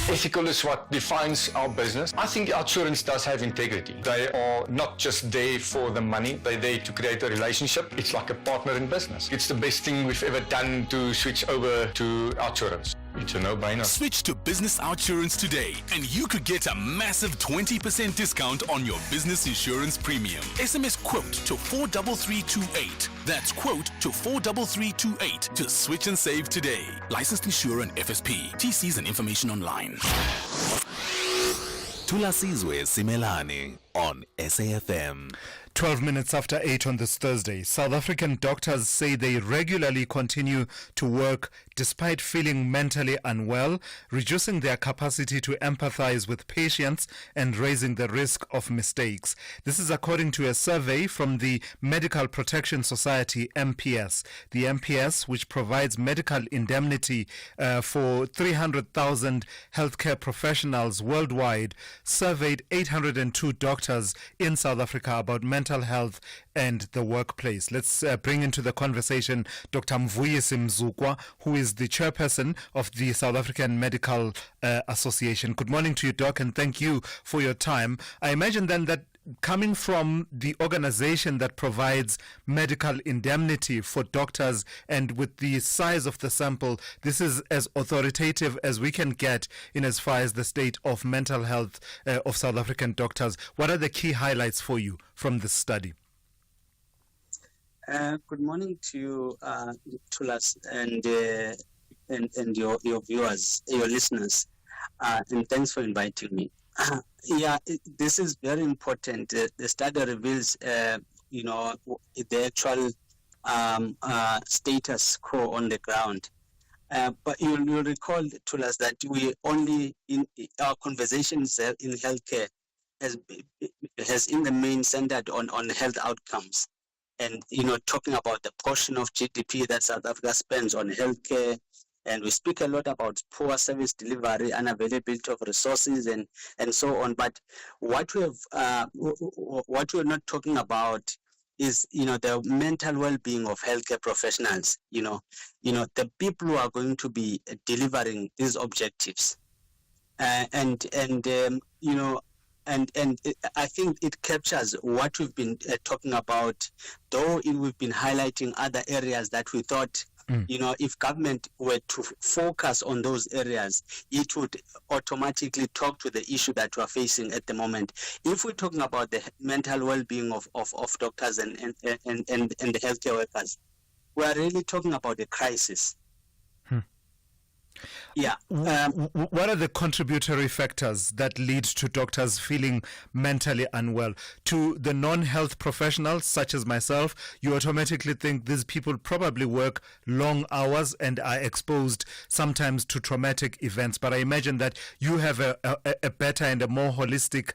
Ethical is what defines our business. I think OUTsurance does have integrity. They are not just there for the money, they're there to create a relationship. It's like a partner in business. It's the best thing we've ever done to switch over to OUTsurance. It's a no-brainer. Switch to Business OUTsurance today and you could get a massive 20% discount on your business insurance premium. SMS quote to 43328. That's quote to 43328 to switch and save today. Licensed insurer and FSP. TCs and information online. Thulasizwe Simelane. on SAFM. 12 minutes after 8 on this Thursday, South African doctors say they regularly continue to work despite feeling mentally unwell, reducing their capacity to empathize with patients and raising the risk of mistakes. This is according to a survey from the Medical Protection Society, MPS. The MPS, which provides medical indemnity for 300,000 healthcare professionals worldwide, surveyed 802 doctors in South Africa about mental health and the workplace. Let's bring into the conversation Dr. Mvuyisi Mzukwa, who is the chairperson of the South African Medical Association. Good morning to you, Doc, and thank you for your time. I imagine then that coming from the organization that provides medical indemnity for doctors, and with the size of the sample, this is as authoritative as we can get in as far as the state of mental health of South African doctors. What are the key highlights for you from this study? Good morning to you, Thulas, and your viewers, your listeners, and thanks for inviting me. This is very important. The study reveals, the actual status quo on the ground. But you'll recall, Thulas, that we only in our conversations in healthcare has in the main centered on health outcomes, and talking about the portion of GDP that South Africa spends on healthcare. And we speak a lot about poor service delivery, unavailability of resources, and so on. But what we're not talking about is, the mental well-being of healthcare professionals. The people who are going to be delivering these objectives, and I think it captures what we've been talking about. Though we've been highlighting other areas that we thought. If government were to focus on those areas, it would automatically talk to the issue that we're facing at the moment. If we're talking about the mental well-being of doctors and the healthcare workers, we're really talking about a crisis. What are the contributory factors that lead to doctors feeling mentally unwell? To the non-health professionals, such as myself, you automatically think these people probably work long hours and are exposed sometimes to traumatic events. But I imagine that you have a better and a more holistic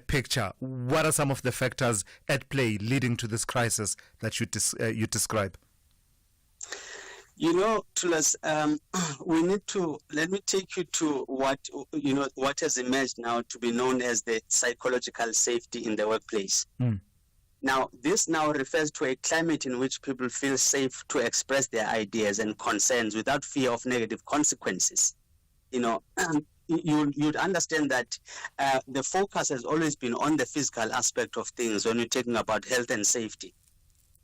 picture. What are some of the factors at play leading to this crisis that you describe? Thulas, let me take you to what has emerged now to be known as the psychological safety in the workplace. Now, this now refers to a climate in which people feel safe to express their ideas and concerns without fear of negative consequences. You'd understand that the focus has always been on the physical aspect of things when you're talking about health and safety.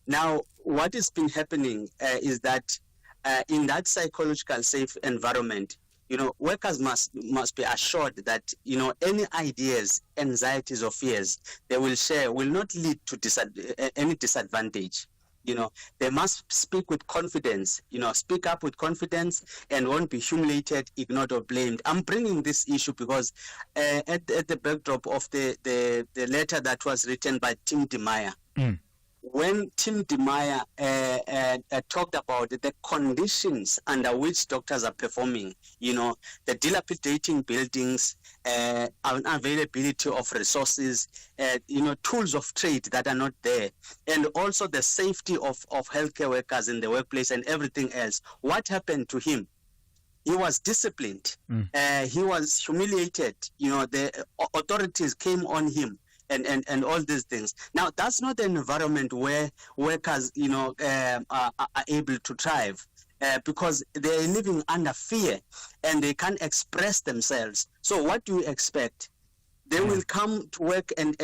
Now, what has been happening is that in that psychological safe environment, workers must be assured that, any ideas, anxieties or fears they will share will not lead to any disadvantage. They must speak with confidence, speak up with confidence and won't be humiliated, ignored or blamed. I'm bringing this issue because at the backdrop of the letter that was written by Tim de Meyer, when Tim de Meyer talked about the conditions under which doctors are performing, the dilapidating buildings, unavailability of resources, tools of trade that are not there, and also the safety of healthcare workers in the workplace and everything else. What happened to him? He was disciplined. He was humiliated. The authorities came on him. And all these things. Now, that's not an environment where workers, are able to thrive because they're living under fear and they can't express themselves. So, what do you expect? They will come to work and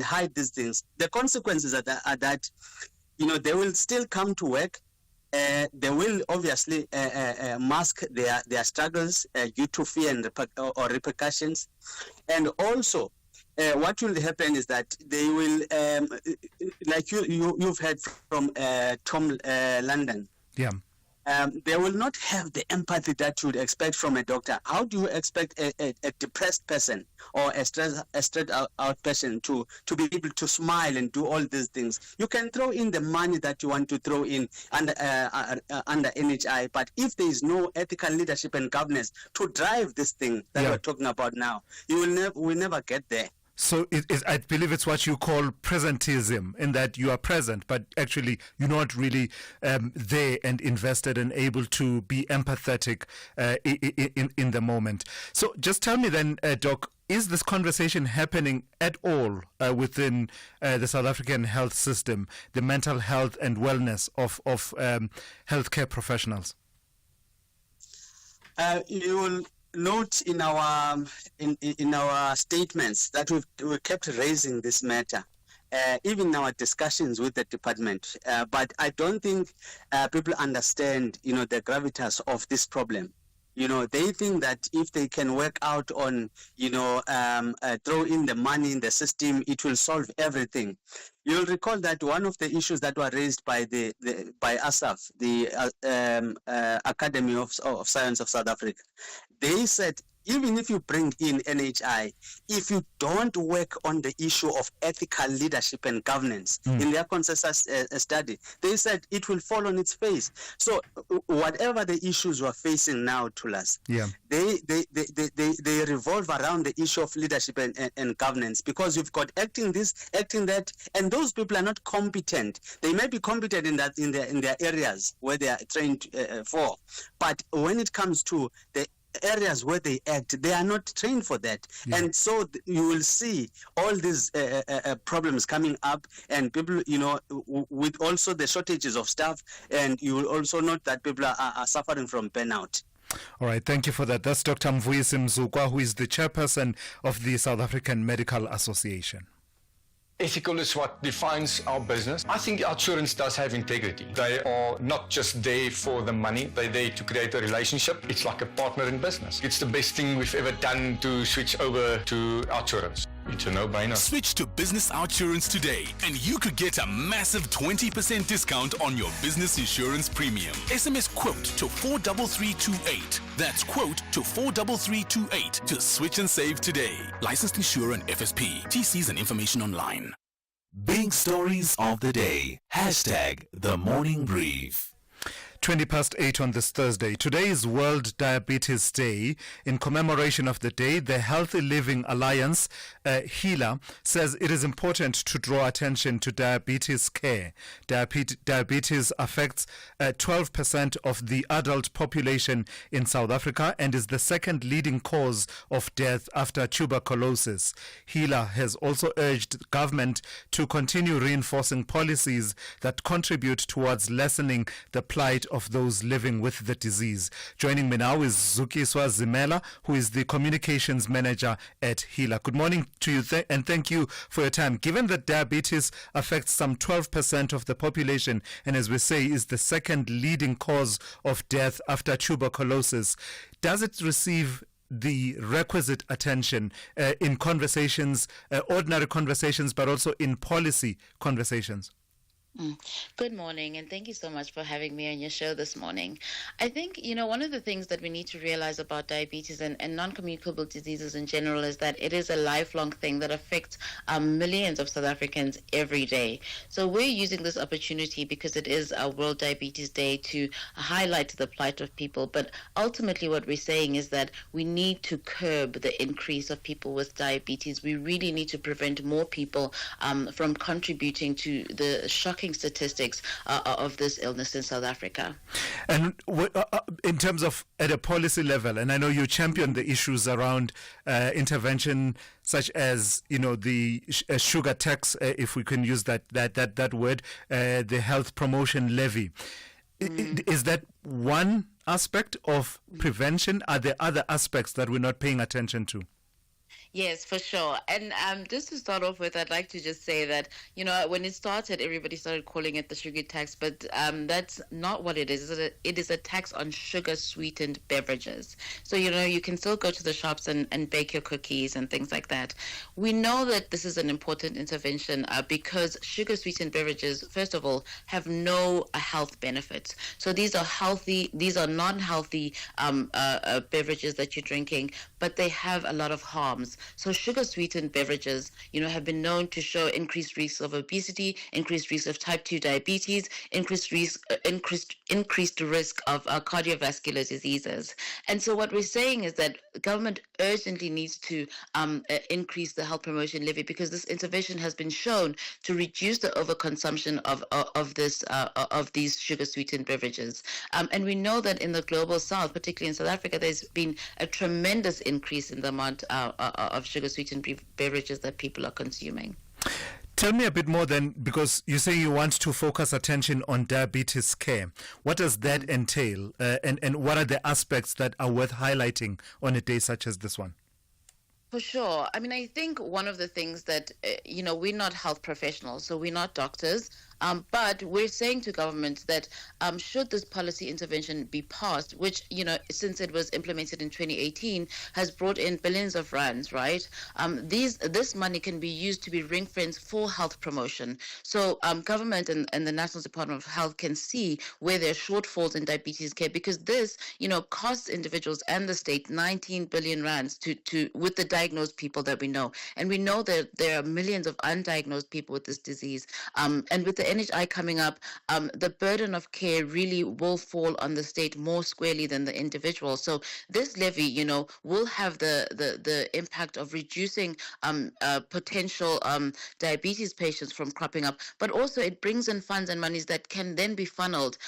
hide these things. The consequences are that they will still come to work. They will obviously mask their struggles due to fear and or repercussions, and also what will happen is that they will, like you've heard from Tom London. they will not have the empathy that you would expect from a doctor. How do you expect a depressed person or a stressed out person to be able to smile and do all these things? You can throw in the money that you want to throw in under NHI, but if there is no ethical leadership and governance to drive this thing that we're talking about now, you will never get there. So I believe it's what you call presentism, in that you are present, but actually you're not really there and invested and able to be empathetic in the moment. So just tell me then, Doc, is this conversation happening at all within the South African health system, the mental health and wellness of healthcare professionals? You will note in our statements that we kept raising this matter, even in our discussions with the department. But I don't think people understand, the gravitas of this problem. They think that if they can work out on, throw in the money in the system, it will solve everything. You'll recall that one of the issues that were raised by by ASAF, the Academy of Science of South Africa, they said, even if you bring in NHI, if you don't work on the issue of ethical leadership and governance in their consensus study, they said it will fall on its face. So whatever the issues we're facing now, Thulas, they revolve around the issue of leadership and governance, because you've got acting this, acting that, and those people are not competent. They may be competent in their areas where they are trained for, but when it comes to the areas where they act, they are not trained for that. And so you will see all these problems coming up, and people, with also the shortages of staff, and you will also note that people are suffering from burnout. All right, thank you for that. That's Dr. Mvuyisi Mzukwa, who is the chairperson of the South African Medical Association. Ethical is what defines our business. I think our insurance does have integrity. They are not just there for the money, they're there to create a relationship. It's like a partner in business. It's the best thing we've ever done to switch over to our insurance. It's a no-brainer. Switch to Business Outsurance today, and you could get a massive 20% discount on your business insurance premium. SMS quote to 43328. That's quote to 43328 to switch and save today. Licensed insurer and FSP. TCs and information online. Big stories of the day. Hashtag the morning brief. 8:20 on this Thursday. Today is World Diabetes Day. In commemoration of the day, the Healthy Living Alliance, HELA, says it is important to draw attention to diabetes care. Diabetes affects 12% of the adult population in South Africa and is the second leading cause of death after tuberculosis. HELA has also urged government to continue reinforcing policies that contribute towards lessening the plight of those living with the disease. Joining me now is Thulasizwe Simelane, who is the communications manager at HELA. Good morning to you and thank you for your time. Given that diabetes affects some 12% of the population and, as we say, is the second leading cause of death after tuberculosis, does it receive the requisite attention in conversations, ordinary conversations, but also in policy conversations? Good morning, and thank you so much for having me on your show this morning. I think, one of the things that we need to realize about diabetes and non-communicable diseases in general is that it is a lifelong thing that affects millions of South Africans every day. So we're using this opportunity because it is our World Diabetes Day to highlight the plight of people. But ultimately what we're saying is that we need to curb the increase of people with diabetes. We really need to prevent more people from contributing to the shocking statistics of this illness in South Africa. And in terms of at a policy level, and I know you champion the issues around intervention such as the sugar tax, if we can use that word, the health promotion levy. Is that one aspect of prevention? Are there other aspects that we're not paying attention to? Yes, for sure. And just to start off with, I'd like to just say that, when it started, everybody started calling it the sugar tax, but that's not what it is. It is a tax on sugar-sweetened beverages. So, you can still go to the shops and bake your cookies and things like that. We know that this is an important intervention because sugar-sweetened beverages, first of all, have no health benefits. So these are non-healthy beverages that you're drinking, but they have a lot of harms. So sugar-sweetened beverages, have been known to show increased risks of obesity, increased risk of type 2 diabetes, increased risk of cardiovascular diseases. And so what we're saying is that government urgently needs to increase the health promotion levy, because this intervention has been shown to reduce the overconsumption of these sugar-sweetened beverages. And we know that in the global south, particularly in South Africa, there's been a tremendous increase in the amount of sugar-sweetened beverages that people are consuming. Tell me a bit more then, because you say you want to focus attention on diabetes care. What does that entail, and what are the aspects that are worth highlighting on a day such as this one? For sure. I mean, I think one of the things that, we're not health professionals, so we're not doctors, but we're saying to government that should this policy intervention be passed, which, since it was implemented in 2018, has brought in billions of rands, right? This money can be used to be ring-fenced for health promotion. So government and the National Department of Health can see where there are shortfalls in diabetes care, because this, costs individuals and the state 19 billion rands with the diagnosed people that we know. And we know that there are millions of undiagnosed people with this disease. And with the NHI coming up, the burden of care really will fall on the state more squarely than the individual. So this levy, will have the impact of reducing potential diabetes patients from cropping up, but also it brings in funds and monies that can then be funneled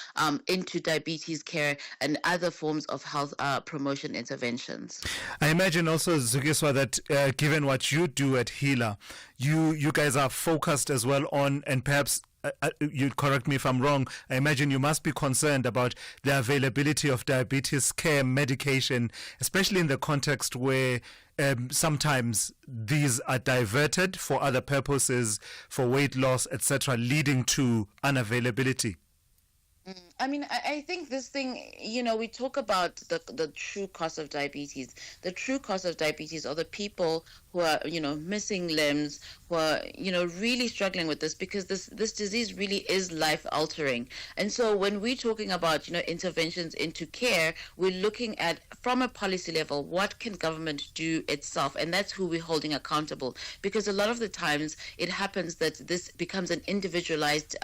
into diabetes care and other forms of health promotion interventions. I imagine also, Zukiswa, that given what you do at HeLa, you guys are focused as well on, and perhaps you correct me if I'm wrong, I imagine you must be concerned about the availability of diabetes care medication, especially in the context where sometimes these are diverted for other purposes, for weight loss, etc., leading to unavailability. I mean, I think this thing, we talk about the true cause of diabetes. The true cause of diabetes are the people who are, missing limbs, who are, really struggling with this, because this disease really is life-altering. And so when we're talking about, interventions into care, we're looking at, from a policy level, what can government do itself? And that's who we're holding accountable. Because a lot of the times it happens that this becomes an individualized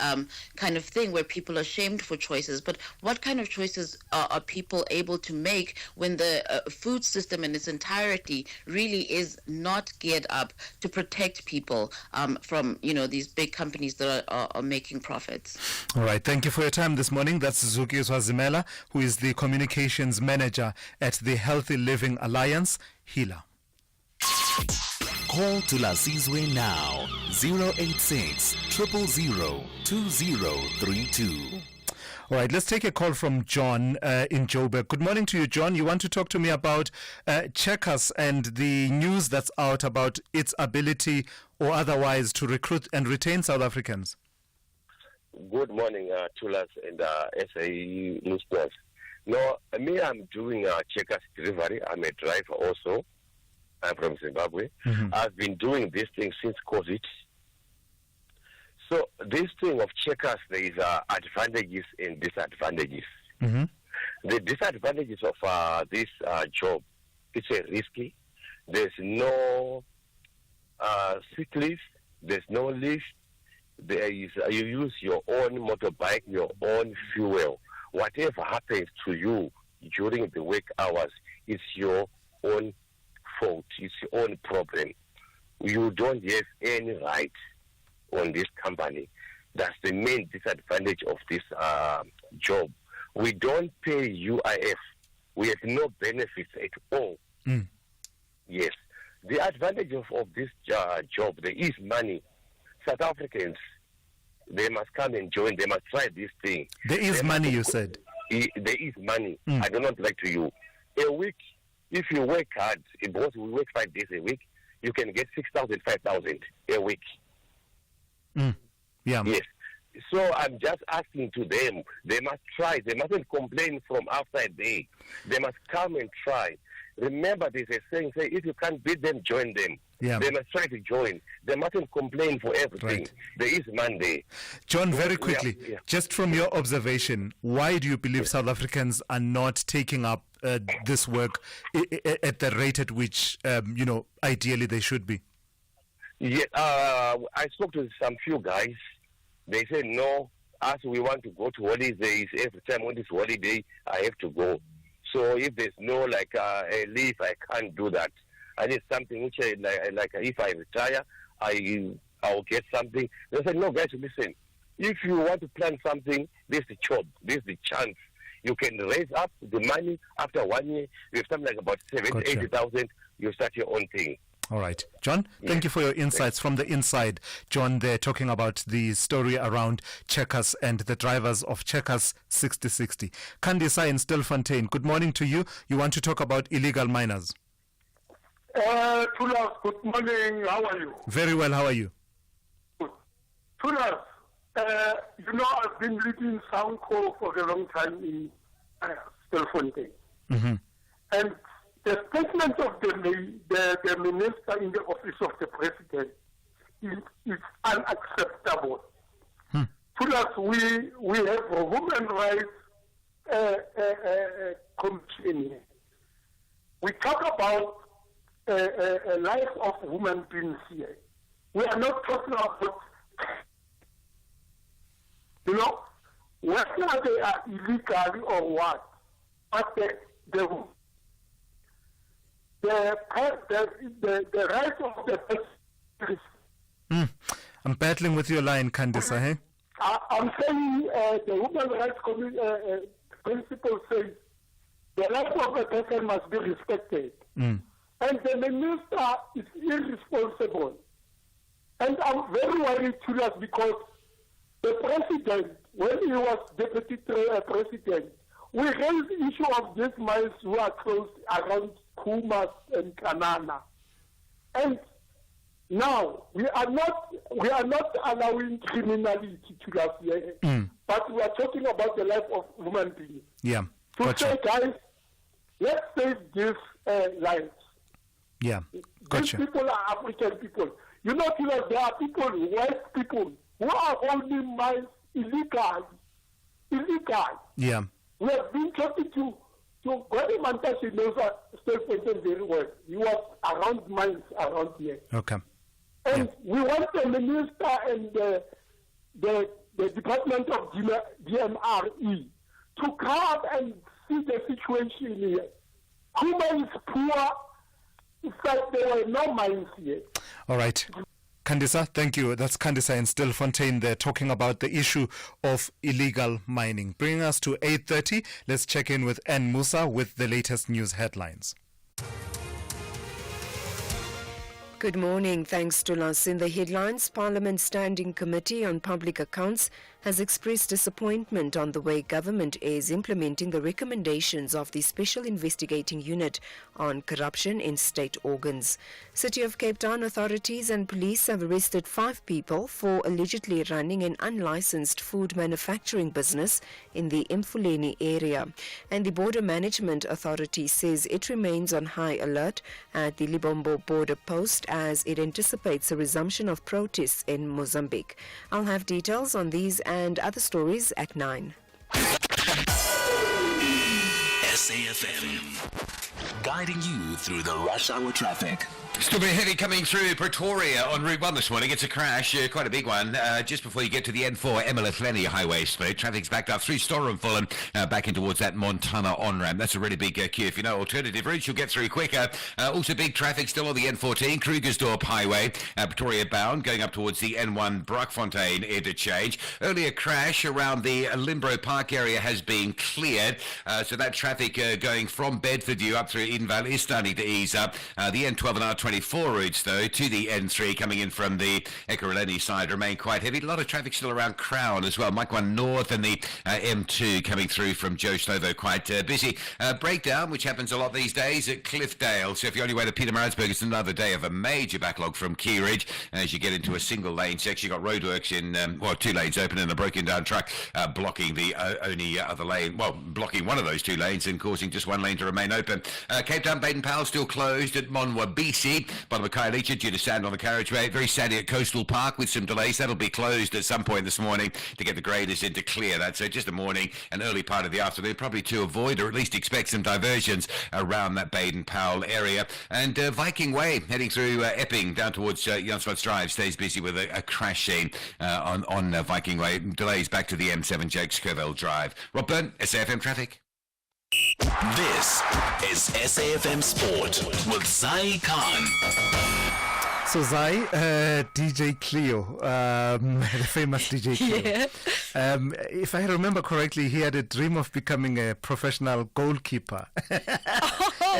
kind of thing where people are shamed for choices. But what kind of choices are people able to make when the food system in its entirety really is not geared up to protect people from, these big companies that are making profits? All right. Thank you for your time this morning. That's Thulasizwe Simelane, who is the communications manager at the Healthy Living Alliance, HeLa. Call Thulasizwe now, 086 000 2032. All right, let's take a call from John in Joburg. Good morning to you, John. You want to talk to me about Checkers and the news that's out about its ability or otherwise to recruit and retain South Africans. Good morning, Thulas and SAE listeners. No, me, I'm doing Checkers delivery. I'm a driver also. I'm from Zimbabwe. Mm-hmm. I've been doing this thing since COVID. So this thing of Checkers, there is advantages and disadvantages. Mm-hmm. The disadvantages of this job, it's a risky. There's no sick leave. There's no leave. There is you use your own motorbike, your own fuel. Whatever happens to you during the work hours, it's your own fault. It's your own problem. You don't have any right on this company. That's the main disadvantage of this job. We don't pay UIF. We have no benefits at all. Mm. Yes. The advantage of this job, there is money. South Africans, they must come and join. They must try this thing. There is money, you said? There is money. I do not lie to you. A week, if you work hard, because we work 5 days a week, you can get 6,000, 5,000 a week. Yeah. Yes. So I'm just asking to them, they must try. They mustn't complain from outside there. They must come and try. Remember, there's a saying, say, if you can't beat them, join them. Yeah. They must try to join. They mustn't complain for everything. Right. There is Monday. John, very quickly, Yeah. just from your observation, why do you believe South Africans are not taking up this work at the rate at which, ideally they should be? Yeah, I spoke to some few guys. They said, no, as we want to go to holidays, every time on this holiday, I have to go. So if there's no, a leave, I can't do that. I need something which, if I retire, I'll get something. They said, no, guys, listen. If you want to plan something, this is the job. This is the chance. You can raise up the money after 1 year. You have something like about 70,000, 80,000. You start your own thing. All right. John, thank you for your insights from the inside. John, they're talking about the story around Checkers and the drivers of Checkers 6060. Kandisa in Stilfontein, good morning to you. You want to talk about illegal miners? Thulas, good morning. How are you? Very well. How are you? Thulas, I've been leading Soundco for a long time in Stilfontein. Mm-hmm. And the statement of the minister in the office of the president is unacceptable. Thulas, we have a human rights commission here. We talk about a life of human beings here. We are not talking about, whether they are illegal or what, but the right of the person. I'm battling with your line, Kandisa, hey? I'm saying the human rights principle says the right of a person must be respected. And the minister is irresponsible. And I'm very worried, Thulas, because the president, when he was deputy president, we raised the issue of these mines who are closed around Kumas and Kanana. And now we are not allowing criminality to us here, but we are talking about the life of human beings. Yeah. To say, guys, let's save these lives. Yeah. These people are African people. There are people, white people, who are holding mines illegal. Yeah. We have been talking to Gwede Mantashe knows State very well. He was around mines around here. Okay. And we want the minister and the Department of DMRE to come and see the situation here. Cuba is poor. In fact, there were no mines here. All right. Kandisa, thank you. That's Kandisa in Stilfontein. They're talking about the issue of illegal mining. Bringing us to 8:30, let's check in with Ann Musa with the latest news headlines. Good morning. Thanks to us. In the headlines, Parliament's Standing Committee on Public Accounts has expressed disappointment on the way government is implementing the recommendations of the Special Investigating Unit on Corruption in State Organs. City of Cape Town authorities and police have arrested 5 people for allegedly running an unlicensed food manufacturing business in the Mfuleni area. And the Border Management Authority says it remains on high alert at the Libombo border post as it anticipates a resumption of protests in Mozambique. I'll have details on these and other stories at 9. SAFM, guiding you through the rush hour traffic. Still been heavy coming through Pretoria on Route 1 this morning. It's a crash, quite a big one, just before you get to the N4 Emelathleni highway split. Traffic's backed up through Storumful and back in towards that Montana on-ramp. That's a really big queue. If you know alternative routes, you'll get through quicker. Also big traffic still on the N14, Krugersdorp Highway, Pretoria bound, going up towards the N1 Brockfontein interchange. Earlier crash around the Limbro Park area has been cleared, so that traffic going from Bedfordview up through Eden Vale is starting to ease up. The N12 and R24 routes, though, to the N3 coming in from the Ekurhuleni side remain quite heavy. A lot of traffic still around Crown as well. Mike 1 North and the M2 coming through from Joe Slovo quite busy. Breakdown, which happens a lot these days at Cliffdale. So if you're on your way to Peter Maritzburg, it's another day of a major backlog from Key Ridge. As you get into a single lane section, you've got roadworks in, 2 lanes open and a broken down truck blocking the only other lane, blocking one of those 2 lanes and causing just 1 lane to remain open. Cape Town Baden-Powell still closed at Monwabisi, bottom of Khayelitsha due to sand on the carriageway. Very sandy at Coastal Park with some delays. That'll be closed at some point this morning to get the graders in to clear that. So just the morning and early part of the afternoon, probably to avoid or at least expect some diversions around that Baden-Powell area. And Viking Way heading through Epping down towards Jansvoort Drive stays busy with a crash scene on Viking Way. Delays back to the M7 Jakes Curville Drive. Rob Byrne, SAFM Traffic. This is SAFM Sport with Zai Khan. So Zai, DJ Cleo, the famous DJ Cleo. Yeah. If I remember correctly, he had a dream of becoming a professional goalkeeper. And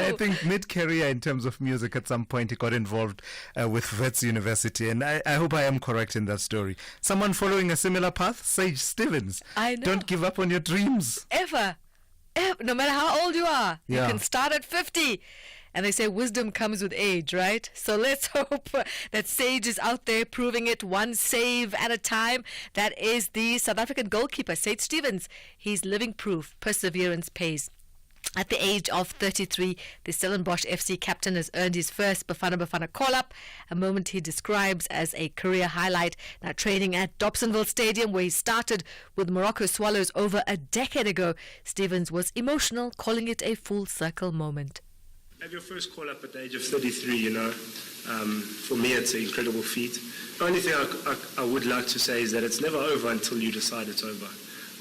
I think mid-career in terms of music, at some point he got involved with Wits University. And I hope I am correct in that story. Someone following a similar path? Sage Stevens. I know. Don't give up on your dreams. Ever. No matter how old you are, Yeah. you can start at 50. And they say wisdom comes with age, right? So let's hope that Sage is out there proving it one save at a time. That is the South African goalkeeper, Sage Stevens. He's living proof. Perseverance pays. At the age of 33, the Stellenbosch FC captain has earned his first Bafana call-up, a moment he describes as a career highlight. Now training at Dobsonville Stadium, where he started with Morocco Swallows over a decade ago, Stevens was emotional, calling it a full-circle moment. Have your first call-up at the age of 33, for me it's an incredible feat. The only thing I would like to say is that it's never over until you decide it's over.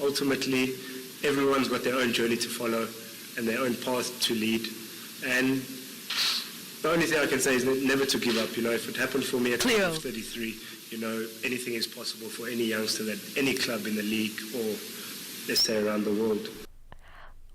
Ultimately, everyone's got their own journey to follow and their own path to lead. And the only thing I can say is never to give up. If it happened for me at the age of 33, anything is possible for any youngster at any club in the league or, let's say, around the world.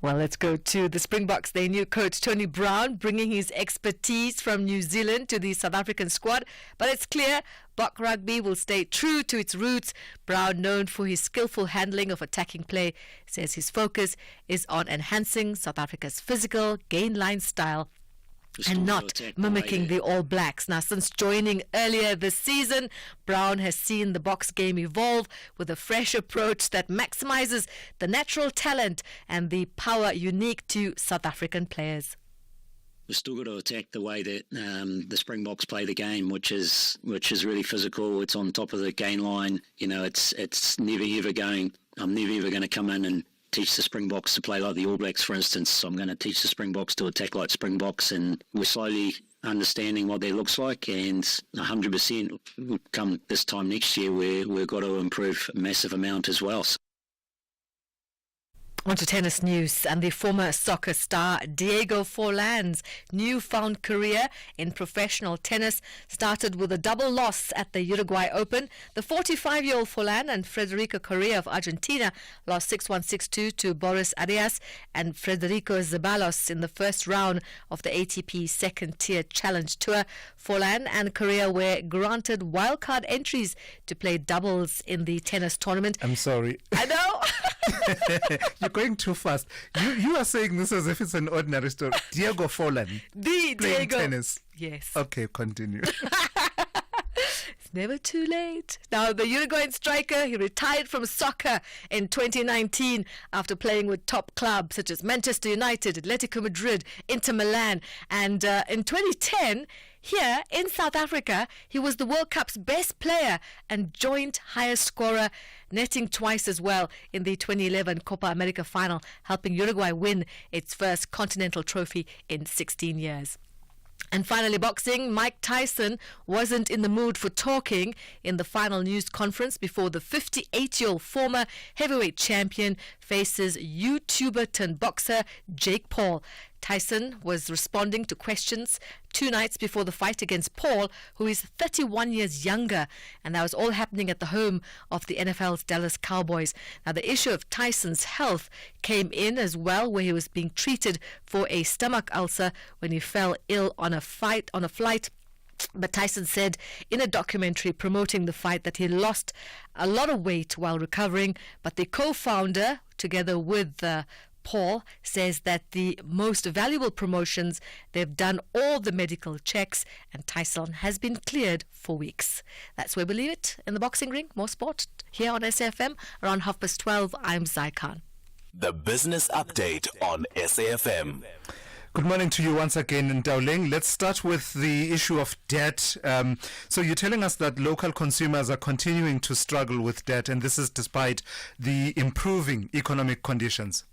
Well, let's go to the Springboks. Their new coach, Tony Brown, bringing his expertise from New Zealand to the South African squad. But it's clear Bok Rugby will stay true to its roots. Brown, known for his skillful handling of attacking play, says his focus is on enhancing South Africa's physical gain line style and not mimicking the All Blacks. Now, since joining earlier this season, Brown has seen the box game evolve with a fresh approach that maximizes the natural talent and the power unique to South African players. We've still got to attack the way that the Springboks play the game, which is really physical. It's on top of the gain line. It's never ever going. I'm never ever going to come in and teach the Springboks to play like the All Blacks, for instance. So I'm going to teach the Springboks to attack like Springboks, and we're slowly understanding what that looks like, and 100% come this time next year we've got to improve a massive amount as well. On to tennis news, and the former soccer star Diego Forlan's newfound career in professional tennis started with a double loss at the Uruguay Open. The 45-year-old Forlan and Federico Correa of Argentina lost 6-1, 6-2 to Boris Arias and Federico Zeballos in the first round of the ATP second-tier Challenge Tour. Forlan and Correa were granted wildcard entries to play doubles in the tennis tournament. I'm sorry. I know. You're going too fast. You are saying this as if it's an ordinary story. Diego Forlan. The playing Diego. tennis. Yes. Okay, continue. It's never too late. Now, the Uruguayan striker, he retired from soccer in 2019 after playing with top clubs such as Manchester United, Atletico Madrid, Inter Milan. And in 2010, here in South Africa, he was the World Cup's best player and joint highest scorer, netting twice as well in the 2011 Copa America final, helping Uruguay win its first continental trophy in 16 years. And finally, boxing. Mike Tyson wasn't in the mood for talking in the final news conference before the 58-year-old former heavyweight champion faces YouTuber turned boxer Jake Paul. Tyson was responding to questions 2 nights before the fight against Paul, who is 31 years younger. And that was all happening at the home of the NFL's Dallas Cowboys. Now, the issue of Tyson's health came in as well, where he was being treated for a stomach ulcer when he fell ill on a flight. But Tyson said in a documentary promoting the fight that he lost a lot of weight while recovering. But the co-founder, together with Paul, says that the most valuable promotions, they've done all the medical checks, and Tyson has been cleared for weeks. That's where we leave it in the boxing ring. More sport here on SAFM around 12:30. I'm Zai Khan. The Business Update on SAFM. Good morning to you once again in Dowling. Let's start with the issue of debt. So you're telling us that local consumers are continuing to struggle with debt, and this is despite the improving economic conditions.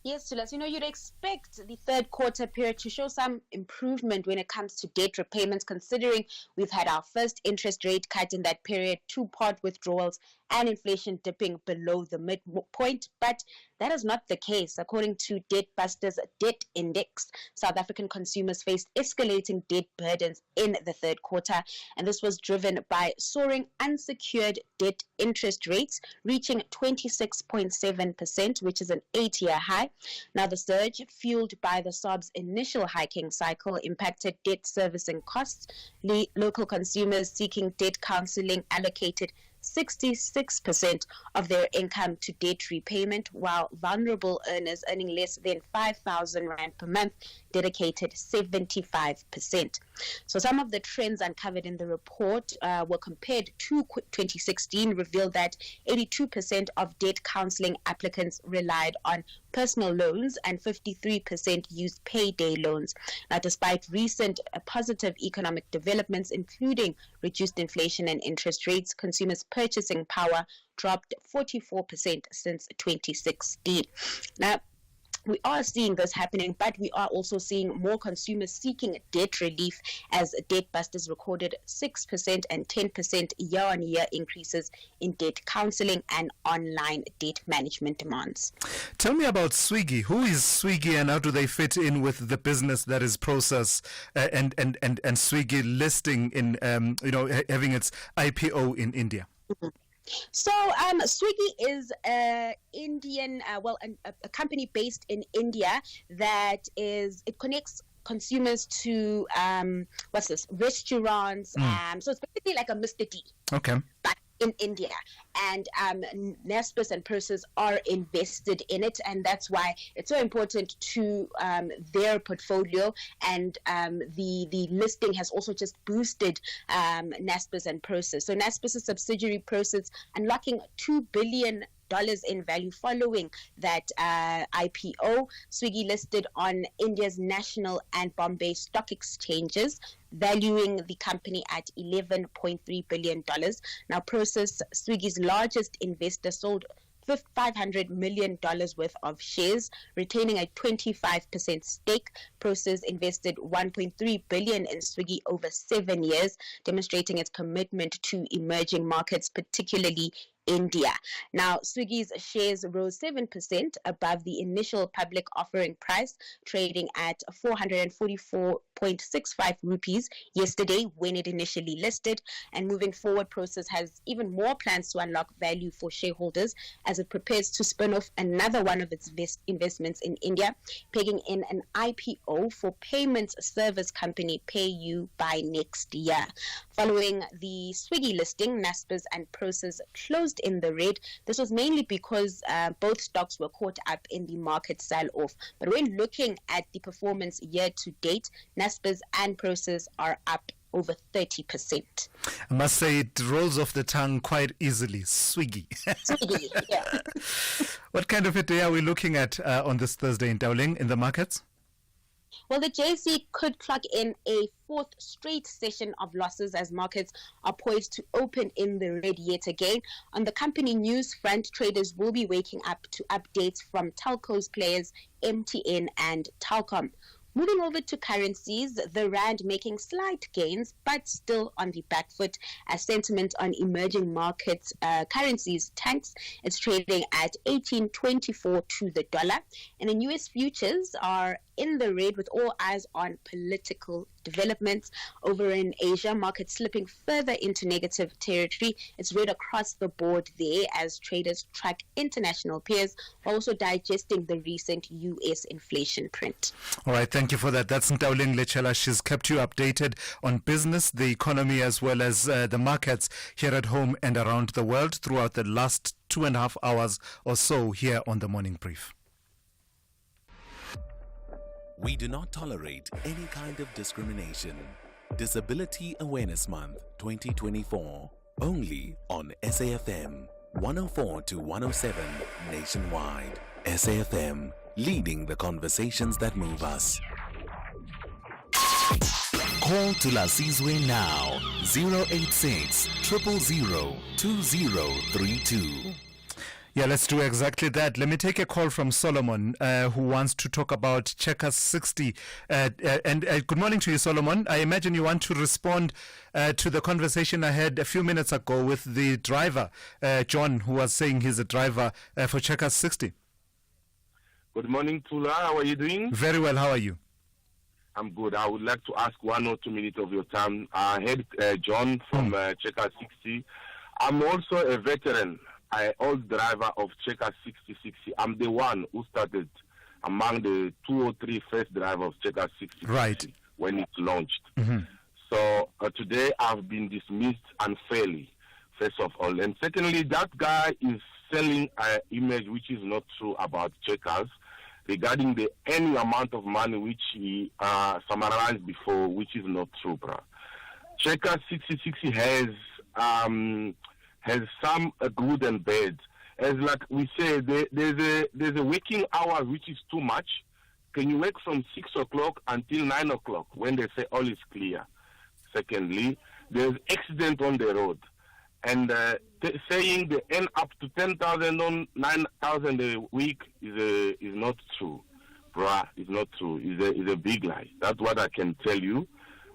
Yes, Tulas, you'd expect the third quarter period to show some improvement when it comes to debt repayments, considering we've had our first interest rate cut in that period, 2-pot withdrawals, and inflation dipping below the midpoint. But that is not the case. According to Debt Busters Debt Index, South African consumers faced escalating debt burdens in the third quarter, and this was driven by soaring unsecured debt interest rates reaching 26.7%, which is an 8-year high. Now, the surge, fueled by the SARB's initial hiking cycle, impacted debt servicing costs. Local consumers seeking debt counseling allocated 66% of their income to debt repayment, while vulnerable earners earning less than 5,000 Rand per month dedicated 75%. So some of the trends uncovered in the report were compared to 2016, revealed that 82% of debt counseling applicants relied on personal loans and 53% used payday loans. Now, despite recent positive economic developments, including reduced inflation and interest rates, consumers' purchasing power dropped 44% since 2016. Now, we are seeing this happening, but we are also seeing more consumers seeking debt relief, as Debt Busters recorded 6% and 10% year-on-year increases in debt counseling and online debt management demands. Tell me about Swiggy. Who is Swiggy, and how do they fit in with the business that is Prosus and Swiggy listing in having its IPO in India? Mm-hmm. So Swiggy is a company based in India it connects consumers to restaurants. So it's basically like a Mr. D. Okay. But in India, and Naspers and Prosus are invested in it, and that's why it's so important to their portfolio. And the listing has also just boosted Naspers and Prosus. So Naspers' subsidiary Prosus unlocking $2 billion in value following that IPO. Swiggy listed on India's national and Bombay stock exchanges, valuing the company at $11.3 billion. Now, Prosus, Swiggy's largest investor, sold $500 million worth of shares, retaining a 25% stake. Prosus invested $1.3 billion in Swiggy over 7 years, demonstrating its commitment to emerging markets, particularly India. Now, Swiggy's shares rose 7% above the initial public offering price, trading at 444.65 rupees yesterday when it initially listed. And moving forward, Prosus has even more plans to unlock value for shareholders as it prepares to spin off another one of its investments in India, pegging in an IPO for payments service company PayU by next year. Following the Swiggy listing, Naspers and Prosus closed in the red. This was mainly because both stocks were caught up in the market sell-off. But when looking at the performance year to date, Naspers and Prosus are up over 30%. I must say it rolls off the tongue quite easily. Swiggy. Swiggy, yeah. What kind of a day are we looking at on this Thursday in Dowling in the markets? Well, the JSE could clock in a fourth straight session of losses as markets are poised to open in the red yet again. On the company news front, traders will be waking up to updates from telcos players MTN and Telkom. Moving over to currencies, the Rand making slight gains, but still on the back foot as sentiment on emerging markets currencies tanks. It's trading at 18.24 to the dollar. And in US futures are in the red with all eyes on political developments. Over in Asia, markets slipping further into negative territory. It's red across the board there as traders track international peers while also digesting the recent U.S. inflation print. All right, thank you for that. That's Ntauleng Lechela. She's kept you updated on business, the economy, as well as the markets here at home and around the world throughout the last 2.5 hours or so here on the Morning Brief. We do not tolerate any kind of discrimination. Disability Awareness Month 2024. Only on SAFM 104 to 107 nationwide. SAFM, leading the conversations that move us. Call Thulasizwe now. 086 000 2032. Yeah, let's do exactly that. Let me take a call from Solomon, who wants to talk about Checkers 60. Good morning to you, Solomon. I imagine you want to respond to the conversation I had a few minutes ago with the driver, John, who was saying he's a driver for Checkers 60. Good morning, Tula. How are you doing? Very well. How are you? I'm good. I would like to ask 1 or 2 minutes of your time. I heard John from Checkers 60. I'm also a veteran. Old driver of Checkers 6060. I'm the one who started among the 2 or 3 first drivers of Checkers 6060 right. when it launched. Mm-hmm. So today I've been dismissed unfairly, first of all. And secondly, that guy is selling an image which is not true about Checkers regarding the any amount of money which he summarized before, which is not true, bro. Checkers 6060 has some good and bad. As like we say, there's a working hour which is too much. Can you work from 6 o'clock until 9 o'clock when they say all is clear? Secondly, there's accident on the road. And saying they earn up to 10,000 on 9,000 a week is not true. Bruh, it's not true. It's a big lie. That's what I can tell you.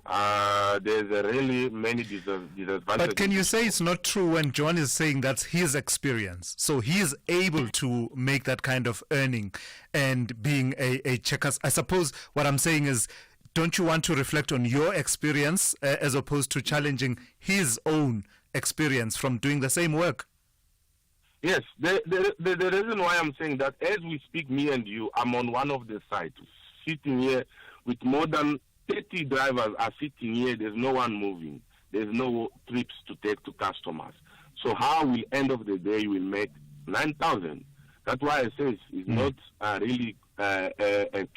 There's really many disadvantages. But can you say it's not true when John is saying that's his experience? So he is able to make that kind of earning and being a Checkers. I suppose what I'm saying is, don't you want to reflect on your experience as opposed to challenging his own experience from doing the same work? Yes, the reason why I'm saying that, as we speak, me and you, I'm on one of the sites, sitting here with more than 30 drivers are sitting here. There's no one moving. There's no trips to take to customers. So how will end of the day will make 9,000? That's why I say it's not really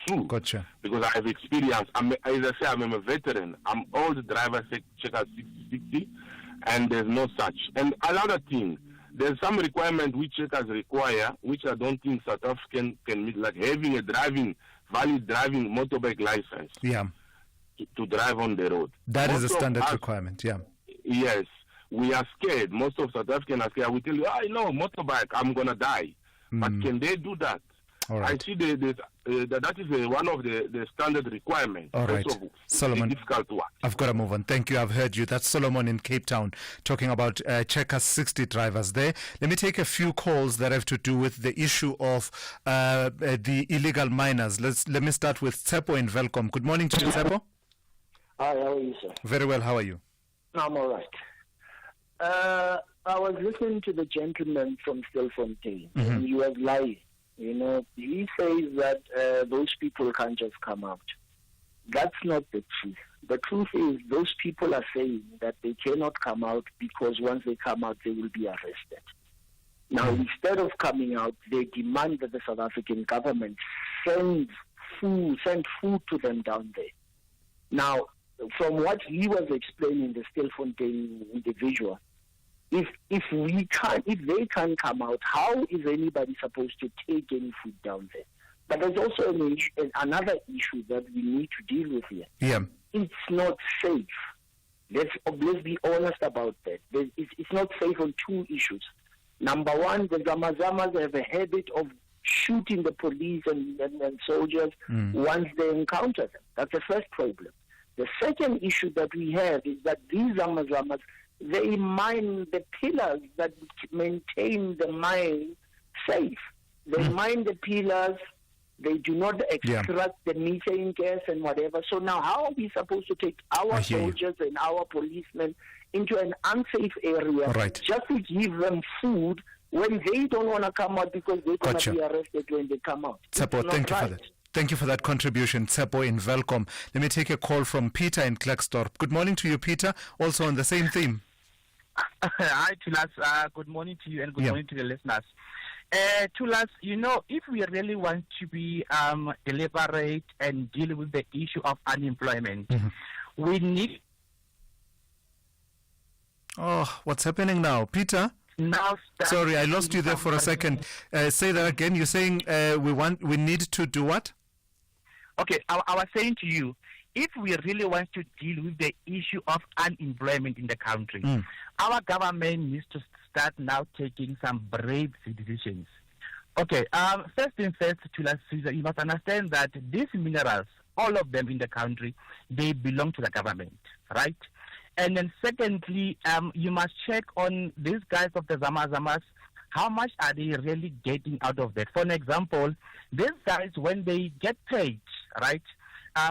true. Gotcha. Because I have experience. As I say, I'm a veteran. I'm old driver, Checkers 60, and there's no such. And another thing, there's some requirement which Checkers require, which I don't think South African can meet, like having a valid driving motorbike license. Yeah. To drive on the road. That is a standard requirement, yeah. Yes. We are scared. Most of South Africans are scared. We tell you, no, motorbike, I'm going to die. But can they do that? All right. I see that is one of the standard requirements. All right. Solomon, difficult work. I've got to move on. Thank you. I've heard you. That's Solomon in Cape Town talking about Checkers 60 drivers there. Let me take a few calls that have to do with the issue of the illegal miners. Let me start with Tsepo in Velcom. Good morning to you, Tsepo. Hi, how are you, sir? Very well. How are you? I'm all right. I was listening to the gentleman from Stilfontein. Mm-hmm. He was lying. You know, he says that those people can't just come out. That's not the truth. The truth is those people are saying that they cannot come out because once they come out, they will be arrested. Now, instead of coming out, they demand that the South African government send food to them down there. Now, from what he was explaining, the Stilfontein individual, if they can't come out, how is anybody supposed to take any food down there? But there's also another issue that we need to deal with here. Yeah, it's not safe. Let's be honest about that. It's not safe on 2 issues. Number one, the Zamazamas have a habit of shooting the police and soldiers once they encounter them. That's the first problem. The second issue that we have is that these Zamazamas, they mine the pillars that maintain the mine safe. They mine the pillars They do not extract the methane gas and whatever. So now how are we supposed to take our soldiers and our policemen into an unsafe area just to give them food when they don't want to come out because they're going to be arrested when they come out? Tsepo, thank you for that. Thank you for that contribution, Tsepo in Velkom. Let me take a call from Peter in Klerksdorp. Good morning to you, Peter. Also on the same theme. Hi, Thulas. Good morning to you and good morning to the listeners. Thulas, if we really want to be deliberate and deal with the issue of unemployment, we need... Oh, what's happening now? Peter? Sorry, I lost you there for a second. Say that again. You're saying we need to do what? Okay, I was saying to you, if we really want to deal with the issue of unemployment in the country, our government needs to start now taking some brave decisions. Okay, first thing first, you must understand that these minerals, all of them in the country, they belong to the government, right? And then secondly, you must check on these guys of the Zamazamas, how much are they really getting out of that? For an example, these guys, when they get paid, right,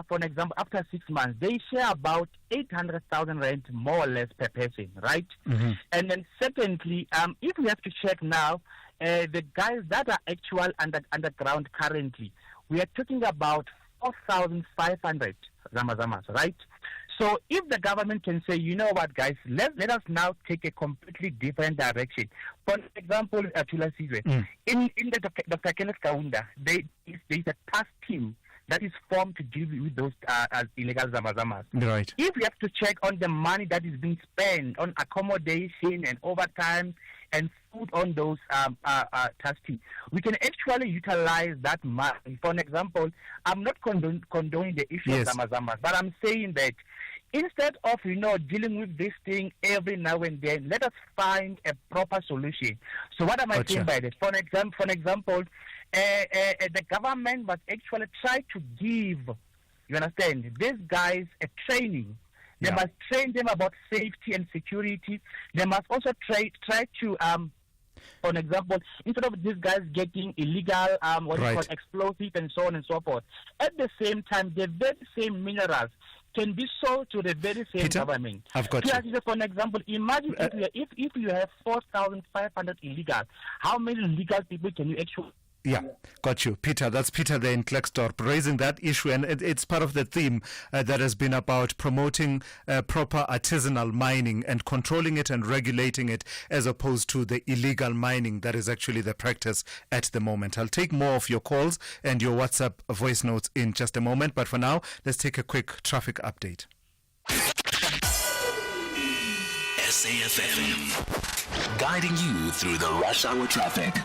for an example, after 6 months, they share about 800,000 rand more or less per person, right? And then secondly, if we have to check now, the guys that are actual underground currently, we are talking about 4,500 Zamazamas, right? So if the government can say, you know what, guys, let us now take a completely different direction. For example, Thulasizwe, in the Kenneth Kaunda, there is a task team that is formed to deal with those illegal Zamazamas. Right. If we have to check on the money that is being spent on accommodation and overtime and food on those task teams, we can actually utilize that money. For an example, I'm not condoning the issue of Zamazamas, but I'm saying that instead of, dealing with this thing every now and then, let us find a proper solution. So what am I saying by that? For example, the government must actually try to give, you understand, these guys a training. They must train them about safety and security. They must also try to, for an example, instead of these guys getting illegal, explosives and so on and so forth, at the same time, the very same minerals can be sold to the very same government. I've got you. For an example, imagine if you have 4,500 illegal, how many legal people can you actually... Yeah, got you. Peter, that's Peter there in Klerksdorp, raising that issue, and it's part of the theme that has been about promoting proper artisanal mining and controlling it and regulating it, as opposed to the illegal mining that is actually the practice at the moment. I'll take more of your calls and your WhatsApp voice notes in just a moment, but for now, let's take a quick traffic update. SAFM, guiding you through the rush hour traffic.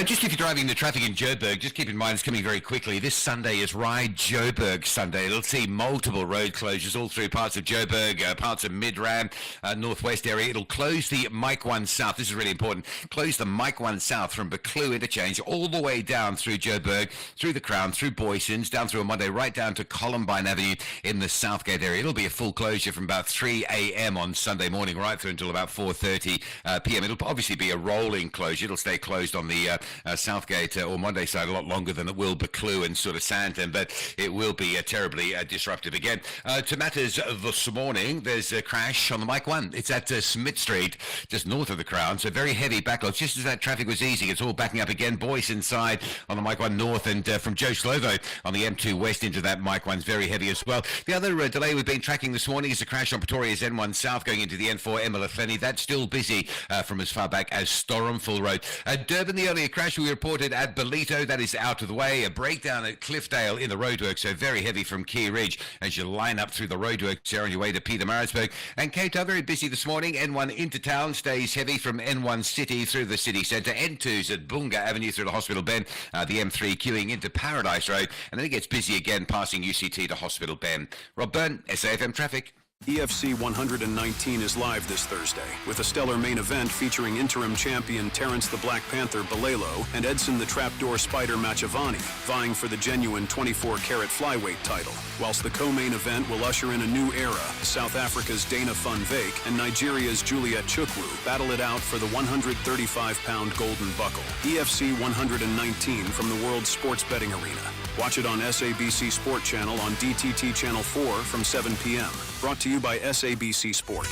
Just if you're driving the traffic in Joburg, just keep in mind it's coming very quickly. This Sunday is Ride Joburg Sunday. It'll see multiple road closures all through parts of Joburg, parts of Midrand, northwest area. It'll close the Mike 1 South. This is really important. Close the Mike 1 South from Buccleuch interchange all the way down through Joburg, through the Crown, through Boysons, down through Monday, right down to Columbine Avenue in the Southgate area. It'll be a full closure from about 3 a.m. on Sunday morning right through until about 4:30 p.m. It'll obviously be a rolling closure. It'll stay closed on the Southgate or Monday side a lot longer than it will Buccleuch and sort of Sandton, but it will be terribly disruptive again. To matters this morning, there's a crash on the Mike 1. It's at Smith Street, just north of the Crown, so very heavy backlog. Just as that traffic was easing, it's all backing up again. Boyce inside on the Mike 1 north, and from Joe Slovo on the M2 west into that Mike 1's very heavy as well. The other delay we've been tracking this morning is a crash on Pretoria's N1 South going into the N4 Emma-Lefleni. That's still busy from as far back as Storenful Road. Durban, the earlier crash we reported at Belito, that is out of the way. A breakdown at Cliffdale in the roadworks, so very heavy from Key Ridge as you line up through the roadworks there on your way to Pietermaritzburg. And Cape Town, very busy this morning. N1 into town stays heavy from N1 City through the city centre. N2's at Bunga Avenue through the Hospital Bend. The M3 queuing into Paradise Road. And then it gets busy again passing UCT to Hospital Bend. Rob Byrne, SAFM Traffic. EFC 119 is live this Thursday with a stellar main event featuring interim champion Terrence the Black Panther Balelo and Edson the Trapdoor Spider Machavani vying for the genuine 24-carat flyweight title, whilst the co-main event will usher in a new era. South Africa's Dana Van Wyk and Nigeria's Juliet Chukwu battle it out for the 135-pound golden buckle. EFC 119 from the World Sports Betting Arena. Watch it on SABC Sport Channel on DTT Channel 4 from 7 p.m. Brought to you by SABC Sport.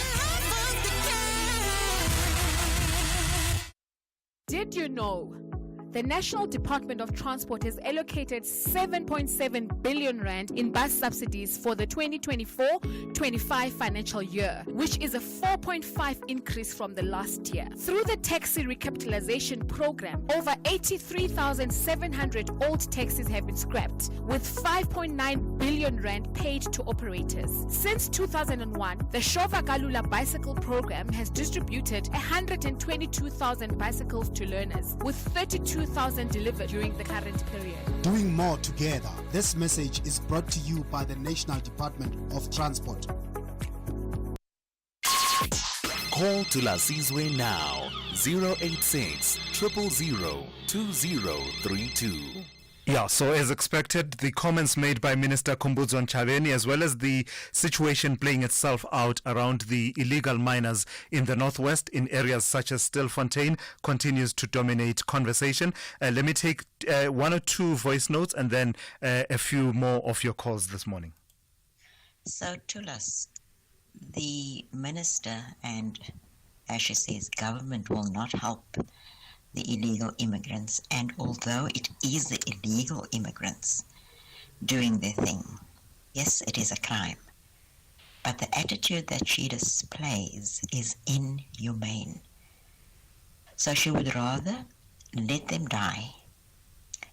Did you know? The National Department of Transport has allocated 7.7 billion rand in bus subsidies for the 2024-25 financial year, which is a 4.5 increase from the last year. Through the taxi recapitalization program, over 83,700 old taxis have been scrapped, with 5.9 billion rand paid to operators. Since 2001, the Shova Galula bicycle program has distributed 122,000 bicycles to learners, with 32,000 delivered during the current period. Doing more together. This message is brought to you by the National Department of Transport. Call Thulasizwe now. 086 000 2032. Yeah, so as expected, the comments made by Minister Khumbudzo Ntshavheni, as well as the situation playing itself out around the illegal miners in the northwest in areas such as Stilfontein, continues to dominate conversation. Let me take one or two voice notes and then a few more of your calls this morning. So, Thulas, the minister and, as she says, government will not help the illegal immigrants, and although it is the illegal immigrants doing their thing, yes, it is a crime, but the attitude that she displays is inhumane. So she would rather let them die,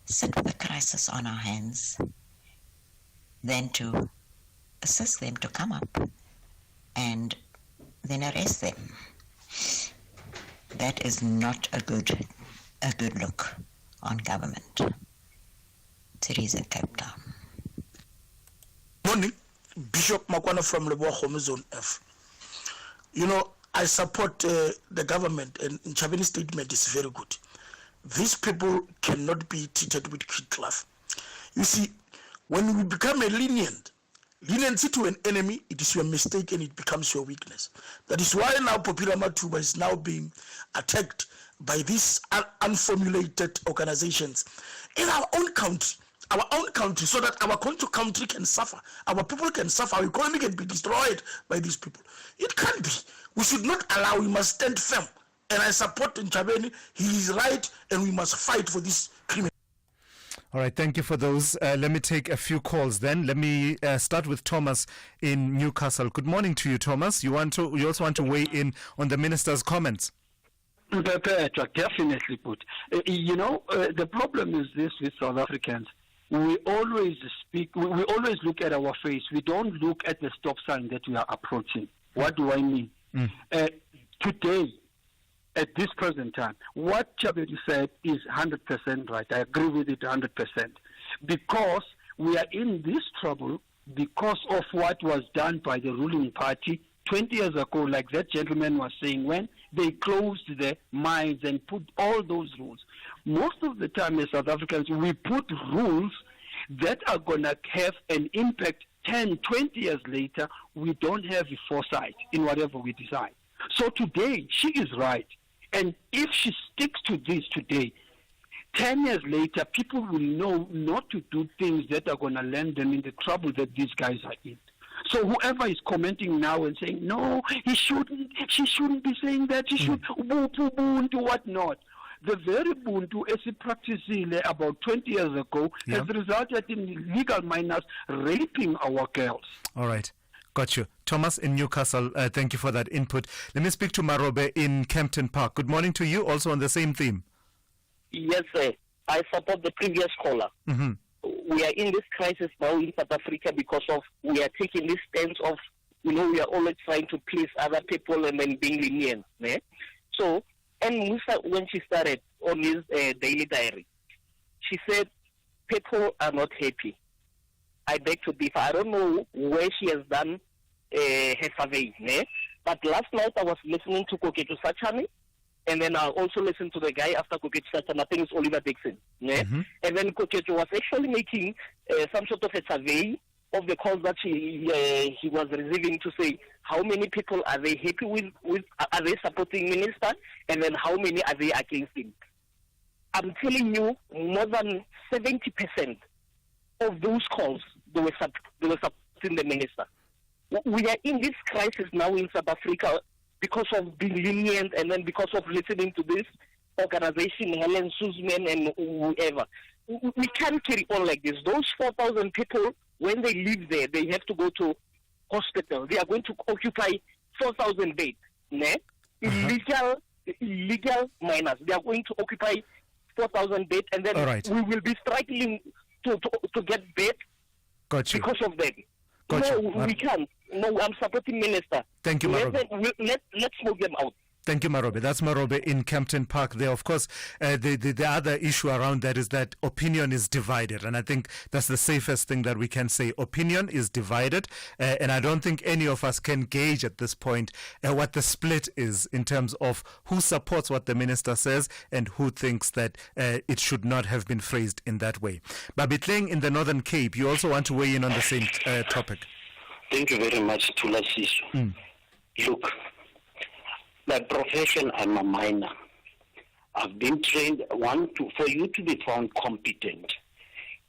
sit with the crisis on our hands, than to assist them to come up and then arrest them. That is not a good look on government. Teresa, Cape Town. Morning, Bishop Makwana from Lebogo Zone F. You know, I support the government, and Ntshavheni's statement is very good. These people cannot be treated with kid glove. You see, when we become a leniency to an enemy, it is your mistake and it becomes your weakness. That is why now Popular Matuba is now being attacked by these unformulated organizations in our own country, so that our country can suffer, our people can suffer, our economy can be destroyed by these people. It can't be. We should not allow, we must stand firm. And I support Ntshavheni, he is right, and we must fight for this criminal. All right, thank you for those. Let me take a few calls then. Let me start with Thomas in Newcastle. Good morning to you, Thomas. You also want to weigh in on the minister's comments? Definitely, put. The problem is this with South Africans. We always speak, we always look at our face. We don't look at the stop sign that we are approaching. What do I mean? Today, at this present time, what Chabedi said is 100% right. I agree with it 100%. Because we are in this trouble because of what was done by the ruling party 20 years ago, like that gentleman was saying, when they closed the mines and put all those rules. Most of the time as South Africans, we put rules that are going to have an impact 10, 20 years later. We don't have the foresight in whatever we decide. So today, she is right. And if she sticks to this today, 10 years later, people will know not to do things that are going to land them in the trouble that these guys are in. So whoever is commenting now and saying, no, she shouldn't be saying that, she should, ubuntu, whatnot. The very buntu, as he practiced about 20 years ago, has resulted in legal minors raping our girls. All right. Got you. Thomas in Newcastle, thank you for that input. Let me speak to Marobe in Kempton Park. Good morning to you, also on the same theme. Yes, sir. I support the previous caller. Mm-hmm. We are in this crisis now in South Africa because of we are taking this stance of, we are always trying to please other people and then being lenient. So, and Musa, when she started on his daily diary, she said, people are not happy. I beg to differ. I don't know where she has done her survey. Ne? But last night I was listening to Koketso Sachane, and then I also listened to the guy after Koketso Sachane, I think it's Oliver Dixon. Ne? And then Koketso was actually making some sort of a survey of the calls that he was receiving to say how many people are they happy with are they supporting minister, and then how many are they against him. I'm telling you, more than 70% of those calls they were supporting the minister. We are in this crisis now in South Africa because of being lenient, and then because of listening to this organization, Helen Suzman and whoever. We can't carry on like this. Those 4,000 people, when they live there, they have to go to hospital. They are going to occupy 4,000 beds. Ne? Illegal minors. They are going to occupy 4,000 beds, and then we will be struggling to get beds because of that. No, we can't. No, I'm supporting minister. Thank you, Marobe. Let's move them out. Thank you, Marobe. That's Marobe in Kempton Park there. Of course, the other issue around that is that opinion is divided. And I think that's the safest thing that we can say. Opinion is divided. And I don't think any of us can gauge at this point what the split is in terms of who supports what the minister says and who thinks that it should not have been phrased in that way. Babitling in the Northern Cape, you also want to weigh in on the same topic. Thank you very much, Thulasizwe. Look, by profession, I'm a miner. I've been trained, for you to be found competent,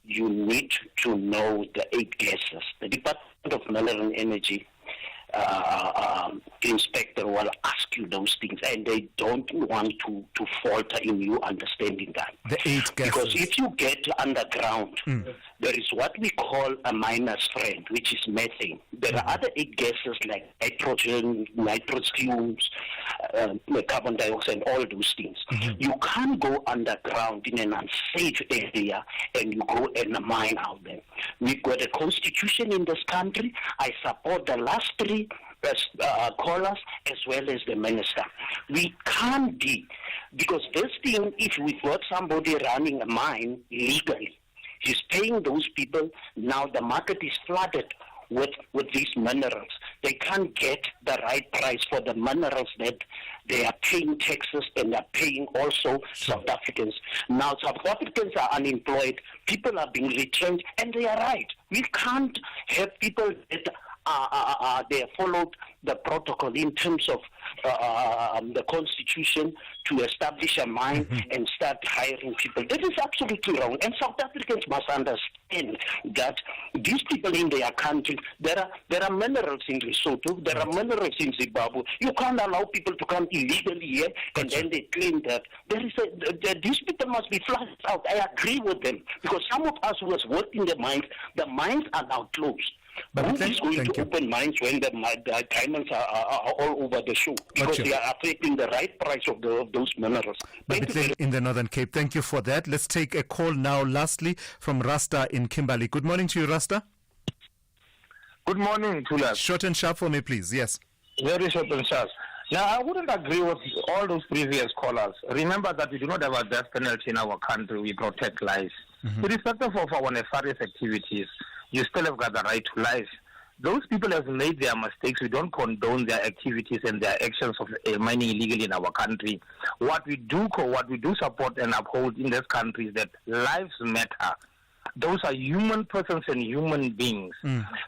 you need to know the 8 gases. The Department of Mineral and Energy inspector will ask you those things, and they don't want to falter in you understanding that. The 8 gases. Because if you get underground, there is what we call a miner's friend, which is methane. There are other 8 gases like nitrogen, nitrous fumes, carbon dioxide, all those things. You can't go underground in an unsafe area and you go and mine out there. We've got a constitution in this country. I support the last 3 callers as well as the minister. We can't be, because this thing, if we've got somebody running a mine legally, he's paying those people. Now the market is flooded with these minerals. They can't get the right price for the minerals that they are paying taxes, and they're paying also South Africans. Now South Africans are unemployed, people are being retrenched, and they are right. We can't have people that they followed the protocol in terms of the constitution to establish a mine and start hiring people. That is absolutely wrong. And South Africans must understand that these people in their country, there are minerals in Lesotho, there are minerals in Zimbabwe. You can't allow people to come illegally here and then they claim that these people must be flushed out. I agree with them, because some of us who has worked in the mines are now closed. But who is going to open mines when the diamonds are all over the show? Because they are affecting the right price of those minerals. In the Northern Cape, thank you for that. Let's take a call now, lastly, from Rasta in Kimberley. Good morning to you, Rasta. Good morning, Thulas. Short and sharp for me, please. Yes. Very short and sharp. Now, I wouldn't agree with all those previous callers. Remember that we do not have a death penalty in our country. We protect lives. Irrespective of our nefarious activities, you still have got the right to life. Those people have made their mistakes. We don't condone their activities and their actions of mining illegally in our country. What we do support and uphold in this country is that lives matter. Those are human persons and human beings.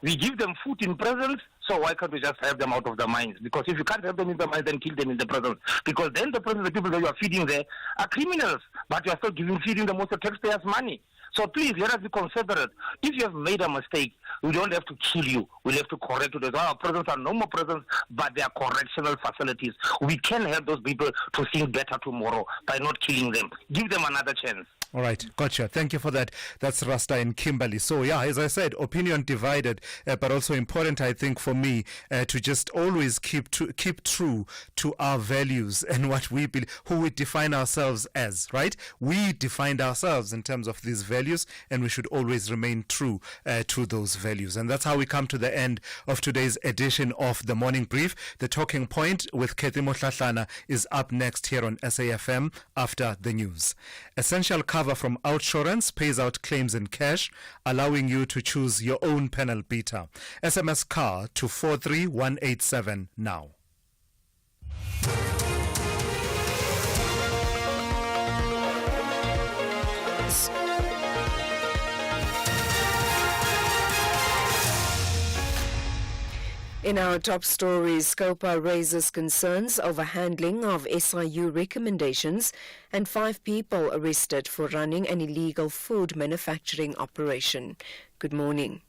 We give them food in prisons, so why can't we just have them out of the mines? Because if you can't have them in the mines, then kill them in the prisons. Because then the prisons, the people that you are feeding there are criminals, but you are still feeding them also taxpayers' money. So please, let us be considerate. If you have made a mistake, we don't have to kill you. We'll have to correct you. Our prisons are no more prisons, but they are correctional facilities. We can help those people to think better tomorrow by not killing them. Give them another chance. All right, gotcha. Thank you for that. That's Rasta in Kimberley. So, yeah, as I said, opinion divided, but also important, I think, for me to just always keep true to our values and what we believe, who we define ourselves as, right? We defined ourselves in terms of these values, and we should always remain true to those values. And that's how we come to the end of today's edition of The Morning Brief. The Talking Point with Ketimo Hlahlana is up next here on SAFM after the news. Essential cover cover from Outsurance pays out claims in cash, allowing you to choose your own panel beater. SMS CAR to 43187 now. In our top stories, Scopa raises concerns over handling of SIU recommendations and 5 people arrested for running an illegal food manufacturing operation. Good morning.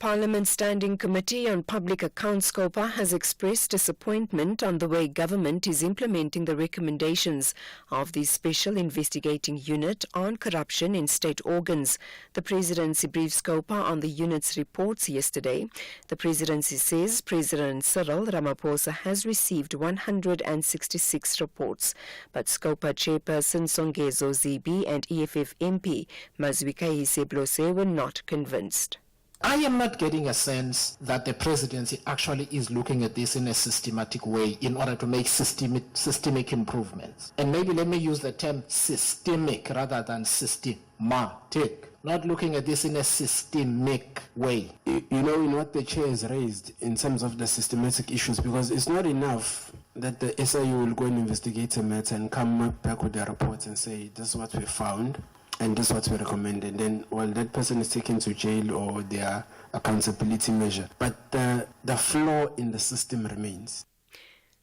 Parliament's Standing Committee on Public Accounts Scopa has expressed disappointment on the way government is implementing the recommendations of the Special Investigating Unit on Corruption in State Organs. The Presidency briefed Scopa on the unit's reports yesterday. The Presidency says President Cyril Ramaphosa has received 166 reports, but Scopa Chairperson Songezo Zibi and EFF MP Mazwika Blose were not convinced. I am not getting a sense that the presidency actually is looking at this in a systematic way in order to make systemic improvements. And maybe let me use the term systemic rather than systematic. Not looking at this in a systemic way. You know, in what the chair has raised in terms of the systematic issues, because it's not enough that the SIU will go and investigate a matter and come back with their reports and say, this is what we found. And this is what we recommend. And then, well, that person is taken to jail or their accountability measure. But the flaw in the system remains.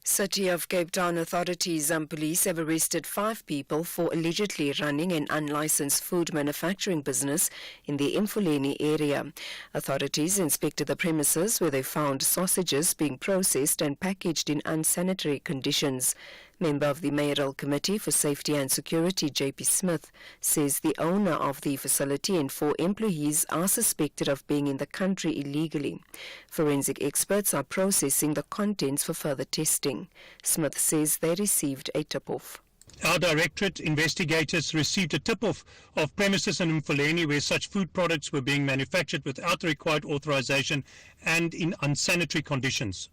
City of Cape Town authorities and police have arrested 5 people for allegedly running an unlicensed food manufacturing business in the Mfuleni area. Authorities inspected the premises where they found sausages being processed and packaged in unsanitary conditions. Member of the Mayoral Committee for Safety and Security, J.P. Smith, says the owner of the facility and 4 employees are suspected of being in the country illegally. Forensic experts are processing the contents for further testing. Smith says they received a tip-off. Our directorate investigators received a tip-off of premises in Mfuleni where such food products were being manufactured without the required authorization and in unsanitary conditions.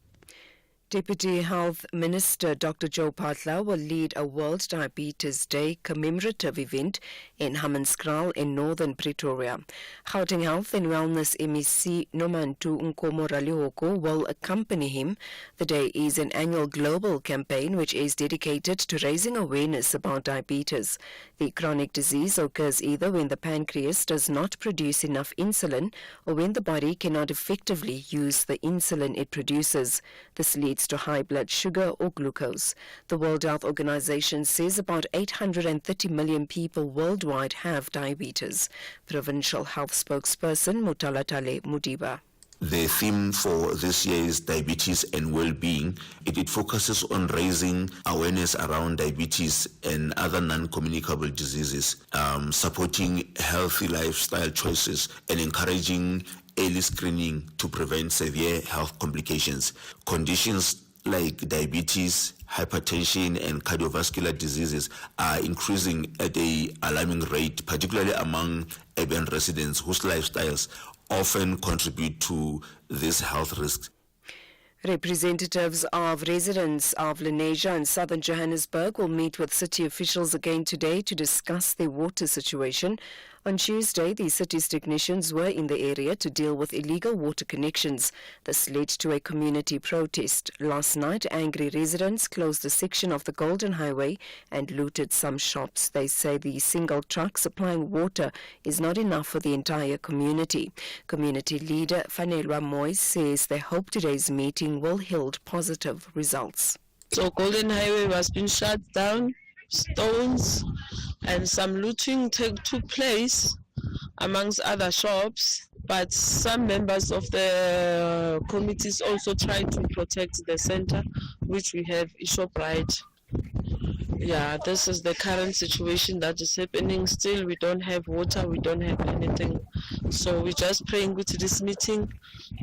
Deputy Health Minister Dr. Joe Phatla will lead a World Diabetes Day commemorative event in Hammanskraal in northern Pretoria. Gauteng Health and Wellness MEC Nomantu Nkomo Ralihoko will accompany him. The day is an annual global campaign which is dedicated to raising awareness about diabetes. The chronic disease occurs either when the pancreas does not produce enough insulin or when the body cannot effectively use the insulin it produces. This leads to high blood sugar or glucose. The World Health Organization says about 830 million people worldwide have diabetes. Provincial Health spokesperson Mutalatale Mudiba. The theme for this year is diabetes and well-being. It focuses on raising awareness around diabetes and other non-communicable diseases, supporting healthy lifestyle choices and encouraging early screening to prevent severe health complications. Conditions like diabetes, hypertension and cardiovascular diseases are increasing at an alarming rate, particularly among urban residents whose lifestyles often contribute to these health risks. Representatives of residents of Lenasia and southern Johannesburg will meet with city officials again today to discuss their water situation. On Tuesday, the city's technicians were in the area to deal with illegal water connections. This led to a community protest. Last night, angry residents closed a section of the Golden Highway and looted some shops. They say the single truck supplying water is not enough for the entire community. Community leader Fanelwa Moy says they hope today's meeting will yield positive results. So Golden Highway was being shut down. Stones and some looting took place amongst other shops, but some members of the committees also tried to protect the center, which we have ShopRite. Yeah, this is the current situation that is happening. Still, we don't have water, we don't have anything. So we're just praying with this meeting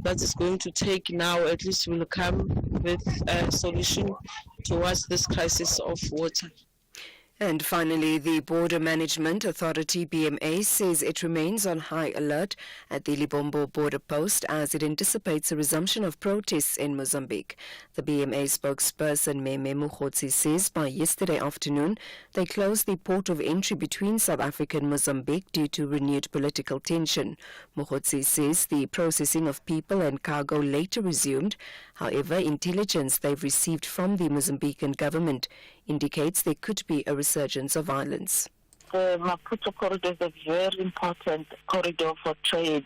that is going to take now, at least will come with a solution towards this crisis of water. And finally, the Border Management Authority, BMA, says it remains on high alert at the Libombo border post as it anticipates a resumption of protests in Mozambique. The BMA spokesperson, Meme Mukhotsi, says by yesterday afternoon, they closed the port of entry between South Africa and Mozambique due to renewed political tension. Mukhotsi says the processing of people and cargo later resumed. However, intelligence they've received from the Mozambican government indicates there could be a resurgence of violence. The Maputo corridor is a very important corridor for trade.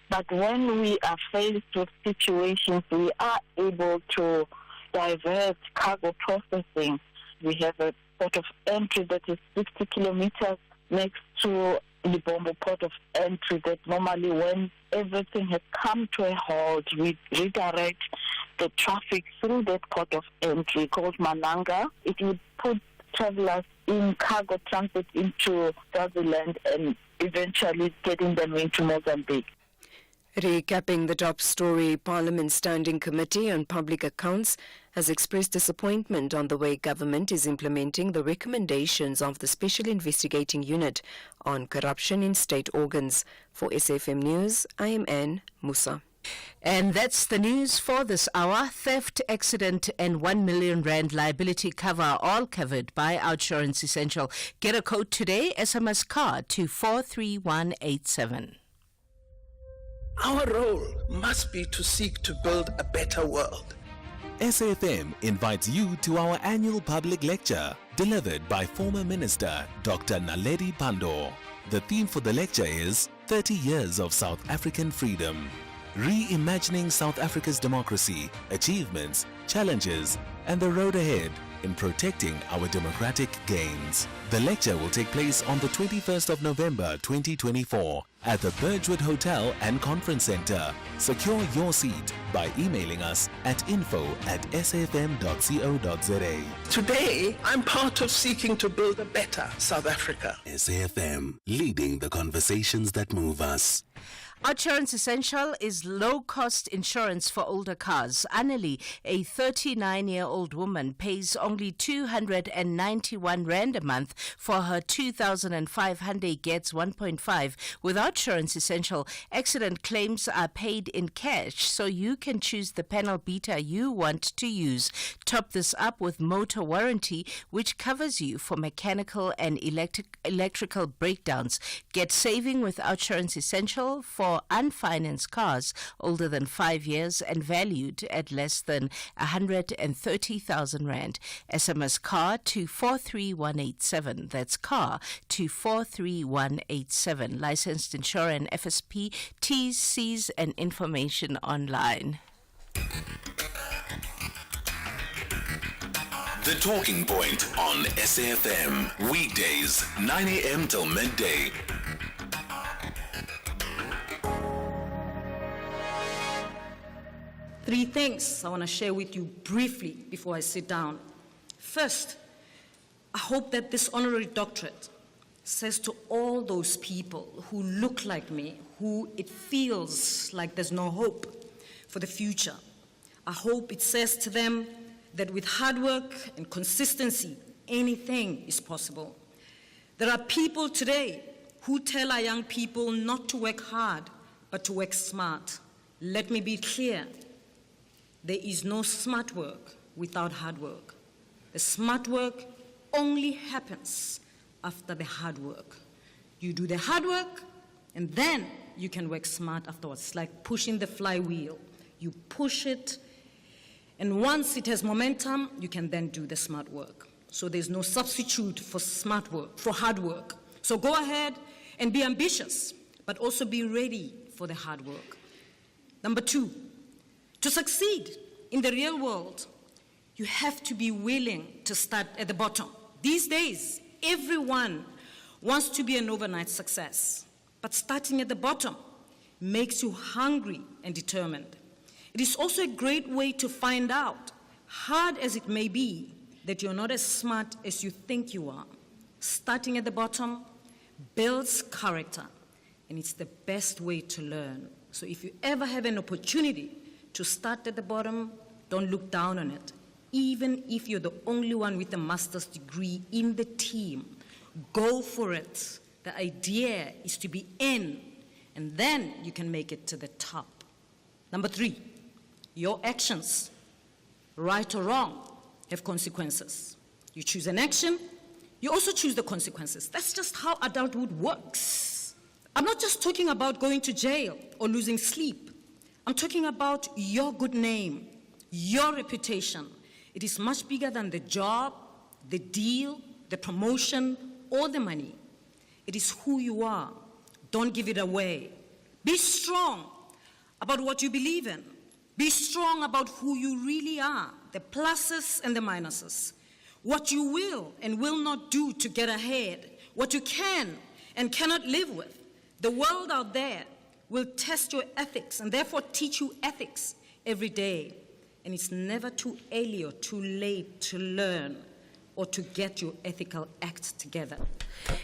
But when we are faced with situations, we are able to divert cargo processing. We have a port of entry that is 60 kilometers next to Libombo port of entry that normally when everything has come to a halt, we redirect the traffic through that port of entry called Mananga. It would put travelers in cargo transit into Swaziland and eventually getting them into Mozambique. Recapping the top story, Parliament's Standing Committee on Public Accounts has expressed disappointment on the way government is implementing the recommendations of the Special Investigating Unit on Corruption in State Organs. For SAFM News, I am Anne Musa. And that's the news for this hour. Theft, accident and 1 million rand liability cover are all covered by Outsurance Essential. Get a quote today, SMS card to 43187. Our role must be to seek to build a better world. SAFM invites you to our annual public lecture, delivered by former Minister Dr. Naledi Pandor. The theme for the lecture is 30 Years of South African Freedom. Reimagining South Africa's democracy, achievements, challenges, and the road ahead in protecting our democratic gains. The lecture will take place on the 21st of November 2024 at the Birchwood Hotel and Conference Center. Secure your seat by emailing us at info@safm.co.za. Today, I'm part of seeking to build a better South Africa. SAFM, leading the conversations that move us. Outsurance Essential is low-cost insurance for older cars. Annually, a 39-year-old woman pays only 291 rand a month for her 2005 Hyundai Getz 1.5. With Outsurance Essential, accident claims are paid in cash, so you can choose the panel beater you want to use. Top this up with motor warranty, which covers you for mechanical and electrical breakdowns. Get saving with Outsurance Essential for unfinanced cars older than 5 years and valued at less than 130,000 rand. SMS car to 43187. That's car to 43187. Licensed insurer and FSP. T's, C's and information online. The Talking Point on SAFM. Weekdays, 9 a.m. till midday. Three things I want to share with you briefly before I sit down. First, I hope that this honorary doctorate says to all those people who look like me, who it feels like there's no hope for the future, I hope it says to them that with hard work and consistency, anything is possible. There are people today who tell our young people not to work hard, but to work smart. Let me be clear. There is no smart work without hard work. The smart work only happens after the hard work. You do the hard work, and then you can work smart afterwards. It's like pushing the flywheel. You push it, and once it has momentum, you can then do the smart work. So there's no substitute for smart work, for hard work. So go ahead and be ambitious, but also be ready for the hard work. Number two, to succeed in the real world, you have to be willing to start at the bottom. These days, everyone wants to be an overnight success, but starting at the bottom makes you hungry and determined. It is also a great way to find out, hard as it may be, that you're not as smart as you think you are. Starting at the bottom builds character, and it's the best way to learn. So if you ever have an opportunity to start at the bottom, don't look down on it. even if you're the only one with a master's degree in the team. Go for it. The idea is to be in, and then you can make it to the top. Number 3, your actions, right or wrong, have consequences. You choose an action, you also choose the consequences. That's just how adulthood works. I'm not just talking about going to jail or losing sleep. I'm talking about your good name, your reputation. It is much bigger than the job, the deal, the promotion, or the money. It is who you are. Don't give it away. Be strong about what you believe in. Be strong about who you really are, the pluses and the minuses. What you will and will not do to get ahead, what you can and cannot live with. The world out there will test your ethics and therefore teach you ethics every day. And it's never too early or too late to learn or to get your ethical act together.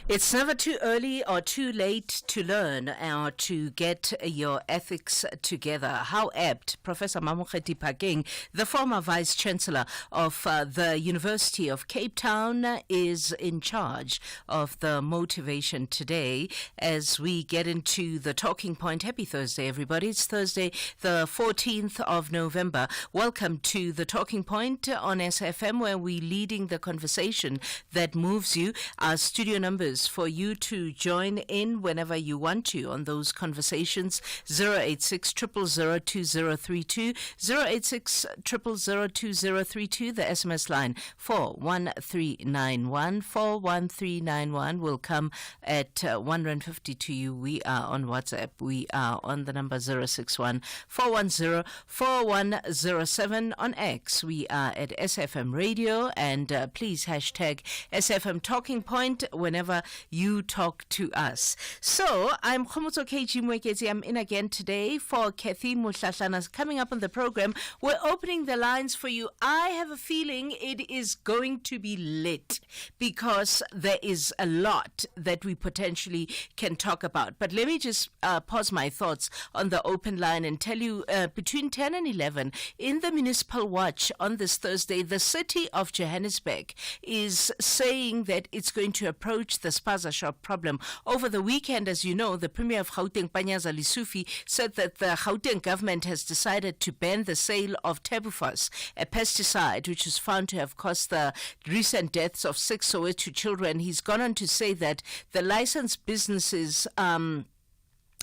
It's never too early or too late to learn or to get your ethics together. How apt. Professor Mamokgethi Phakeng, the former Vice Chancellor of the University of Cape Town, is in charge of the motivation today as we get into the talking point. Happy Thursday, everybody. It's Thursday, the 14th of November. Welcome to the talking point on SFM, where we're leading the conversation that moves you. Our studio numbers for you to join in whenever you want to on those conversations: 086 000 2032, 086 000 2032, the SMS line 41391, 41391 will come at 150 to you. We are on WhatsApp. We are on the number 061 410 4107. On X, we are at SFM Radio, and please hashtag SFM Talking Point whenever you talk to us. So, I'm Khomotso KG Mwekezi. I'm in again today for Kathy Mutlatlana. Coming up on the program, we're opening the lines for you. I have a feeling it is going to be lit because there is a lot that we potentially can talk about. But let me just pause my thoughts on the open line and tell you between 10 and 11 in the Municipal Watch on this Thursday, the city of Johannesburg is saying that it's going to approach the spaza shop problem. Over the weekend, as you know, the Premier of Gauteng, Panyaza Lesufi, said that the Gauteng government has decided to ban the sale of Tebufas, a pesticide which was found to have caused the recent deaths of 6 Soweto children. He's gone on to say that the licensed businesses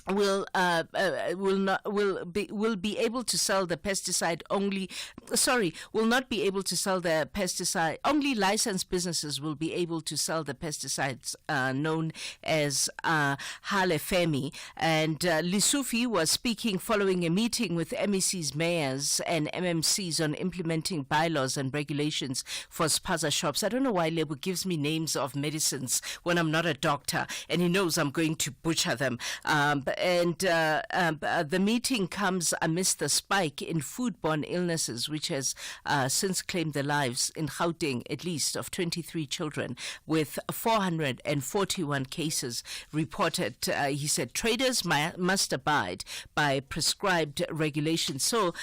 will be able to sell the pesticide only. Will not be able to sell the pesticide. Only licensed businesses will be able to sell the pesticides known as Halefemi. And Lesufi was speaking following a meeting with MECs, mayors, and MMCs on implementing bylaws and regulations for spaza shops. I don't know why Lebo gives me names of medicines when I'm not a doctor, and he knows I'm going to butcher them. The meeting comes amidst the spike in foodborne illnesses, which has since claimed the lives in Gauteng, at least, of 23 children, with 441 cases reported. He said traders must abide by prescribed regulations. So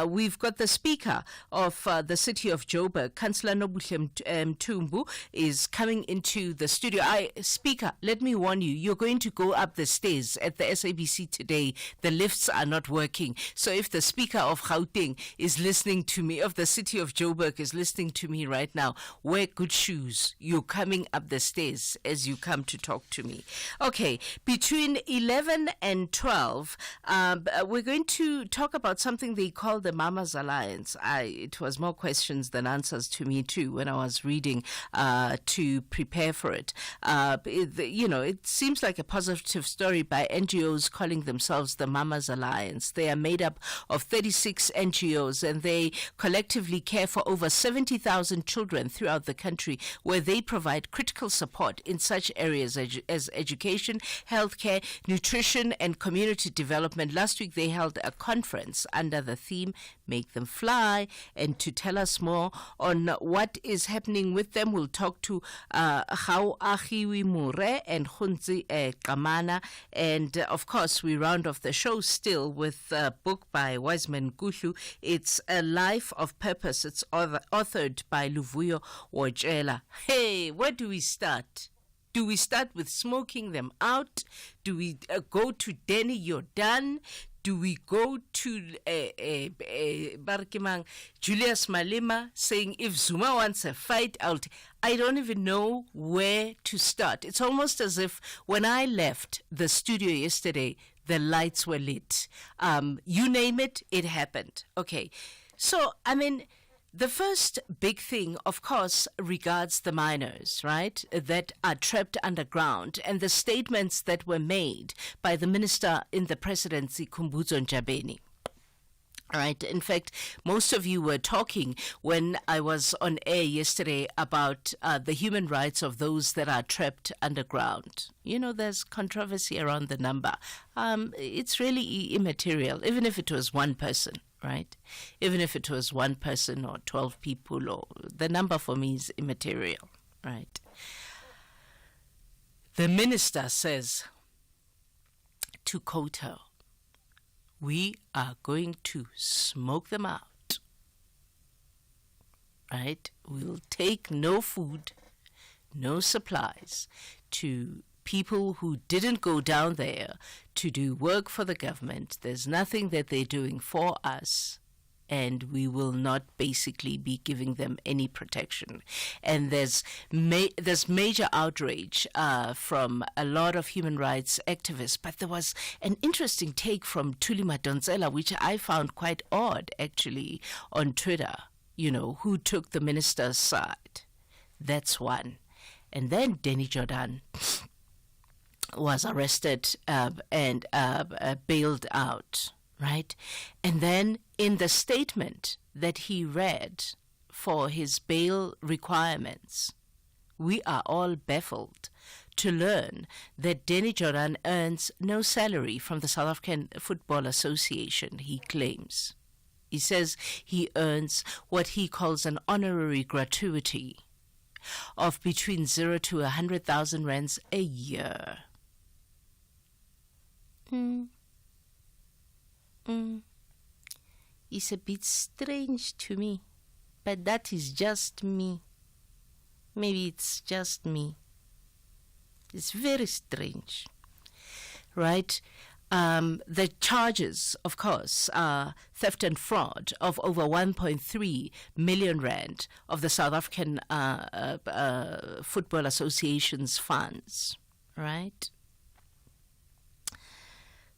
we've got the Speaker of the city of Joburg, Councillor Nobuhle Mthumbu, is coming into the studio. Speaker, let me warn you, you're going to go up the stairs at the SABC today. The lifts are not working. So if the Speaker of Gauteng is listening to me, of the city of Joburg is listening to me right now, wear good shoes. You're coming up the stairs as you come to talk to me. Okay, between 11 and 12, we're going to talk about something they call the Mamas Alliance. It was more questions than answers to me too when I was reading to prepare for it. It seems like a positive story by NGOs calling themselves the Mamas Alliance. They are made up of 36 NGOs, and they collectively care for over 70,000 children throughout the country, where they provide critical support in such areas as education, healthcare, nutrition, and community development. Last week, they held a conference under the theme Make Them Fly, and to tell us more on what is happening with them, we'll talk to Hau Ahiwi Mure and Khunzi Kamana, and of course, we round off the show still with a book by Wiseman Kuhlu. It's A Life of Purpose. It's authored by Luvuyo Wojela. Hey, where do we start? Do we start with smoking them out? Do we go to Denny, you're done? Do we go to Julius Malema saying, if Zuma wants a fight out? I don't even know where to start. It's almost as if when I left the studio yesterday, the lights were lit. You name it, it happened. Okay. So, I mean, the first big thing, of course, regards the miners, right, that are trapped underground, and the statements that were made by the minister in the presidency, Khumbudzo Ntshavheni. Right. In fact, most of you were talking when I was on air yesterday about the human rights of those that are trapped underground. You know, there's controversy around the number. It's really immaterial, even if it was one person. Right? Even if it was one person or 12 people, or the number for me is immaterial, right? The minister says, to quote her, we are going to smoke them out, right? We'll take no food, no supplies to people who didn't go down there to do work for the government. There's nothing that they're doing for us, and we will not basically be giving them any protection. And there's major outrage from a lot of human rights activists. But there was an interesting take from Thuli Madonsela, which I found quite odd, actually, on Twitter, you know, who took the minister's side. That's one. And then Denny Jordan was arrested and bailed out, right? And then in the statement that he read for his bail requirements, we are all baffled to learn that Denny Jordan earns no salary from the South African Football Association, he claims. He says he earns what he calls an honorary gratuity of between 0 to 100,000 rands a year. It's a bit strange to me, but that is just me. Maybe it's just me. It's very strange, right? The charges, of course, are theft and fraud of over 1.3 million rand of the South African Football Association's funds, right?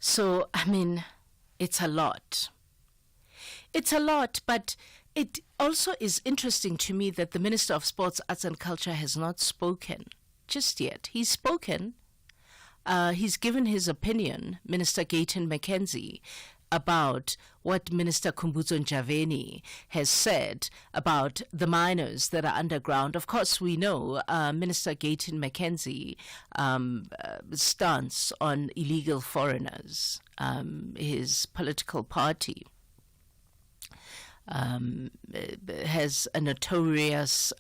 So, I mean, it's a lot. It's a lot, but it also is interesting to me that the Minister of Sports, Arts and Culture has not spoken just yet. He's spoken. He's given his opinion, Minister Gayton McKenzie, about what Minister Khumbudzo Ntshavheni has said about the miners that are underground. Of course, we know Minister Gayton McKenzie stance on illegal foreigners, his political party. Has a notorious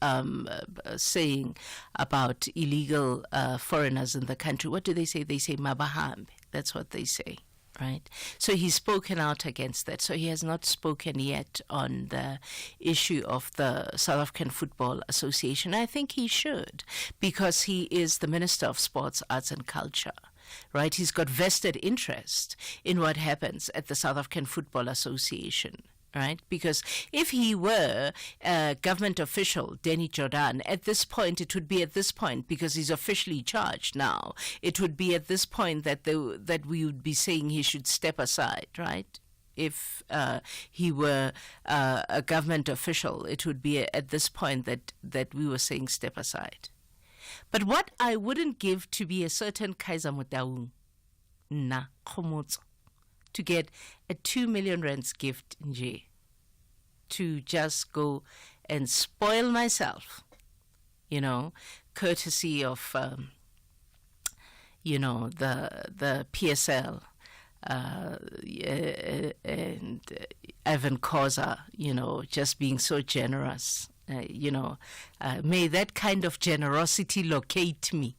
saying about illegal foreigners in the country. What do they say? They say mabahambe. That's what they say, right? So he's spoken out against that. So he has not spoken yet on the issue of the South African Football Association. I think he should, because he is the Minister of Sports, Arts and Culture. Right? He's got vested interest in what happens at the South African Football Association. Right? Because if he were a government official, Denny Jordan, at this point, it would be at this point, because he's officially charged now, it would be at this point that we would be saying he should step aside, right? If he were a government official, it would be at this point that we were saying step aside. But what I wouldn't give to be a certain Kaiser Motaung, Khomotso, to get a 2 million rands gift in J, to just go and spoil myself, you know, courtesy of, the PSL and Ivan Khoza, just being so generous, may that kind of generosity locate me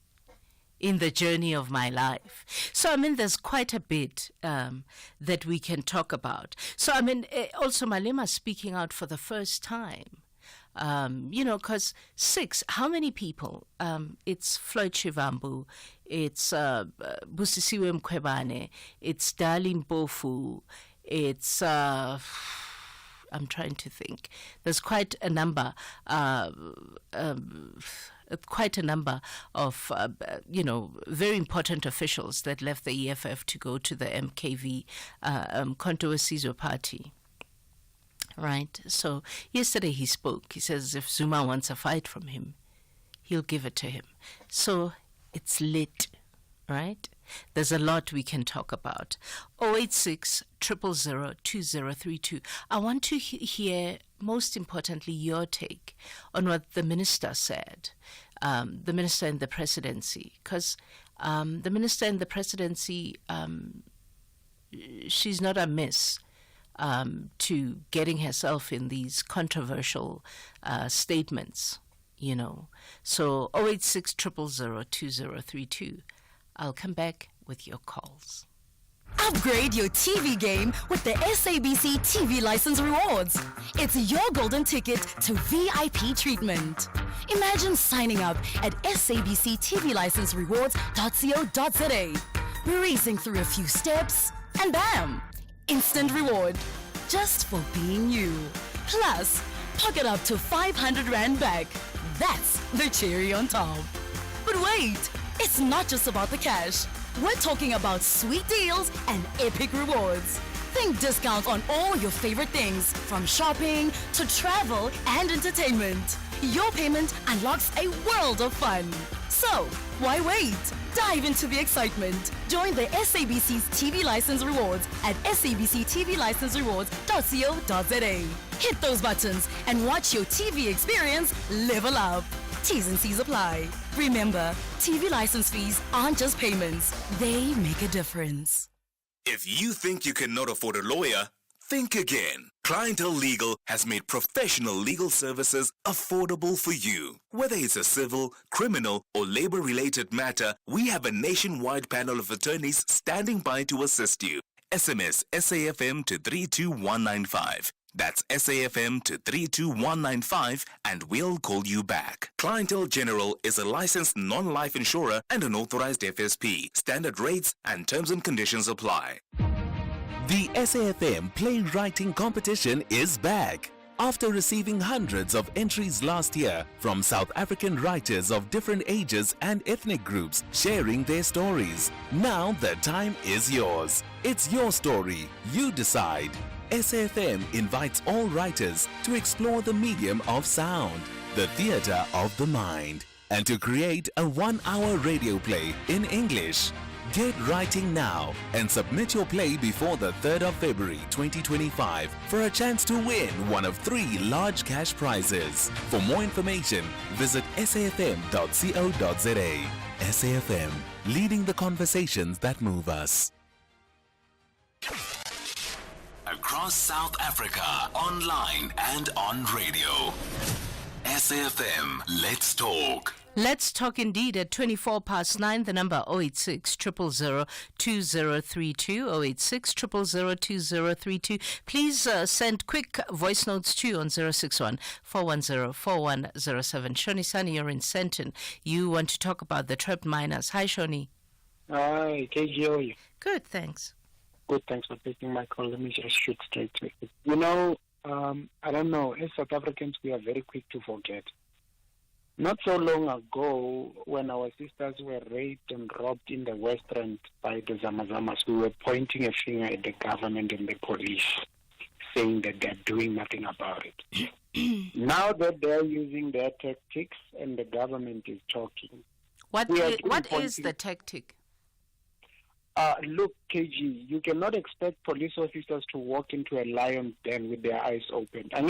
in the journey of my life. So, I mean, there's quite a bit that we can talk about. So, I mean, also Malema speaking out for the first time. Because 6, how many people? It's Floyd Shivambu, it's Busisiwe Mkhwebane, it's Darlene Bofu, it's, I'm trying to think. There's quite a number of, very important officials that left the EFF to go to the MKV, Thulasizwe party. Right. So yesterday he spoke. He says if Zuma wants a fight from him, he'll give it to him. So it's lit, right? There's a lot we can talk about. 086 000 2032. I want to hear, most importantly, your take on what the minister said, the minister in the presidency, because the minister in the presidency, she's not amiss to getting herself in these controversial statements, So 086 000 2032. I'll come back with your calls. Upgrade your TV game with the SABC TV License Rewards. It's your golden ticket to VIP treatment. Imagine signing up at sabctvlicenserewards.co.za, breezing through a few steps, and bam! Instant reward, just for being you. Plus, pocket up to 500 Rand back. That's the cherry on top. But wait, it's not just about the cash. We're talking about sweet deals and epic rewards. Think discounts on all your favorite things, from shopping to travel and entertainment. Your payment unlocks a world of fun. So, why wait? Dive into the excitement. Join the SABC's TV License Rewards at sabctvlicenserewards.co.za. Hit those buttons and watch your TV experience level up. T's and C's apply. Remember, TV license fees aren't just payments. They make a difference. If you think you cannot afford a lawyer, think again. Clientele Legal has made professional legal services affordable for you. Whether it's a civil, criminal, or labor-related matter, we have a nationwide panel of attorneys standing by to assist you. SMS SAFM to 32195. That's SAFM to 32195 and we'll call you back. Clientele General is a licensed non-life insurer and an authorized FSP. Standard rates and terms and conditions apply. The SAFM playwriting competition is back. After receiving hundreds of entries last year from South African writers of different ages and ethnic groups sharing their stories, now the time is yours. It's your story. You decide. SAFM invites all writers to explore the medium of sound, the theater of the mind, and to create a 1-hour radio play in English. Get writing now and submit your play before the 3rd of February 2025 for a chance to win one of 3 large cash prizes. For more information, visit safm.co.za. SAFM, leading the conversations that move us. Across South Africa, online and on radio. SAFM, let's talk. Let's talk indeed at 9:24, the number 086 000 2032, 086 000 2032. Please send quick voice notes too on 061 410 4107. Shoni Sani, you're in Senton. You want to talk about the trapped miners. Hi, Shoni. Hi, KG, how are you? Good, thanks. Good, thanks for taking my call. Let me just shoot straight to it. I don't know, as South Africans, we are very quick to forget. Not so long ago, when our sisters were raped and robbed in the West End by the Zamazamas, we were pointing a finger at the government and the police, saying that they're doing nothing about it. Now that they're using their tactics and the government is talking. What is the tactic? Look, KG, you cannot expect police officers to walk into a lion's den with their eyes open. They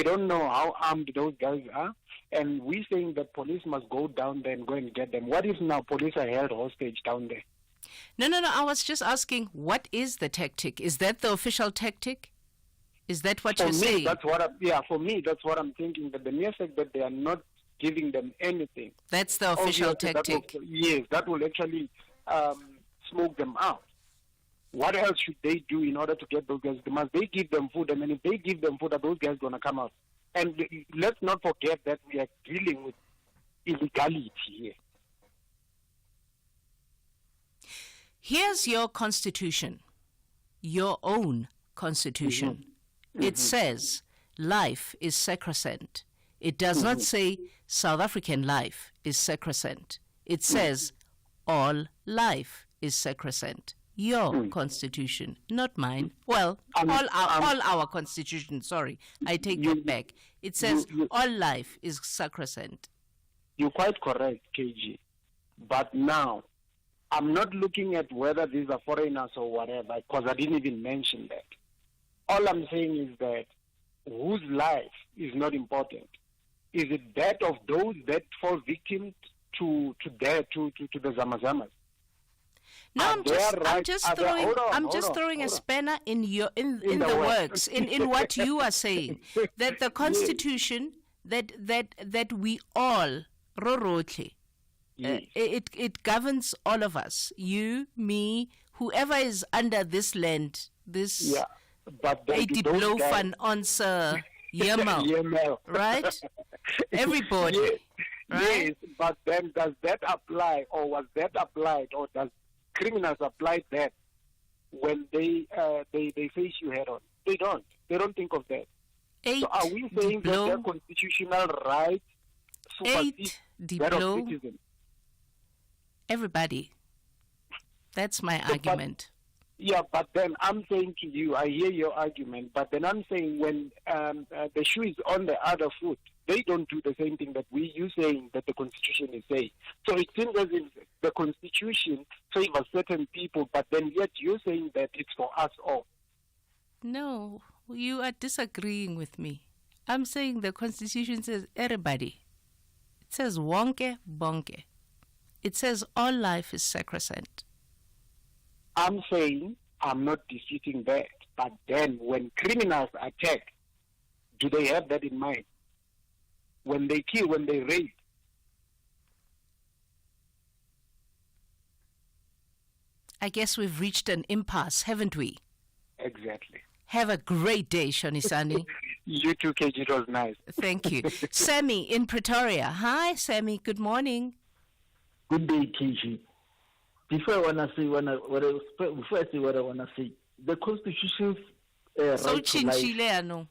don't know how armed those guys are, and we're saying that police must go down there and go and get them. What if now police are held hostage down there? No. I was just asking, what is the tactic? Is that the official tactic? Is that what you're saying? For me, that's what I'm thinking. That the mere fact that they are not giving them anything. That's the official Obviously, tactic. that will actually smoke them out. What else should they do in order to get those guys? Must they give them food? And then if they give them food, are those guys going to come out? And let's not forget that we are dealing with illegality here. Here's your constitution, your own constitution. It says life is sacrosanct. It does not say South African life is sacrosanct. It says all life is sacrosanct. Your constitution, not mine. Well, all our constitution, sorry. I take that back. It says all life is sacrosanct. You're quite correct, KG. But now, I'm not looking at whether these are foreigners or whatever, because I didn't even mention that. All I'm saying is that whose life is not important. Is it that of those that fall victim to the Zamazamas? No, I'm just throwing a spanner in the works in what you are saying, that the constitution that we all rorotle, it governs all of us, you, me, whoever is under this land, this 80 blow fun answer YML, right? Everybody. Yes, right? Yes, but then does that apply, or was that applied, or does criminals apply that when they face you head on? They don't. They don't think of that. So are we saying that their constitutional right supersedes that of citizens? Everybody. That's my argument. But then I'm saying to you, I hear your argument, but then I'm saying when the shoe is on the other foot, they don't do the same thing that you saying that the Constitution is saying. So it seems as if the Constitution favors certain people, but then yet you're saying that it's for us all. No, you are disagreeing with me. I'm saying the Constitution says everybody. It says wonke bonke. It says all life is sacrosanct. I'm saying I'm not disputing that, but then when criminals attack, do they have that in mind? When they kill, when they rape? I guess we've reached an impasse, haven't we? Exactly. Have a great day, Shonisani. You too, KG. It was nice. Thank you. Sammy in Pretoria. Hi, Sammy. Good morning. Good day, KG. Before I say what I want to say, the Constitution's right to life.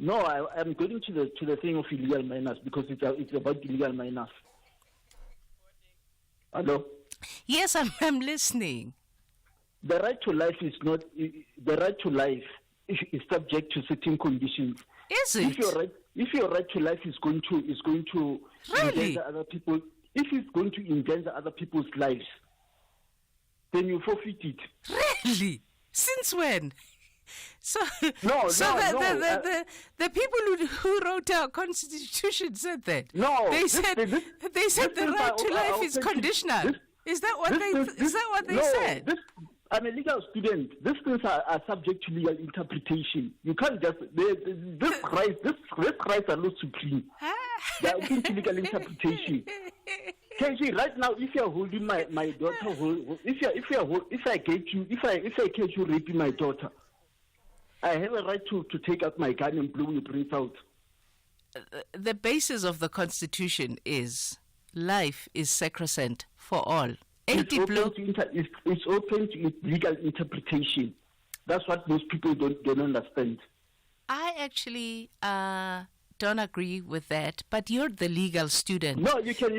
No, I'm going to the thing of illegal minors because it's about illegal minors. Hello? Yes, I'm listening. The right to life is not the right to life is subject to certain conditions. Is it? If your right to life is going to really? endanger other people, if it's going to endanger other people's lives, then you forfeit it. Really? Since when? The people who wrote our Constitution said that. No, they said the right to life is conditional. Is that what they said? I'm a legal student. These things are subject to legal interpretation. You can't just this rights are not supreme. They are open to legal interpretation. KG, right now, if you are holding my daughter, if I catch you raping my daughter, I have a right to take out my gun and blow your brains out. The basis of the Constitution is life is sacrosanct for all. It's open to legal interpretation. That's what most people don't understand. I actually don't agree with that, but you're the legal student. No, you can talk.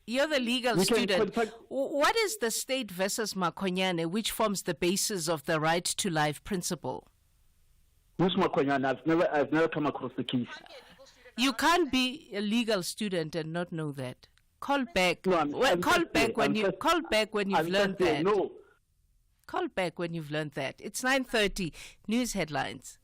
You're the legal student. What is the state versus Makonyane, which forms the basis of the right to life principle? Who's Makonyane? I've never come across the case. You can't be a legal student and not know that. Call back. Call back when you've learned that. No. Call back when you've learned that. It's 9:30. News headlines.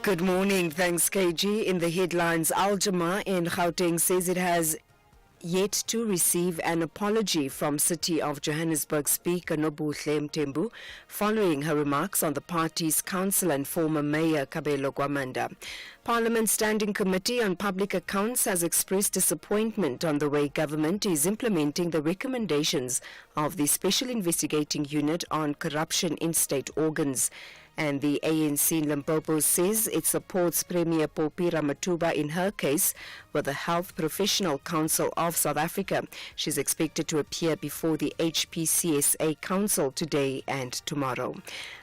Good morning. Thanks, KG. In the headlines, Al Jama in Gauteng says it has yet to receive an apology from City of Johannesburg Speaker Nobuhle Mthembu following her remarks on the party's council and former mayor Kabelo Gwamanda. Parliament's Standing Committee on Public Accounts has expressed disappointment on the way government is implementing the recommendations of the Special Investigating Unit on Corruption in State Organs. And the ANC in Limpopo says it supports Premier Popi Ramathuba in her case with the Health Professional Council of South Africa. She's expected to appear before the HPCSA Council today and tomorrow.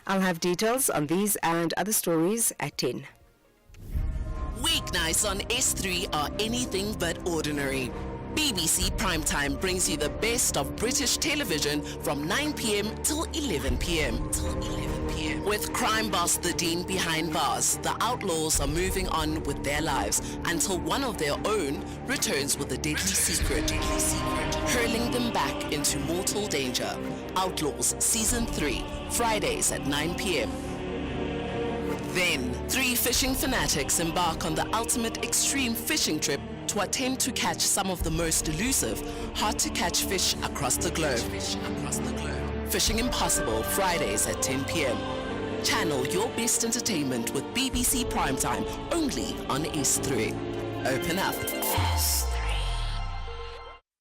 I'll have details on these and other stories at 10. Weeknights on S3 are anything but ordinary. BBC Primetime brings you the best of British television from 9 p.m. till 11 p.m. With crime boss the Dean behind bars, the outlaws are moving on with their lives until one of their own returns with a deadly secret, hurling them back into mortal danger. Outlaws Season 3, Fridays at 9 p.m. Then, 3 fishing fanatics embark on the ultimate extreme fishing trip to attempt to catch some of the most elusive, hard-to-catch fish across the globe. Fishing Impossible, Fridays at 10 p.m. Channel your best entertainment with BBC Primetime, only on S3. Open up.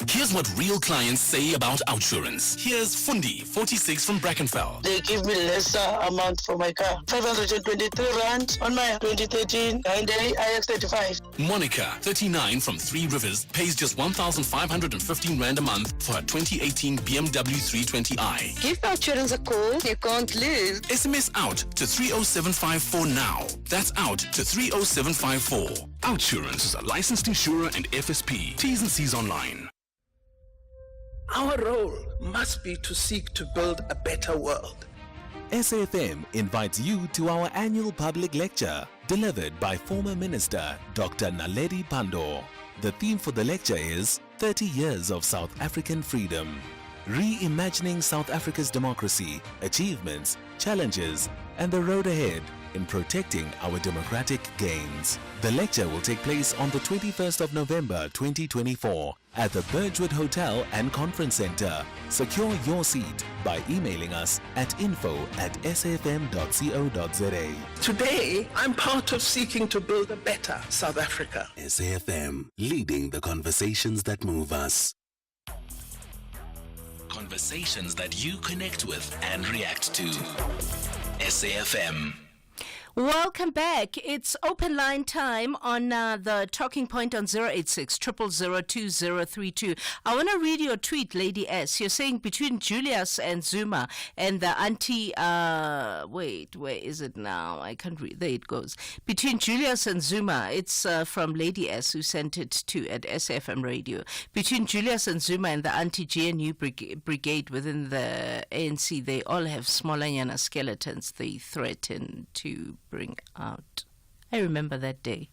Here's what real clients say about OUTsurance. Here's Fundi, 46 from Brackenfell. They give me lesser amount for my car. 523 rand on my 2013 Hyundai iX35. Monica, 39 from Three Rivers, pays just 1,515 rand a month for her 2018 BMW 320i. Give OUTsurance a call. You can't lose. SMS out to 30754 now. That's out to 30754. OUTsurance is a licensed insurer and FSP. T's and C's online. Our role must be to seek to build a better world. SAFM invites you to our annual public lecture, delivered by former Minister Dr. Naledi Pandor. The theme for the lecture is 30 Years of South African Freedom, reimagining South Africa's democracy, achievements, challenges, and the road ahead in protecting our democratic gains. The lecture will take place on the 21st of November 2024 at the Birchwood Hotel and Conference Center. Secure your seat by emailing us at info@safm.co.za. Today, I'm part of seeking to build a better South Africa. SAFM, leading the conversations that move us. Conversations that you connect with and react to. SAFM. Welcome back. It's open line time on the talking point on 086 000 2032. I want to read your tweet, Lady S. You're saying between Julius and Zuma and the anti, wait, where is it now? I can't read. There it goes. Between Julius and Zuma, it's from Lady S who sent it to at SFM Radio. Between Julius and Zuma and the anti-GNU brigade within the ANC, they all have smaller skeletons they threaten to bring out. I remember that day.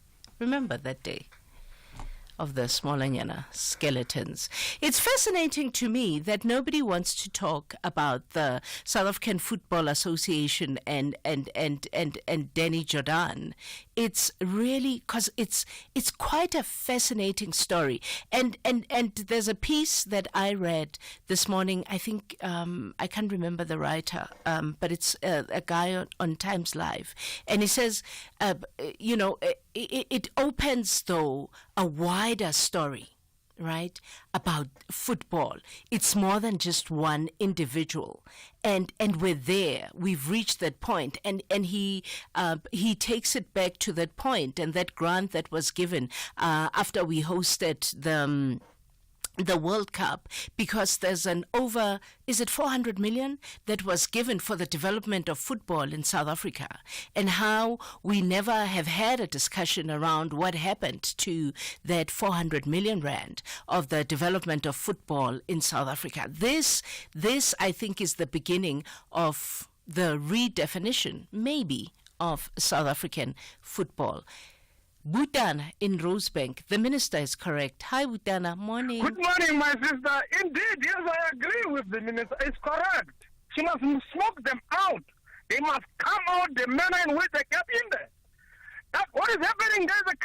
Of the Smolanyana skeletons. It's fascinating to me that nobody wants to talk about the South African Football Association and Danny Jordan. It's really because it's quite a fascinating story. And there's a piece that I read this morning. I think I can't remember the writer, but it's a guy on Times Live, and he says, it opens though a wider story, right, about football. It's more than just one individual, and we're there. We've reached that point, and he takes it back to that point and that grant that was given after we hosted the World Cup, because there's an over, is it 400 million that was given for the development of football in South Africa, and how we never have had a discussion around what happened to that 400 million rand of the development of football in South Africa. This I think is the beginning of the redefinition, maybe, of South African football. Butana in Rosebank. The minister is correct. Hi, Butana. Morning. Good morning, my sister. Indeed, yes, I agree with the minister. It's correct. She must smoke them out. They must come out the manner in which they kept in there. What is happening? There's a